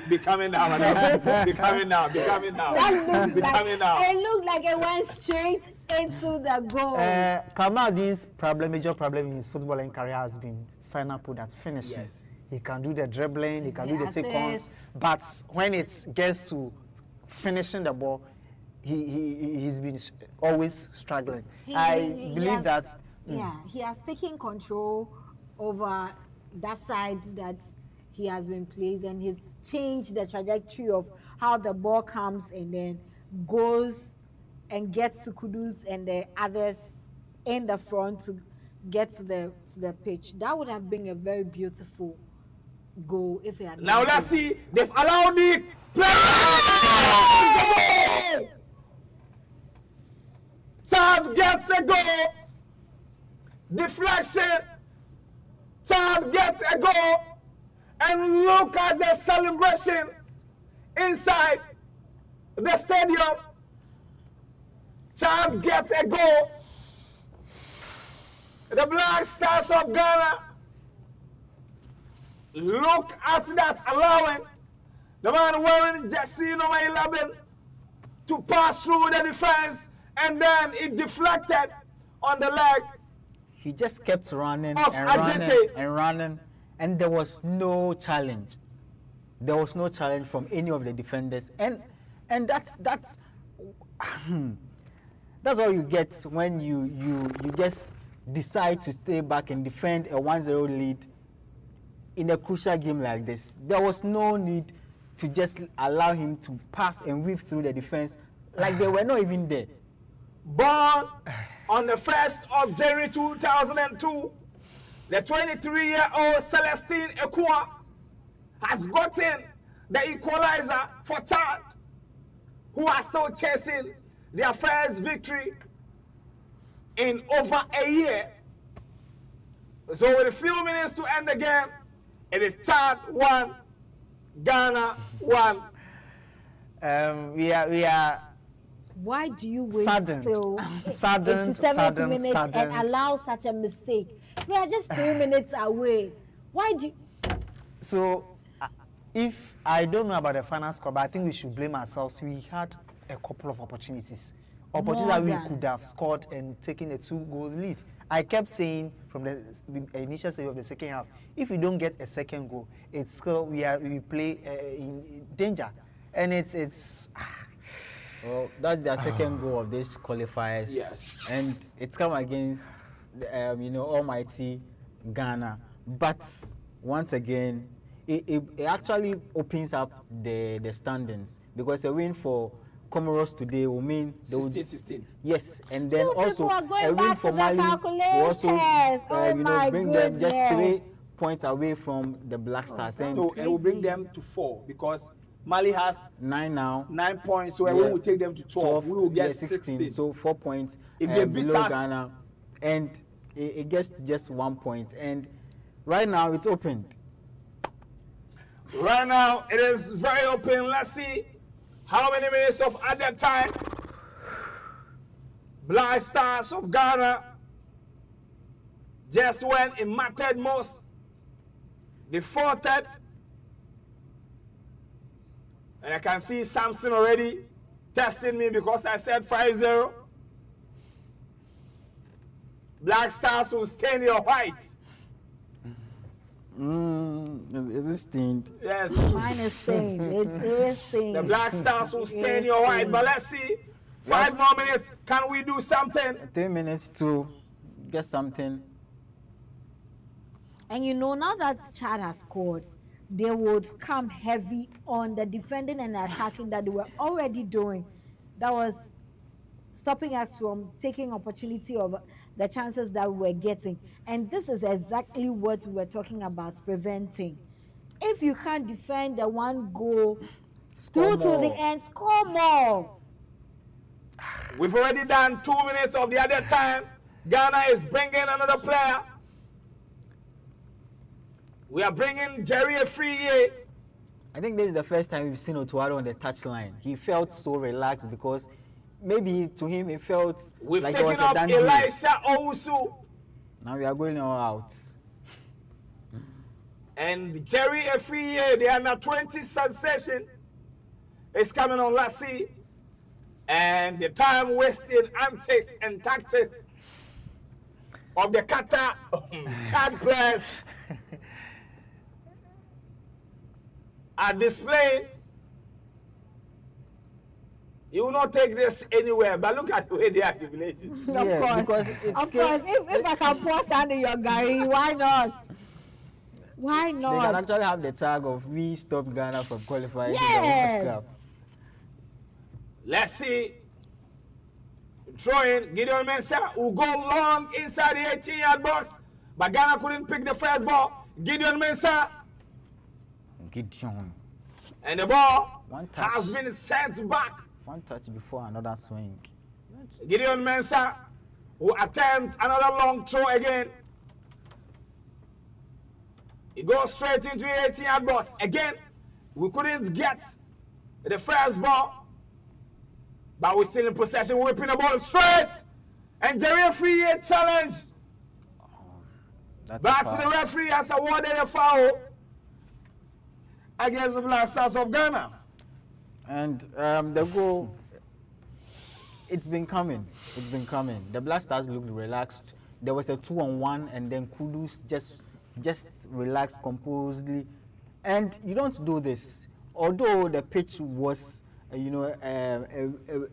Be coming down, madam. Be coming down. Be coming down. Be coming down. It looked like it went straight into the goal. Kamaldeen's major problem in his footballing career has been final product finishing. Yes. He can do the dribbling, he can do the assist. take-ons, but when it gets to finishing the ball, he's been always struggling. I believe that. Yeah, he has taken control over that side that he has been placed, and he's changed the trajectory of how the ball comes and then goes and gets to Kudus and the others in the front to get to the pitch. That would have been a very beautiful goal if he had. Now let's see. They've allowed the play. Chad gets a goal. Deflection. Chad gets a goal. And look at the celebration inside the stadium. Chad gets a goal. The Black Stars of Ghana. Look at that, allowing the man wearing jersey number 11 to pass through the defense, and then it deflected on the leg. He just kept running Of and Ajete. running and running, and there was no challenge. There was no challenge from any of the defenders, and that's that's all you get when you just decide to stay back and defend a 1-0 lead in a crucial game like this. There was no need to just allow him to pass and weave through the defense like they were not even there. Born on the 1st of January 2002, the 23-year-old Celestine Ekua has gotten the equalizer for Chad, who are still chasing their first victory in over a year. So with a few minutes to end the game, it is Chad 1, Ghana 1. We are Why do you wait saddened. till Saddened, 87 minutes saddened. and allow such a mistake? We are just 3 minutes away. Why do you... So, if I don't know about the final score, but I think we should blame ourselves. We had a couple of opportunities that we could have scored and taken a 2-goal lead. I kept saying from the initial stage of the second half, if we don't get a second goal, it's still we play in danger, and it's. Well, that's their second goal of this qualifiers. Yes. And it's come against, almighty Ghana. But once again, it actually opens up the standings, because a win for Comoros today will mean 16-16. Yes, and then You also people are going a win back for to the Mali will also calculators. Oh my bring them just goodness. 3 points away from the Black Stars. And No, it will bring them to 4 because Mali has 9 now. 9 points, so we will take them to 12. We will get 16. So 4 points If they beat below us- Ghana, and it gets to just 1 point. And right now it's opened. Right now, it is very open. Let's see How many minutes of added time? Black Stars of Ghana, just when it mattered most, defaulted. And I can see Samson already testing me because I said 5-0. Black Stars will stain your white. Is it stained? Yes. Mine is stained. It is stained. The Black Stars will stain your white. But let's see. 5 more minutes. Can we do something? 3 minutes to get something. And you know, now that Chad has scored, they would come heavy on the defending and the attacking that they were already doing. That was stopping us from taking opportunity of the chances that we were getting. And this is exactly what we were talking about, preventing. If you can't defend the one goal through to the end, score more. We've already done 2 minutes of the other time. Ghana is bringing another player. We are bringing Jerry Afriye. I think this is the first time we've seen Otuado on the touchline. He felt so relaxed because maybe to him it felt We've like taken off Elisha Owusu. Now we are going all out. And Jerry Afriye, the under 20 sensation, is coming on Lassie. And the time wasted antics and tactics of the Qatar Chad players are displayed. You will not take this anywhere, but look at the way they are jubilating. Of course, if I can pour sand in your Gary, why not? Why not? They can actually have the tag of we stopped Ghana from qualifying Yes. to the World Cup. Let's see. Throwing Gideon Mensah will go long inside the 18-yard box, but Ghana couldn't pick the first ball. Gideon Mensah. Gideon. And the ball One touch. has been sent back. One touch before another swing. Gideon Mensah who attempts another long throw again. He goes straight into the 18-yard box. Again, we couldn't get the first ball, but we're still in possession, whipping the ball straight. And Jerry Afriye challenge. But the referee has awarded a foul against the Black Stars of Ghana. And the goal, it's been coming. It's been coming. The Black Stars looked relaxed. There was a 2-on-1, and then Kudus just relaxed composedly. And you don't do this. Although the pitch was, a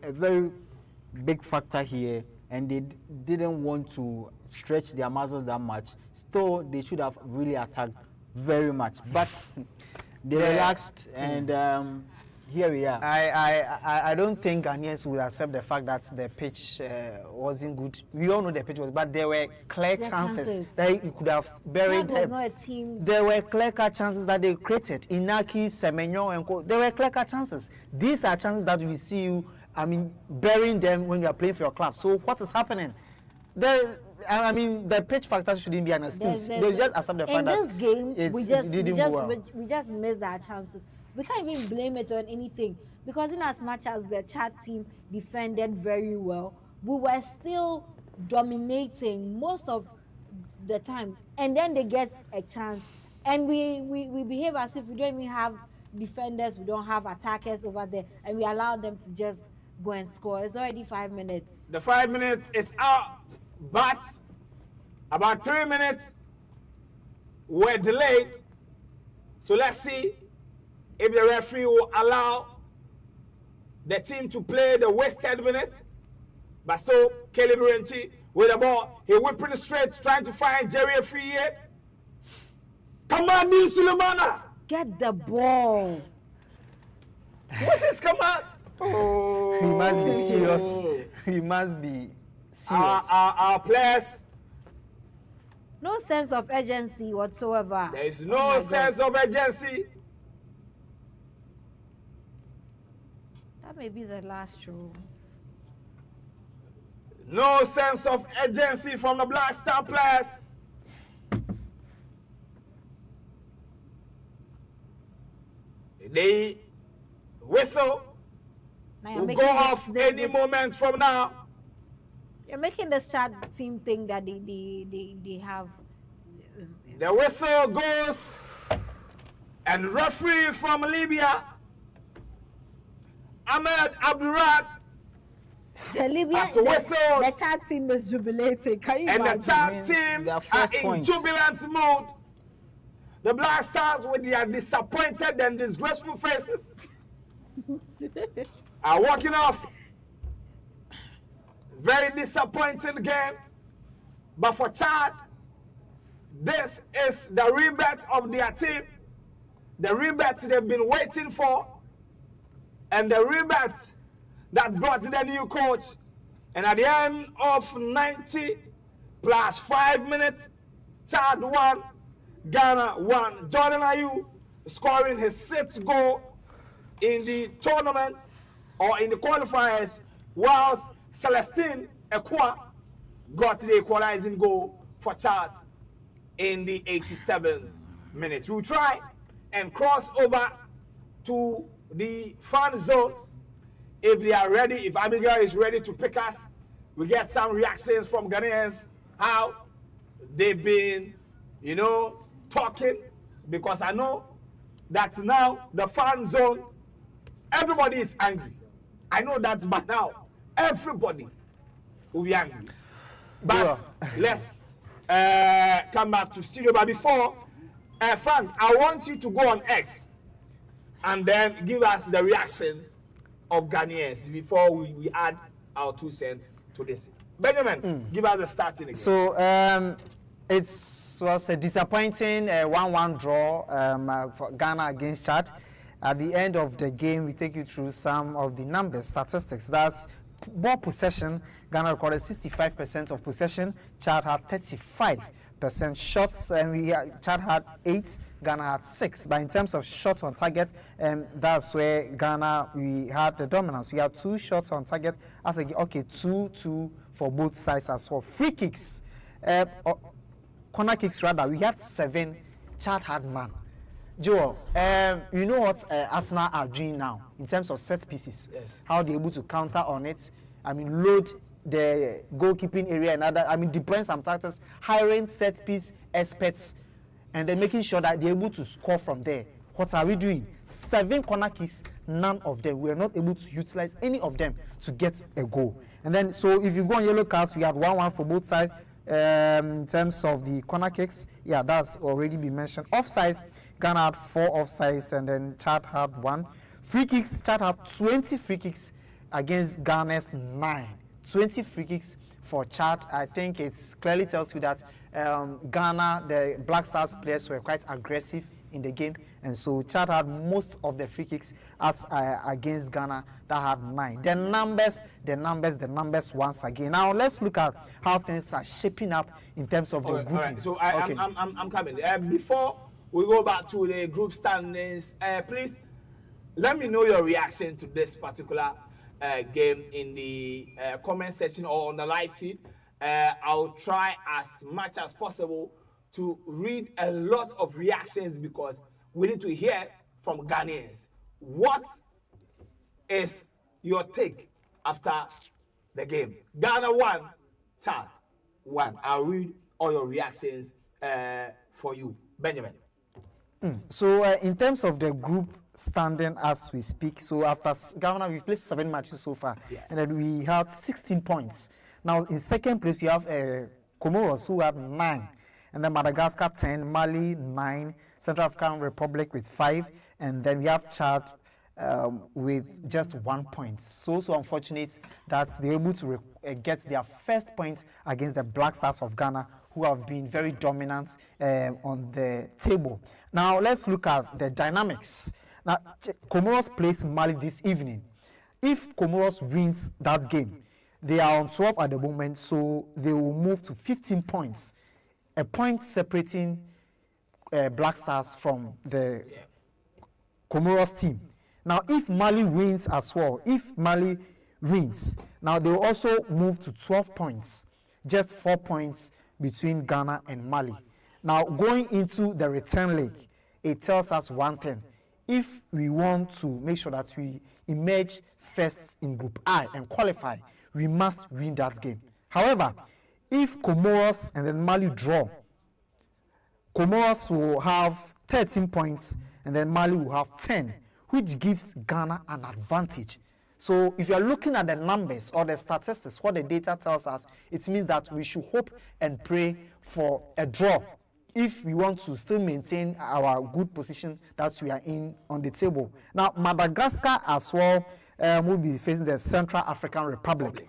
very big factor here, and they didn't want to stretch their muscles that much. Still, they should have really attacked very much. But they relaxed, and here we are. I don't think Ghanaians will accept the fact that the pitch wasn't good. We all know the pitch was, but there were clear chances that you could have buried them. Not a team. There were clear-cut chances that they created. Inaki, Semenyo, and Co. There were clear-cut chances. These are chances that we see you, burying them when you are playing for your club. So what is happening? The pitch factor shouldn't be an excuse. They just accept the fact that in this game, we just missed our chances. We can't even blame it on anything, because in as much as the Chad team defended very well, we were still dominating most of the time. And then they get a chance, and we behave as if we don't even have defenders, we don't have attackers over there, and we allow them to just go and score. It's already 5 minutes. The 5 minutes is out, but about 3 minutes were delayed. So let's see if the referee will allow the team to play the wasted minutes. But still, Caleb Renchi with the ball. He whipping it straight, trying to find Jerry Afriye. Kamadi Sulemana. Get the ball. What is Kamad? Oh, he must be serious. He must be serious. Our players. No sense of urgency whatsoever. There is no sense of urgency. That may be the last straw. No sense of urgency from the Black Star players. They whistle Now will go off any moment from now. You're making the Chad team think that they have. The whistle goes, and referee from Libya, Ahmed Abdurrad, The Libya, the Chad team is jubilating. Can you imagine? And the Chad team are in jubilant mood. The Black Stars, with their disappointed and disgraceful faces, are walking off. Very disappointing game. But for Chad, this is the rebirth of their team. The rebirth they've been waiting for. And the rebirth that brought the new coach. And at the end of 90 plus 5 minutes, Chad won, Ghana won. Jordan Ayew scoring his 6th goal in the tournament or in the qualifiers, whilst Celestine Ekwa got the equalizing goal for Chad in the 87th minute. We'll try and cross over to the fan zone if they are ready. If Abigail is ready to pick us, we get some reactions from Ghanaians, how they've been, talking, because I know that now the fan zone, everybody is angry. I know that, but now everybody will be angry. But let's come back to studio. But before, Frank, I want you to go on X and then give us the reactions of Ghanaians before we add our 2 cents to this. Benjamin, give us the starting again. So it was a disappointing 1-1 draw for Ghana against Chad. At the end of the game, we take you through some of the numbers, statistics. That's ball possession. Ghana recorded 65% of possession. Chad had 35% shots, and Chad had 8. Ghana had 6. But in terms of shots on target, that's where Ghana, we had the dominance. We had 2 shots on target. As again, okay, 2-2 for both sides as well. Free kicks, corner kicks rather, we had 7. Chad had none. Joel, you know what Arsenal are doing now in terms of set pieces? Yes. How they're able to counter on it. I mean, load the goalkeeping area and other. I mean, deploying some tactics, hiring set piece experts, and then making sure that they're able to score from there. What are we doing? 7 corner kicks, none of them. We are not able to utilize any of them to get a goal. And then, so if you go on yellow cards, we had 1-1 for both sides. In terms of the corner kicks, yeah, that's already been mentioned. Offsides, Ghana had 4 offsides, and then Chad had 1. Free kicks, Chad had 20 free kicks against Ghana's 9. 20 free kicks for Chad. I think it clearly tells you that Ghana, the Black Stars players were quite aggressive in the game, and so Chad had most of the free kicks as against Ghana that had 9. The numbers once again. Now let's look at how things are shaping up in terms of the grouping. All right. So I'm coming. Before we go back to the group standings, please let me know your reaction to this particular game in the comment section or on the live feed. I'll try as much as possible to read a lot of reactions because we need to hear from Ghanaians. What is your take after the game? Ghana won, Chad won. I'll read all your reactions for you. Benjamin. So in terms of the group standing as we speak, so after Ghana, we've played 7 matches so far, and then we had 16 points. Now in second place, you have Comoros, who had 9, and then Madagascar 10, Mali 9, Central African Republic with 5, and then we have Chad with just 1 point. So unfortunate that they're able to get their first point against the Black Stars of Ghana, who have been very dominant on the table. Now let's look at the dynamics. Now Comoros plays Mali this evening. If Comoros wins that game, they are on 12 at the moment, so they will move to 15 points, a point separating Black Stars from the Comoros team. Now, if Mali wins as well, now they will also move to 12 points, just 4 points between Ghana and Mali. Now, going into the return leg, it tells us one thing. if we want to make sure that we emerge first in Group I and qualify, we must win that game. However, if Comoros and then Mali draw, Comoros will have 13 points and then Mali will have 10, which gives Ghana an advantage. So if you are looking at the numbers or the statistics, what the data tells us, it means that we should hope and pray for a draw if we want to still maintain our good position that we are in on the table. Now, Madagascar as well will be facing the Central African Republic.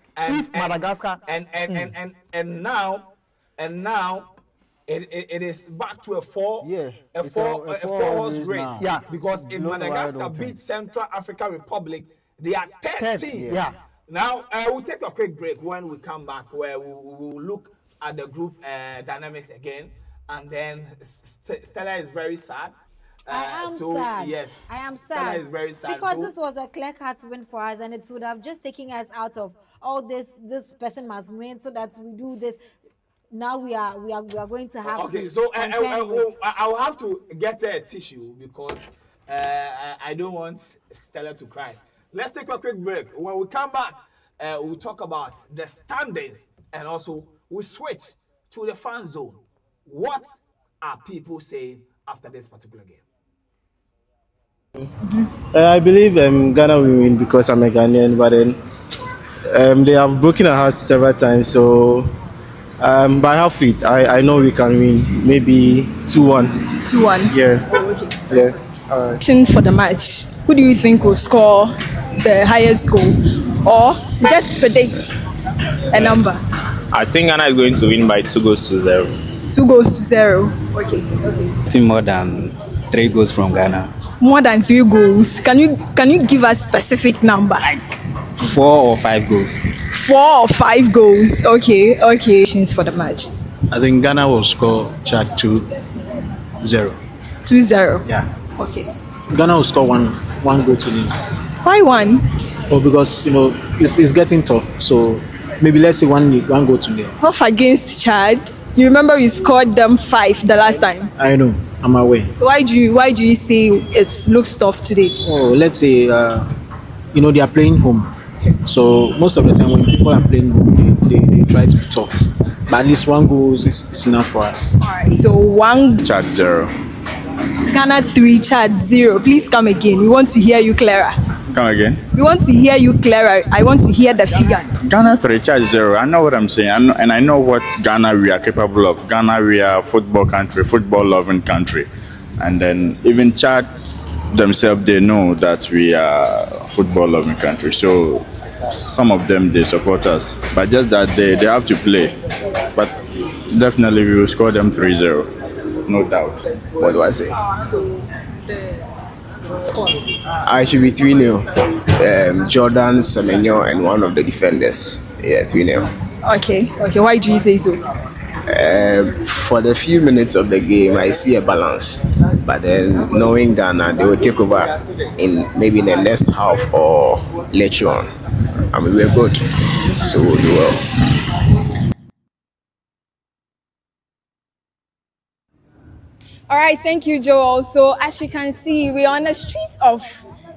Madagascar and now it is back to a four horse race. Now. Yeah, because if Madagascar beat Central African Republic, they are 13. Yeah. Now we'll take a quick break. When we come back, where we will look at the group dynamics again, and then Stella is very sad. I am sad. Yes, I am Stella sad is very sad because this was a clear-cut win for us, and it would have just taken us out of all this. This person must win so that we do this. Now we are going to have. Okay, to so I'll have to get a tissue because I don't want Stella to cry. Let's take a quick break. When we come back, we'll talk about the standings and also we switch to the fan zone. What are people saying after this particular game? I believe Ghana will win because I'm a Ghanaian, but then they have broken our hearts several times. So by half feet, I know we can win. Maybe 2-1. 2-1. Yeah. Oh, okay. Yeah. All right. For the match, who do you think will score the highest goal? Or just predict a number? I think Ghana is going to win by 2-0. 2-0. Okay. I think more than 3 goals from Ghana. More than 3 goals. Can you give us specific number? Like 4 or 5 goals. 4 or 5 goals. Okay. For the match. I think Ghana will score Chad 2-0. 2-0. Yeah. Okay. Ghana will score one goal to nil. Why 1? Oh, because it's getting tough. So maybe let's say one goal to nil. Tough against Chad. You remember we scored them 5 the last time. I know. I'm aware. So why do you say it looks tough today? Oh, let's say they are playing home. So most of the time when people are playing home, they try to be tough. But at least 1 goal is enough for us. Alright, so 1 Chad 0. Ghana 3, Chad 0. Please come again. We want to hear you clearer. Come again. We want to hear you clearer. I want to hear the figure. Ghana 3, Chad 0. I know what I'm saying. And I know what Ghana we are capable of. Ghana we are a football country, football loving country. And then even Chad themselves, they know that we are a football loving country. So some of them, they support us. But just that they have to play. But definitely we will score them 3-0. No doubt. What do I say? So the scores. I should be 3-0. Jordan, Semenyo, and one of the defenders. Yeah, 3-0. Okay. Why do you say so? For the few minutes of the game, I see a balance. But then, knowing Ghana, they will take over in maybe in the next half or later on. I mean, we're good, so we'll do well. All right, thank you, Joel. So as you can see, we're on the streets of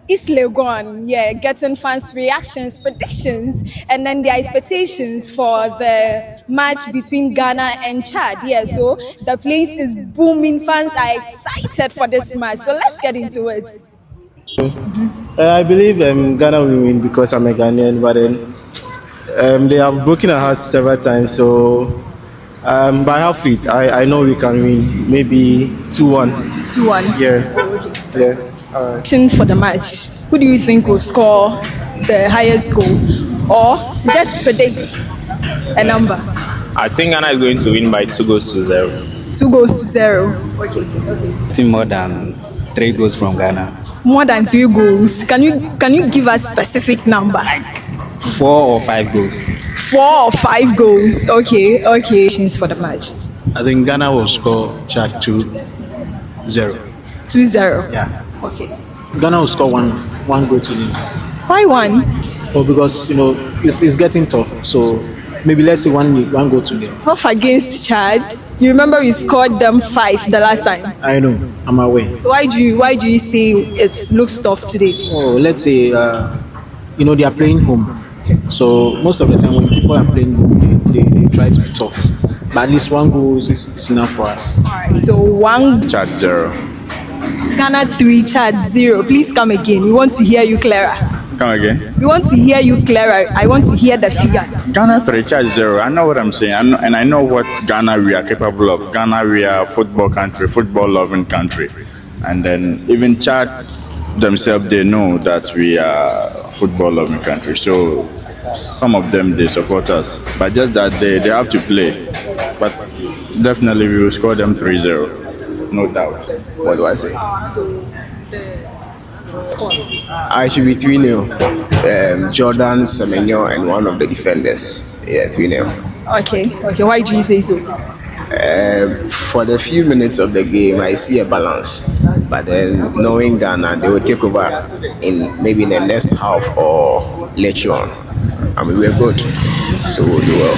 East Legon, getting fans' reactions, predictions, and then their expectations for the match between Ghana and Chad. So the place is booming. Fans are excited for this match. So let's get into it. I believe Ghana will win because I'm a Ghanaian, but then they have broken our hearts several times. So by half feet, I know we can win. Maybe 2-1. 2-1. Yeah. All right. For the match, who do you think will score the highest goal? Or just predict a number? I think Ghana is going to win by 2-0. 2-0. Okay. I think more than 3 goals from Ghana. More than 3 goals. Can you give us specific number? Like 4 or 5 goals. 4 or 5 goals. Okay. For the match. I think Ghana will score Chad 2-0. 2-0. Yeah. Okay. Ghana will score one goal to nil. Why 1? Oh, because it's getting tough. So maybe let's say one goal to nil. Tough against Chad. You remember we scored them 5 the last time. I know, I'm aware. So why do you say it looks tough today? Oh, let's say, they are playing home. So most of the time when people are playing home, they try to be tough. But at least 1 goal is enough for us. Alright, so 1 Chad 0. Ghana 3, Chad 0. Please come again. We want to hear you clearer. Come again. We want to hear you clearer. I want to hear the figure. Ghana 3, Chad 0. I know what I'm saying. And I know what Ghana we are capable of. Ghana we are a football country, football loving country. And then even Chad themselves, they know that we are a football loving country. So some of them, they support us. But just that they have to play. But definitely we will score them 3-0. No doubt. What do I say? So the scores. I should be 3-0. Jordan, Semenyo, and one of the defenders. Yeah, 3-0. Okay. Why do you say so? For the few minutes of the game, I see a balance. But then, knowing Ghana, they will take over in maybe in the next half or later on. I mean, we're good, so we'll do well.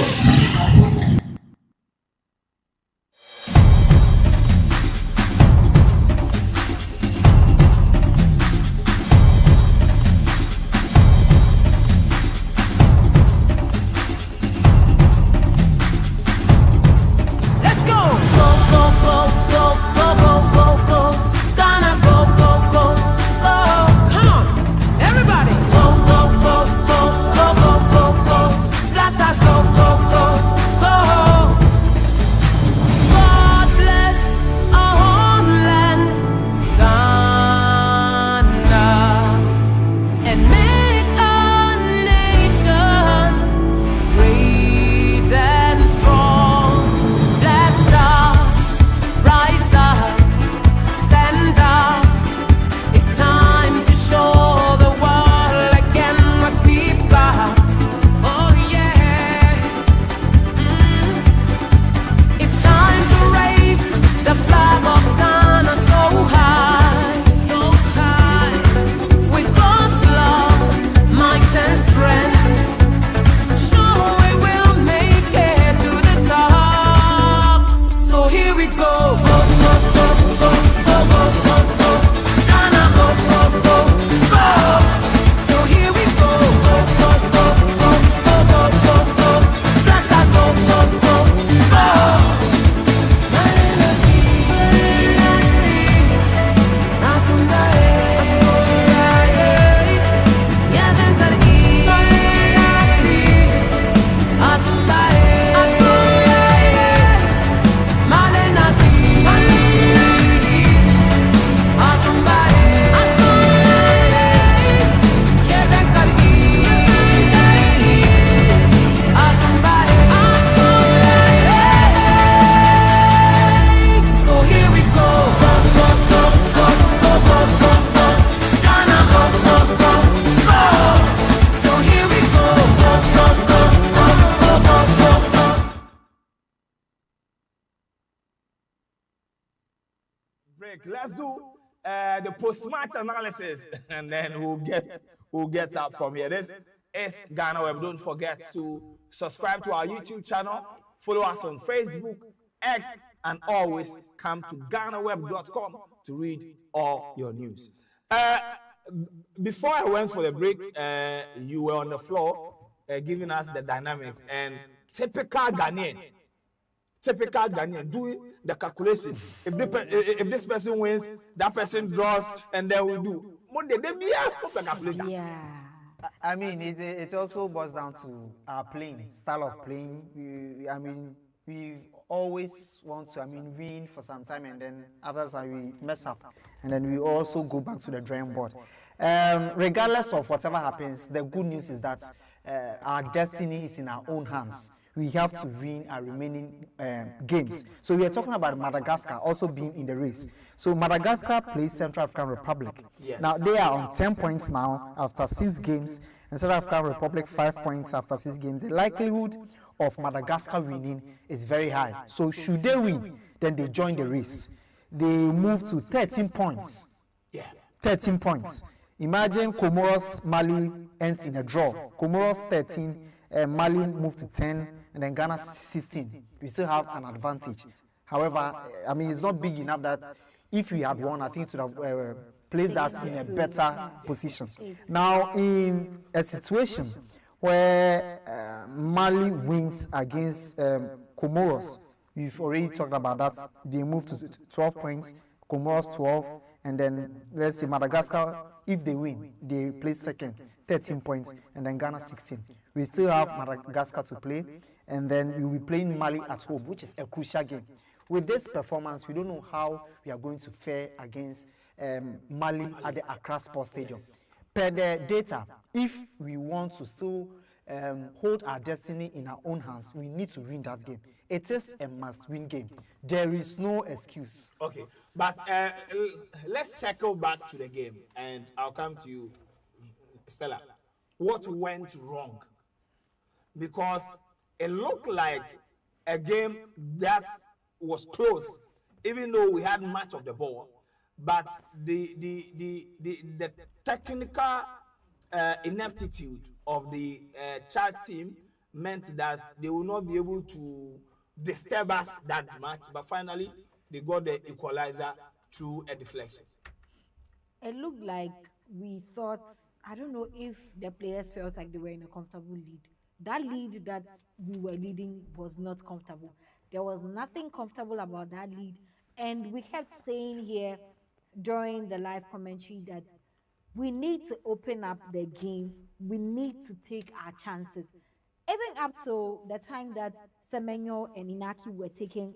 Let's do the post-match analysis, and then we'll get up from here. This is GhanaWeb. Don't forget to subscribe to our YouTube channel, follow us on Facebook, X, and always come to GhanaWeb.com to read all your news. Before I went for the break, you were on the floor giving us the dynamics, and typical Ghanaian, doing the calculation. If this person wins, that person draws, and then we do. Yeah. I mean, it also boils down to our playing, style of playing. We always want to, win for some time, and then after that we mess up. And then we also go back to the drawing board. Regardless of whatever happens, the good news is that our destiny is in our own hands. We have to win our remaining games. So we are talking about Madagascar also being in the race. So Madagascar plays Central African Republic. Yes. Now they are on 10 points now after 6 games, and Central African Republic 5 points after 6 games. The likelihood of Madagascar winning is very high. So should they win, then they join the race. They move to 13 points. Yeah. 13 points. Imagine Comoros, Mali ends in a draw. Comoros 13, Mali move to 10, and then Ghana 16. We still have an advantage. However, I mean, it's not big enough that if we had won, I think it would have placed us in a better position. Now, in a situation where Mali wins against Comoros, we've already talked about that. They moved to 12 points, Comoros 12, and then let's say Madagascar, if they win, they place second, 13 points, and then Ghana 16. We still have Madagascar to play, and then we'll be playing Mali at home, which is a crucial game. With this performance, we don't know how we are going to fare against Mali at the Accra Sports Stadium. Per the data, if we want to still hold our destiny in our own hands, we need to win that game. It is a must-win game. There is no excuse. Okay, but let's circle back to the game, and I'll come to you, Stella. What went wrong? Because it looked like a game that was close, even though we had much of the ball, but the technical ineptitude of the Chad team meant that they will not be able to disturb us that much, but finally they got the equalizer through a deflection. It looked like we thought, I don't know if the players felt like they were in a comfortable lead. That lead that we were leading was not comfortable. There was nothing comfortable about that lead. And we kept saying here during the live commentary that we need to open up the game. We need to take our chances. Even up to the time that Semenyo and Inaki were taken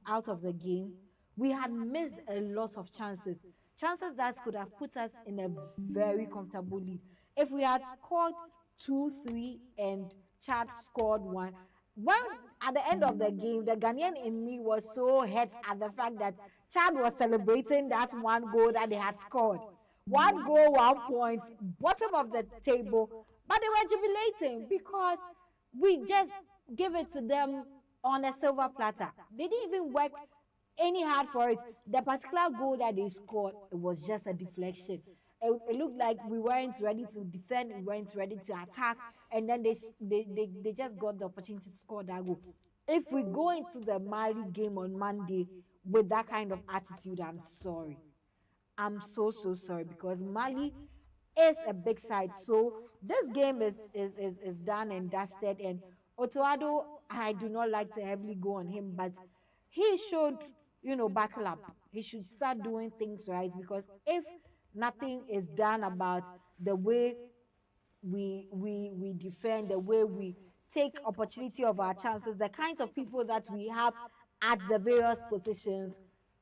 out of the game, we had missed a lot of chances. Chances that could have put us in a very comfortable lead. If we had scored 2-3 and Chad scored 1, when at the end of the game, the Ghanaian in me was so hurt at the fact that Chad was celebrating that 1 goal that they had scored. 1 goal, 1 point, bottom of the table, but they were jubilating because we just give it to them on a silver platter. They didn't even work any hard for it. The particular goal that they scored, it was just a deflection. It looked like we weren't ready to defend, we weren't ready to attack, and then they just got the opportunity to score that goal. If we go into the Mali game on Monday with that kind of attitude, I'm sorry. I'm so sorry, because Mali is a big side. So this game is done and dusted. And Otoado, I do not like to heavily go on him, but he should, buckle up. He should start doing things right, because if nothing is done about the way we defend, the way we take opportunity of our chances, the kinds of people that we have at the various positions,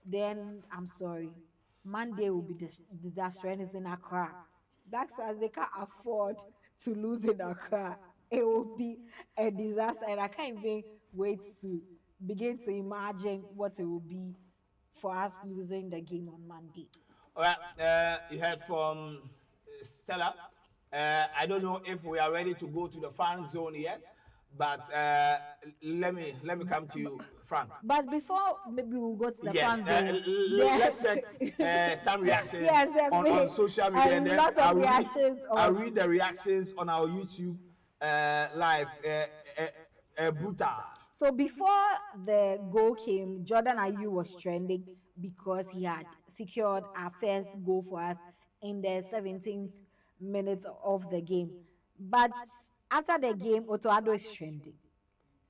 then I'm sorry. Monday will be disastrous, and it's in Accra. Black Stars, they can't afford to lose in Accra. It will be a disaster, and I can't even wait to begin to imagine what it will be for us losing the game on Monday. All right, you heard from Stella. I don't know if we are ready to go to the fan zone yet, but let me come to you, Frank. But before maybe we'll go to the fan zone, let's check some reactions on social media, and then I'll read the reactions on our YouTube live. Brutal. So before the goal came, Jordan Ayew was trending because he had secured our first goal for us in the 17th minute of the game. But after the game, Otoado is trending.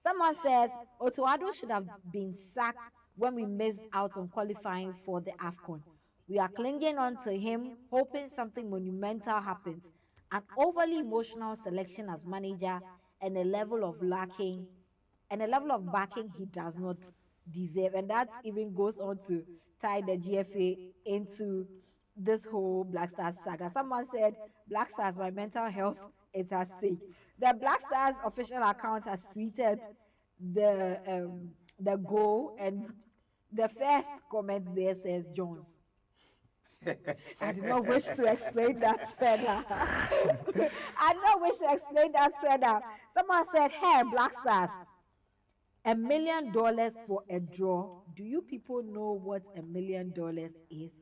Someone says Otoado should have been sacked when we missed out on qualifying for the AFCON. We are clinging on to him, hoping something monumental happens. An overly emotional selection as manager and a level of backing he does not deserve. And that even goes on to tie the GFA into this whole Black Stars saga. Someone said, Black Stars, my mental health is at stake. The Black Stars official account has tweeted the goal, and the first comment there says Jones. I do not wish to explain that further. I do not wish to explain that further. Someone said, hey, Black Stars, $1 million for a draw. Do you people know what $1 million is?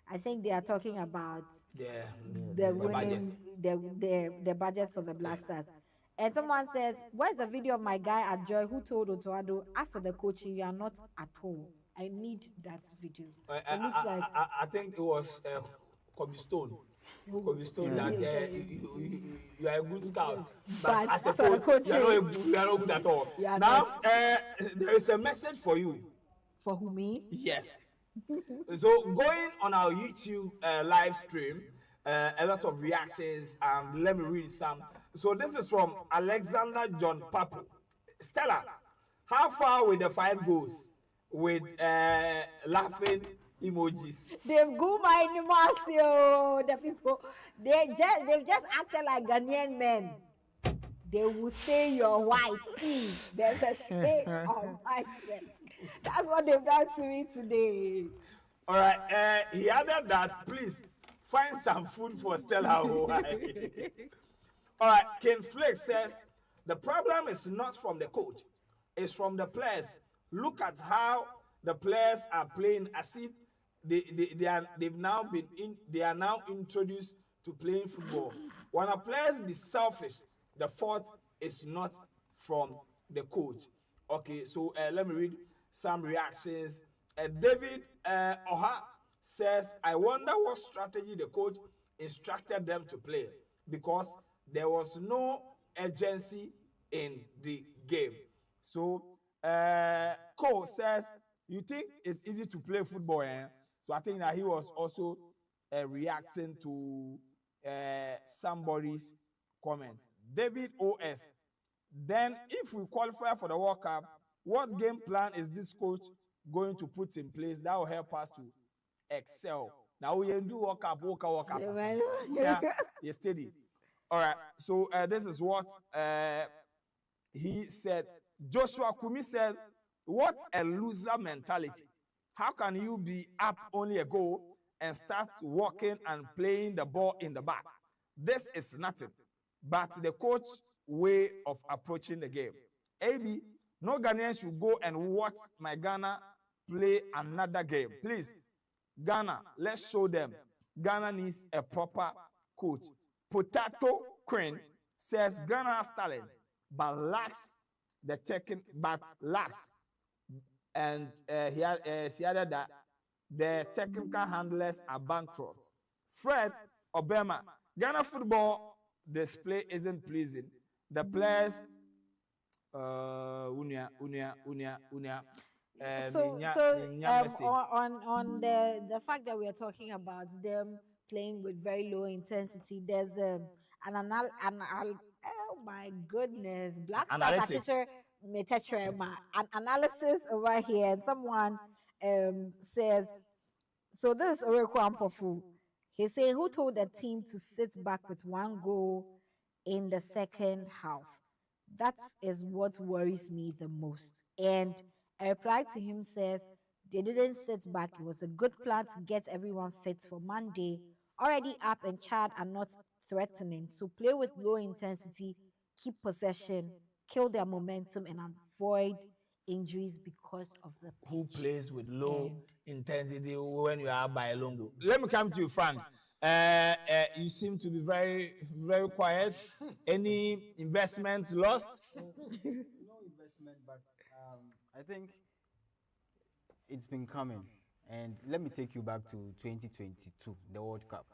I think they are talking about the budgets for the Black Stars. And someone says, where's the video of my guy at Joy who told Otoado, as for the coaching, you are not at all. I need that video. It looks like I think it was Kobe Stone. Kobe Stone that you are a good scout, but as a coach, you are not good at all. Now, there is a message for you. For who, me? Yes. So going on our YouTube live stream, a lot of reactions, and let me read some. So this is from Alexander John Papu. Stella, how far with the 5 goals with laughing emojis? They've go my animation. The people, they've just acted like Ghanaian men. They will say you're white. See, there's a stain on my shirt. That's what they've done to me today. All right. He added that, please find some food for Stella. All right. Ken Flake says the problem is not from the coach, it's from the players. Look at how the players are playing as if they are now introduced to playing football. When a players be selfish, the fault is not from the coach. Okay, so let me read some reactions. David Oha says, I wonder what strategy the coach instructed them to play because there was no urgency in the game. So Cole says, you think it's easy to play football, eh? So I think that he was also reacting to somebody's comments. David OS, then if we qualify for the World Cup, what game plan is this coach going to put in place that will help us to excel? Now we do World Cup. Yeah, you're steady. All right, so this is what he said. Joshua Kumi says, what a loser mentality. How can you be up only a goal and start walking and playing the ball in the back? This is nothing but the coach way of approaching the game. AB, no Ghanaians should go and watch my Ghana play another game. Please, Ghana, let's show them. Ghana needs a proper coach. Potato Queen says Ghana has talent, but lacks the and she added that the technical handlers are bankrupt. Fred Obama, Ghana football display isn't pleasing. The players, on the fact that we are talking about them playing with very low intensity, there's oh my goodness, Black analytics. An analysis over here, and someone says, so this is Oreku Ampofu. He's saying, who told the team to sit back with 1 goal in the second half? That is what worries me the most. And a reply to him says, they didn't sit back. It was a good plan to get everyone fit for Monday. Already up and Chad are not threatening. So play with low intensity, keep possession, kill their momentum, and avoid injuries because of the pitch. Who plays with low intensity when you are by a long goal? Let me come to you, Frank. You seem to be very, very quiet. Any investments lost? No investment, but I think it's been coming. And let me take you back to 2022, the World Cup.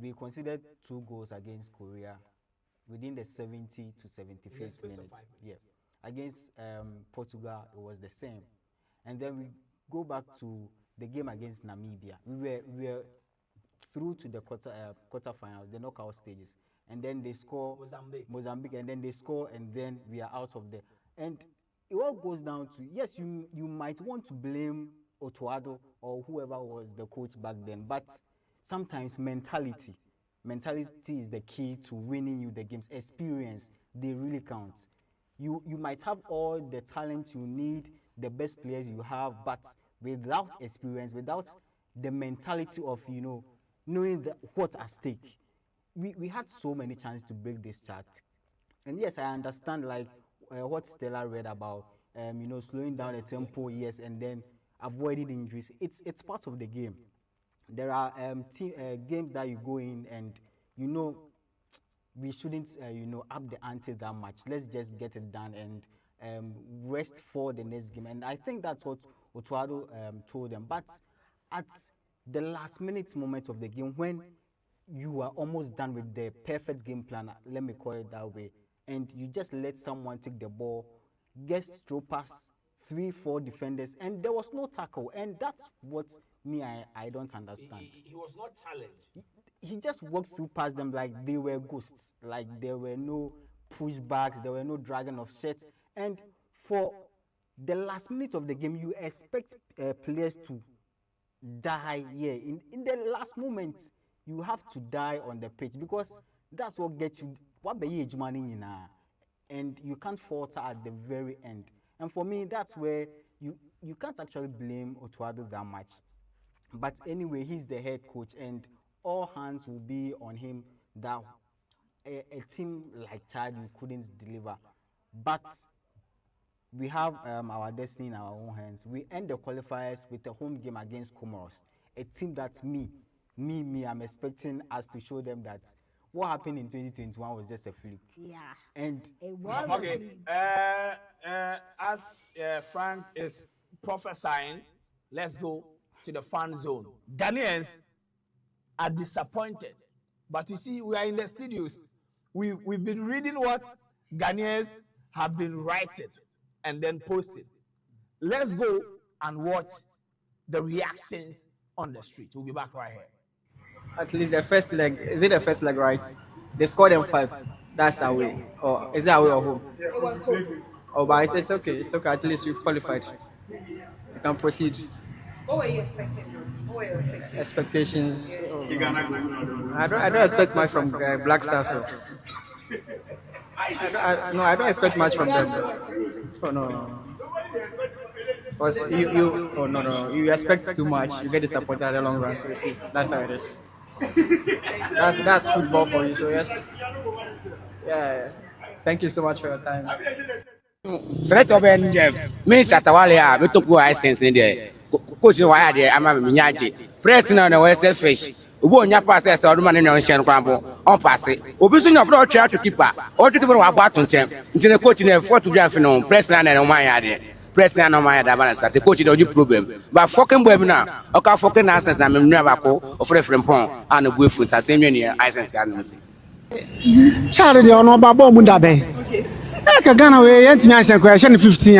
We considered 2 goals against Korea within the 70 to 75th minute. Yeah. Against Portugal, it was the same. And then we go back to the game against Namibia. We were through to the quarterfinals, the knockout stages. And then they score Mozambique, and then they score, and then we are out of there. And it all goes down to, yes, you might want to blame Otoado or whoever was the coach back then, but sometimes mentality is the key to winning you the games. Experience, they really count. You might have all the talent you need, the best players you have, but without experience, without the mentality of, knowing what's at stake. We had so many chances to break this chart. And yes, I understand what Stella read about, slowing down the tempo, yes, and then avoiding injuries. It's part of the game. There are games that you go in and we shouldn't, up the ante that much. Let's just get it done and rest for the next game. And I think that's what Otuado told them. But at the last minute moment of the game, when you are almost done with the perfect game plan, let me call it that way, and you just let someone take the ball, get through past 3-4 defenders, and there was no tackle, and that's what I don't understand. He was not challenged. He just walked through past them like they were ghosts, like there were no pushbacks, there were no dragging of shirts, and for the last minute of the game, you expect players to die here. In the last moment, you have to die on the pitch because that's what gets you, what be age money, and you can't falter at the very end. And for me, that's where you can't actually blame Otuado that much. But anyway, he's the head coach, and all hands will be on him that a team like Chad you couldn't deliver. But we have our destiny in our own hands. We end the qualifiers with a home game against Comoros, a team that's I'm expecting us to show them that what happened in 2021 was just a fluke. Yeah. And it was okay. As Frank is prophesying, let's go to the fan zone. Ghanaians are disappointed, but you see, we are in the studios. We've been reading what Ghanaians have been writing and then posted. Let's go and watch the reactions on the street. We'll be back right here. At least the first leg, is it the first leg, right? They scored them 5. That's away. Or is it away or home? It was home. Oh, but it's okay. It's okay. At least you've qualified. You can proceed. What were you expecting? What were your expectations? Expectations. I don't expect much from Black Stars. So. I don't expect much from them. Oh no. Because you expect too much, you get disappointed at the long run. So you see, that's how it is. That's football for you. So yes, yeah. Thank you so much for your time. Select open means at Tawalia, we took license in there. Coach, why are there? I'm a Minyaji. Pressing on the selfish. We won't have passes or money on Shan Crambo on pass it. We soon approach to keep up or to keep our button temp. Into the coaching and 4 to be afternoon, pressing on my idea. Pressing on my balance at the coach don't you problem. But fucking webinar, okay, fucking answers that I'm never of reference phone and a good foot as same year, I sense. Charity on Babo Mundabe. Okay. Ghana, we answer question 15.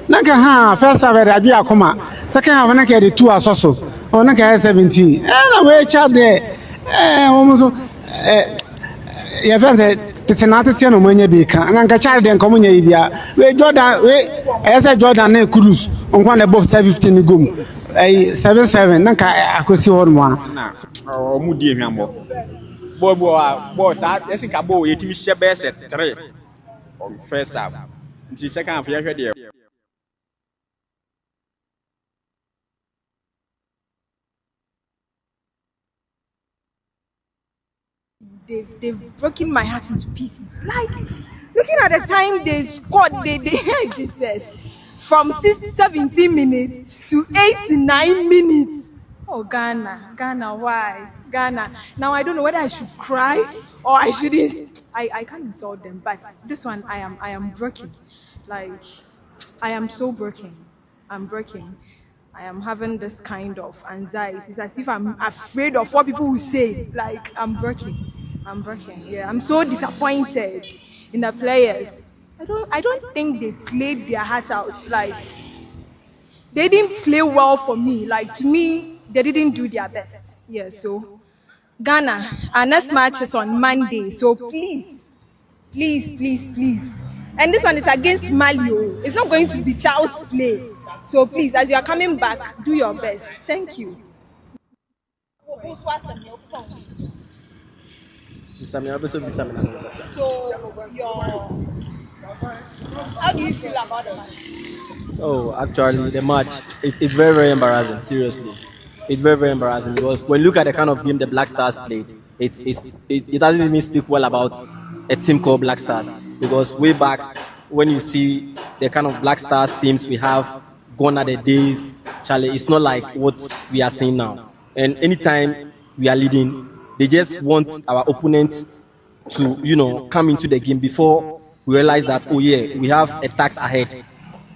Naka ha first half Rabia Koma, second half Naka the 2 also, or Naka 17. And away chat there. Almost your friends it's not a 10 when you be can and child and common Yabia. We Jordan, as a Jordan Cruise on one above 715 gum. 7-7, Naka I could see one. Oh, Moody Hambo. Boss, I think I bought it to share best at 3 on first half. The second half, you're here. They've broken my heart into pieces. Like, looking at the time they scored, they Jesus, from 17 minutes to 89 minutes. Oh, Ghana, why? Ghana. Now I don't know whether I should cry or I shouldn't. I can't insult them, but this one I am broken. Like, I am so broken. I'm broken. I am having this kind of anxiety. It's as if I'm afraid of what people will say. Like, I'm broken. Yeah, I'm so disappointed in the players. I don't think they played their heart out. Like, they didn't play well for me. Like, to me, they didn't do their best. Yeah, so Ghana, our next match is on Monday. So please. And this one is against Mali. It's not going to be child's play. So please, as you are coming back, do your best. Thank you. So how do you feel about the match? Oh, actually, the match, it's very, very embarrassing, seriously. It's very, very embarrassing because when you look at the kind of game the Black Stars played, it doesn't even speak well about a team called Black Stars. Because way back, when you see the kind of Black Stars teams we have gone at the days, Charlie, it's not like what we are seeing now. And anytime we are leading, they just want our opponent to, come into the game before we realize that, oh yeah, we have a task ahead.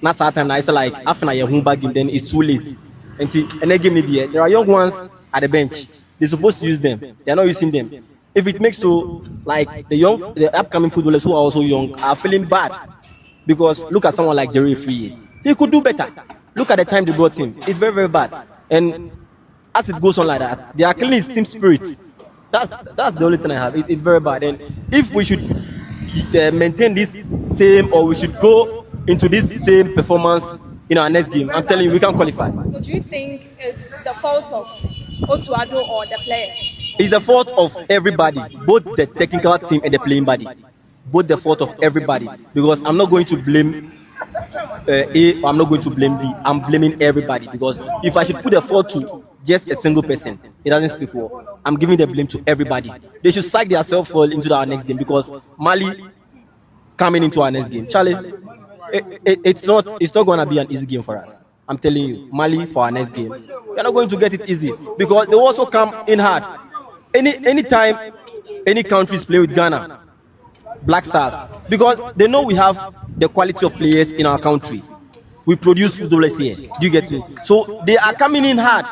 Not certain I say like after a home back game, then it's too late. And they give me there are young ones at the bench. They're supposed to use them. They're not using them. If it makes so like the upcoming footballers who are also young are feeling bad because look at someone like Jerry Free. He could do better. Look at the time they brought him. It's very, very bad. And as it goes on like that, they are killing his team spirit. That's the only thing I have. It's very bad. And if we should maintain this same, or we should go into this same performance in our next game, I'm telling you, we can qualify. So do you think it's the fault of Otuado or the players? It's the fault of everybody, both the technical team and the playing body. Both the fault of everybody. Because I'm not going to blame A, or I'm not going to blame B. I'm blaming everybody. Because if I should put the fault to just a single person, it doesn't speak for. I'm giving the blame to everybody. They should psych themselves well into our next game, because Mali coming into our next game, Charlie, it's not going to be an easy game for us. I'm telling you, Mali for our next game, we're not going to get it easy, because they also come in hard. Anytime any countries play with Ghana, Black Stars, because they know we have the quality of players in our country. We produce footballers here. Do you get me? So they are coming in hard.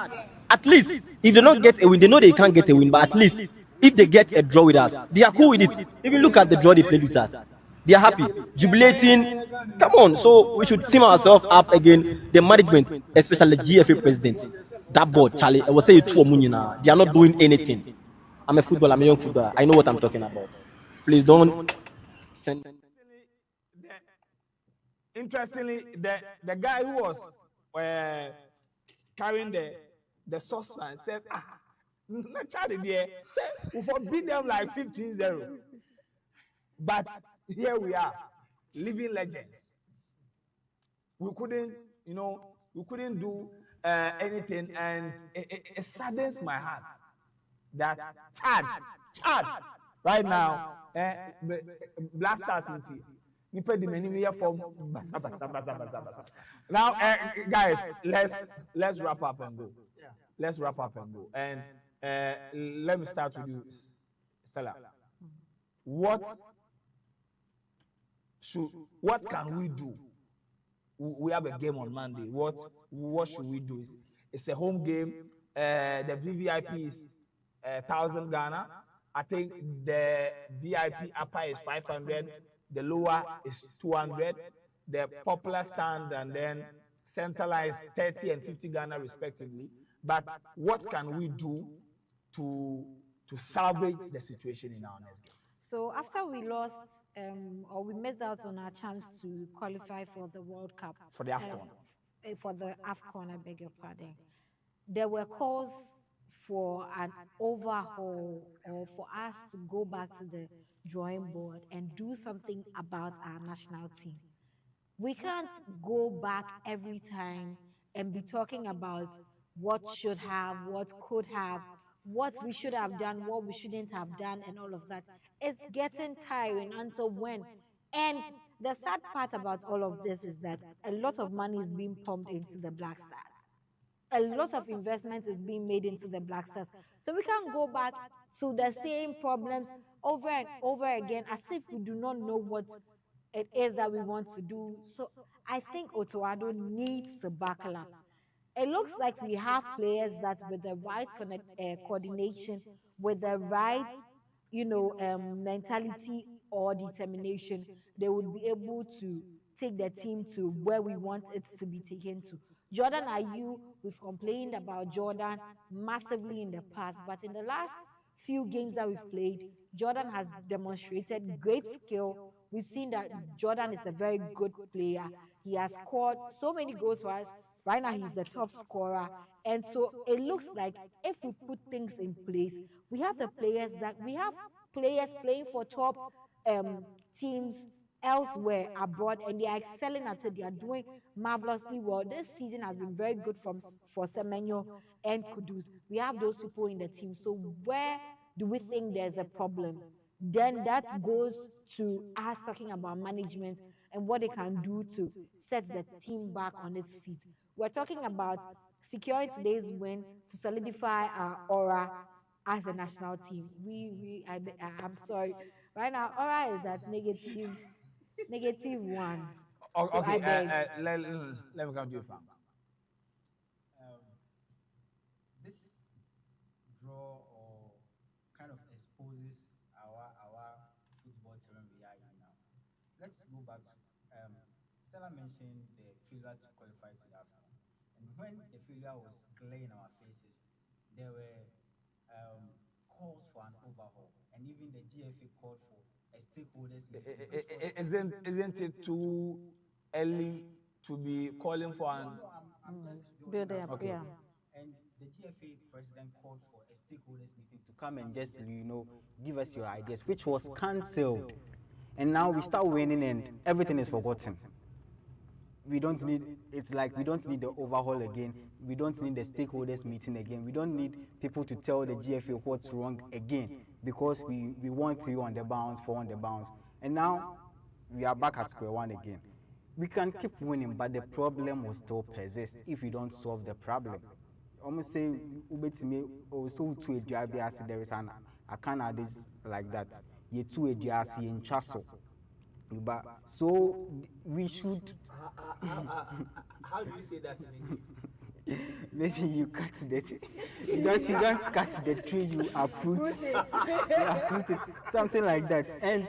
At least if they don't get a win, they know they can't get a win, but at least if they get a draw with us, they are cool with it. Even look at the draw they played with us. They are happy, jubilating. Come on, so we should team ourselves up again. The management, especially the GFA president, that board, Charlie, I will say it to Omunina. They are not doing anything. I'm a young footballer. I know what I'm talking about. Please don't send. Interestingly, the guy who was carrying the saucepan said, not Charlie there, said we forbid them like 15-0. But here we are, living legends. We couldn't do anything, and it saddens my heart that Chad, right now, blasters into nipa di many year from basa. Now, guys, let's wrap up and go. Let's wrap up and go. And let me start with you, Stella. What can we do? We have a game on Monday. What should we do? It's a home game. The VVIP is 1,000 Ghana. I think the VIP upper is 500. The lower is 200. The popular stand and then centralized 30 and 50 Ghana respectively. But what can we do to salvage the situation in our next game? So after we lost or we missed out on our chance to qualify for the World Cup. For the AFCON. For the AFCON, I beg your pardon. There were calls for an overhaul, or for us to go back to the drawing board and do something about our national team. We can't go back every time and be talking about what should have, what could have, what we should have done, what we shouldn't have done, and all of that. It's getting tiring until when? And the sad part about all of this is that a lot of money is being pumped into the Black Stars. A lot of investment is being made into the Black Stars. So we can't go back to the same problems over and over again as if we do not know what it is that we want to do. So I think Otuado needs to buckle up. It looks like we have players that with the right coordination, with the right, mentality or determination, they would be able to take the team to where we want it to be taken to. Jordan Ayew, we've complained about Jordan massively in the past, but in the last few games that we've played, Jordan has demonstrated great skill. We've seen that Jordan is a very good player. He has scored so many goals for us. Right now, he's the top scorer. And so it looks like if we put things in place, we have players playing for top teams elsewhere abroad, and they are excelling at it. They are doing marvelously well. This season has been very good for Semenyo and Kudus. We have those people in the team. So where do we think there's a problem? Then that goes to us talking about management and what they can do to set the team back on its feet. We're talking about securing today's win to solidify our aura as a national team. I'm sorry, Right now, Aura is at -1. Oh, So okay, I beg. let me come to you, fam. This draw or kind of exposes our football terrain we are in now. Let's go back to Stella mentioned the failure to qualify to the AFCON. And when the failure was clear in our faces, there were calls for an overhaul, and even the GFA called for a stakeholders meeting. Isn't it too early to be calling for an? I'm just building up, okay. yeah. And the GFA president called for a stakeholders meeting to come and just give us your ideas, which was cancelled. And now we start winning and everything is forgotten. We don't need, it's like we don't need the overhaul again. We don't need the stakeholders meeting again. We don't need people to tell the GFA what's wrong again, because we won 3 on the bounce, 4 on the bounce. And now we are back at square one again. We can keep winning, but the problem will still persist if we don't solve the problem. Almost say also to a there is an Canada like that. You to a in Chasso. But so we should. How do you say that in English? Maybe you cut the tree. You don't cut the tree, you uproot it. Something like that. And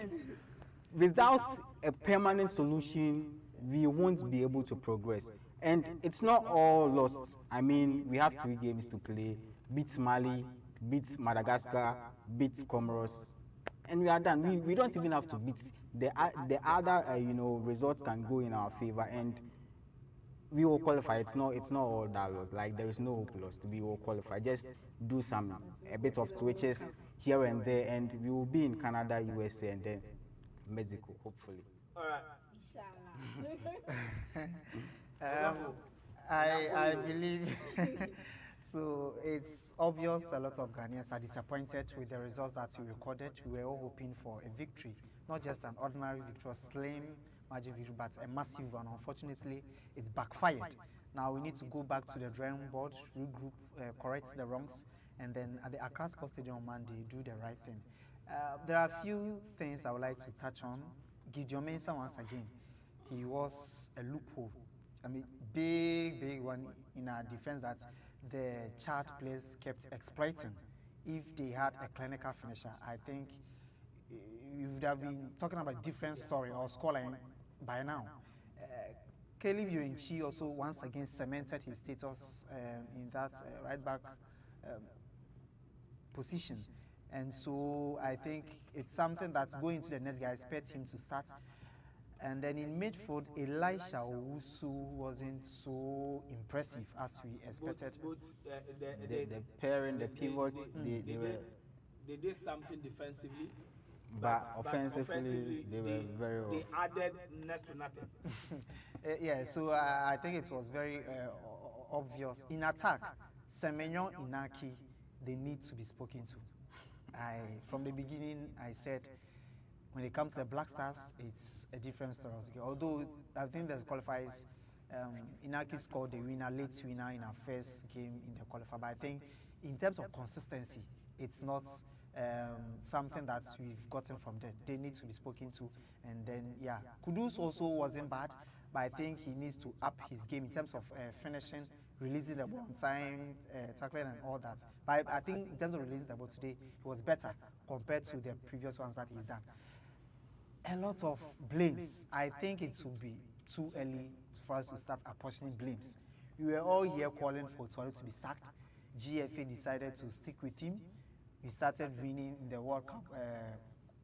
without a permanent solution, we won't be able to progress. And it's not all lost. I mean, we have 3 games to play. Beat Mali, beat Madagascar, beat Comoros, and we are done. We don't even have to beat the other results can go in our favor, and we will qualify. It's not all that lost. Like, there is no hope lost. We will qualify. Just do a bit of twitches here and there, and we will be in Canada, USA, and then Mexico, hopefully. All right. I believe so. It's obvious a lot of Ghanaians are disappointed with the results that we recorded. We were all hoping for a victory, not just an ordinary victory, slim margin victory, but a massive one. Unfortunately, it's backfired. Now we need to go back to the drawing board, regroup, correct the wrongs, and then at the Accra Sports Stadium on Monday, do the right thing. There are a few things I would like to touch on. Gideon Mensah, once again, he was a loophole. I mean, big one in our defense that the Chad players kept exploiting. If they had a clinical finisher, I think we would have been talking about a different story or scoreline by now. Caleb Yurinchi also once again cemented his status in that right back position. And so I think it's something that's going to the next guy. I expect him to start. And then in midfield, Elisha Owusu wasn't so impressive as we expected. The pairing, the pivots, they did something defensively, but offensively they were very well. They added next to nothing. Yeah, so I think it was very obvious. In attack, Semenyo, Inaki, they need to be spoken to. From the beginning, I said, when it comes to the Black Stars, it's a different story. Although I think the qualifiers, Inaki scored the winner, late winner in our first game in the qualifier. But I think in terms of consistency, it's not something that we've gotten from them. They need to be spoken to. And then, yeah, Kudus also wasn't bad, but I think he needs to up his game in terms of finishing, releasing the ball on time, tackling and all that. But I think in terms of releasing the ball today, he was better compared to the previous ones that he's done. A lot of blames. I think it would be too early for us to start apportioning blames. We were all here calling for Tuadu to be sacked. GFA decided to stick with him. We started winning in the World Cup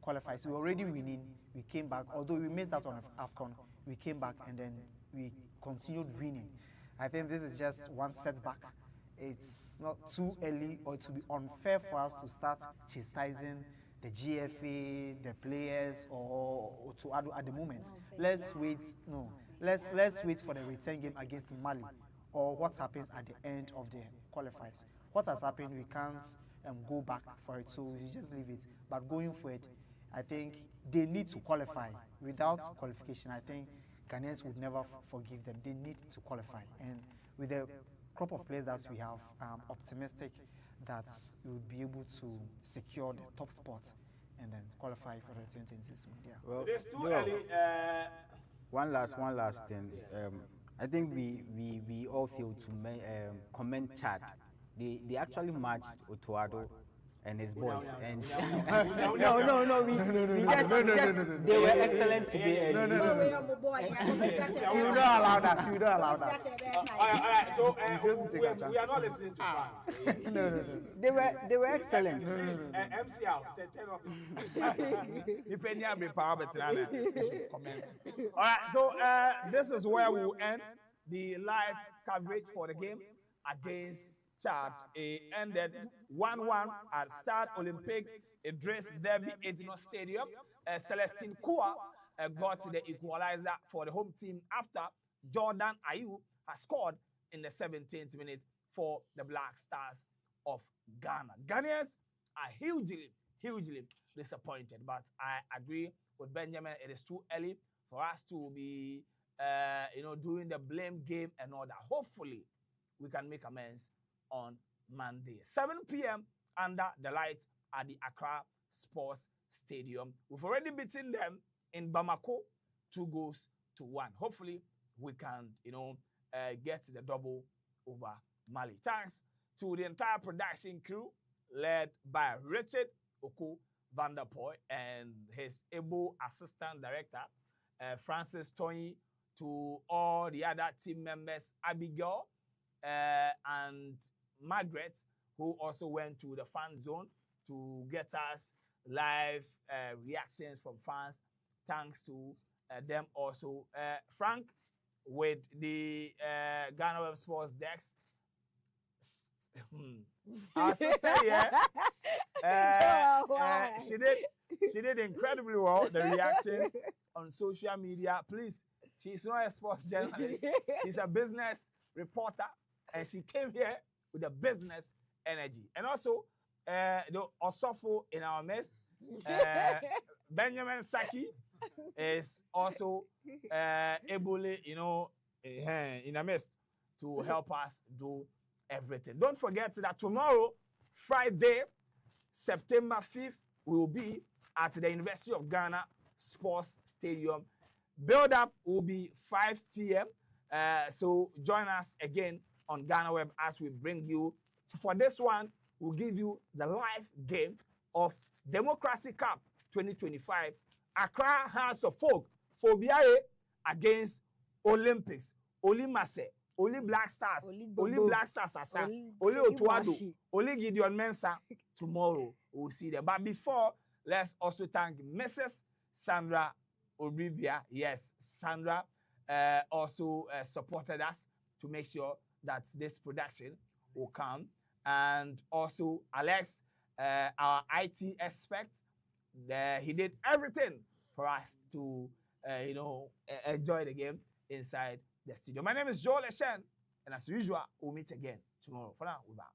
qualifiers. We were already winning. We came back. Although we missed out on AFCON, we came back and then we continued winning. I think this is just one setback. It's not too early or to be unfair for us to start chastising the GFA, the players, or to add at the moment. Let's wait. No, let's wait for the return game against Mali, or what happens at the end of the qualifiers. What has happened, we can't go back for it, so we just leave it. But going forward, I think they need to qualify. Without qualification, I think Ghanaians would never forgive them. They need to qualify, and with the crop of players that we have, I'm optimistic that we will be able to secure the top spot and then qualify for the 2026 Mundial. Well, It's too early. one last thing. I think we all feel to comment Chad. They actually matched Otuado and his boys. And no, they were excellent today. No. You don't allow that. You don't allow that. All right. So we are not listening to far. No. They were excellent. Please, MC out. Turn off. Depending on the power, but comment. All right. So this is where we will end the live coverage for the game against Chad. It ended 1-1 at Stade Olympique Idriss Deby Edino Stadium. Celestine Kua got the equalizer for the home team after Jordan Ayew has scored in the 17th minute for the Black Stars of Ghana. Ghanaians are hugely disappointed, but I agree with Benjamin. It is too early for us to be doing the blame game and all that. Hopefully, we can make amends on Monday, 7 p.m. under the lights at the Accra Sports Stadium. We've already beaten them in Bamako 2-1. Hopefully, we can, get the double over Mali. Thanks to the entire production crew led by Richard Oko Vanderpoy and his able assistant director, Francis Tony, to all the other team members, Abigail and Margaret, who also went to the fan zone to get us live reactions from fans. Thanks to them also. Frank, with the GhanaWeb Sports Desk, our sister here, she did incredibly well. The reactions on social media. Please, she's not a sports journalist. She's a business reporter, and she came here with a business energy. And also, the Osofo in our midst, Benjamin Saki, is also able, in our midst to help us do everything. Don't forget that tomorrow, Friday, September 5th, we will be at the University of Ghana Sports Stadium. Build-up will be 5 p.m. So join us again on GhanaWeb as we bring you. For this one, we'll give you the live game of Democracy Cup 2025. Accra House of Folk, Fobiae against Olympics. Oli Mase, Oli Black Stars, Oli Black Stars Asa, Oli Otuado, Oli Gideon Mensah. Tomorrow, we'll see them. But before, let's also thank Mrs. Sandra Obribia. Yes, Sandra also supported us to make sure that this production will come. And also Alex, our IT expert, he did everything for us to, enjoy the game inside the studio. My name is Joel Eshen, and as usual, we'll meet again tomorrow. For now, we're back.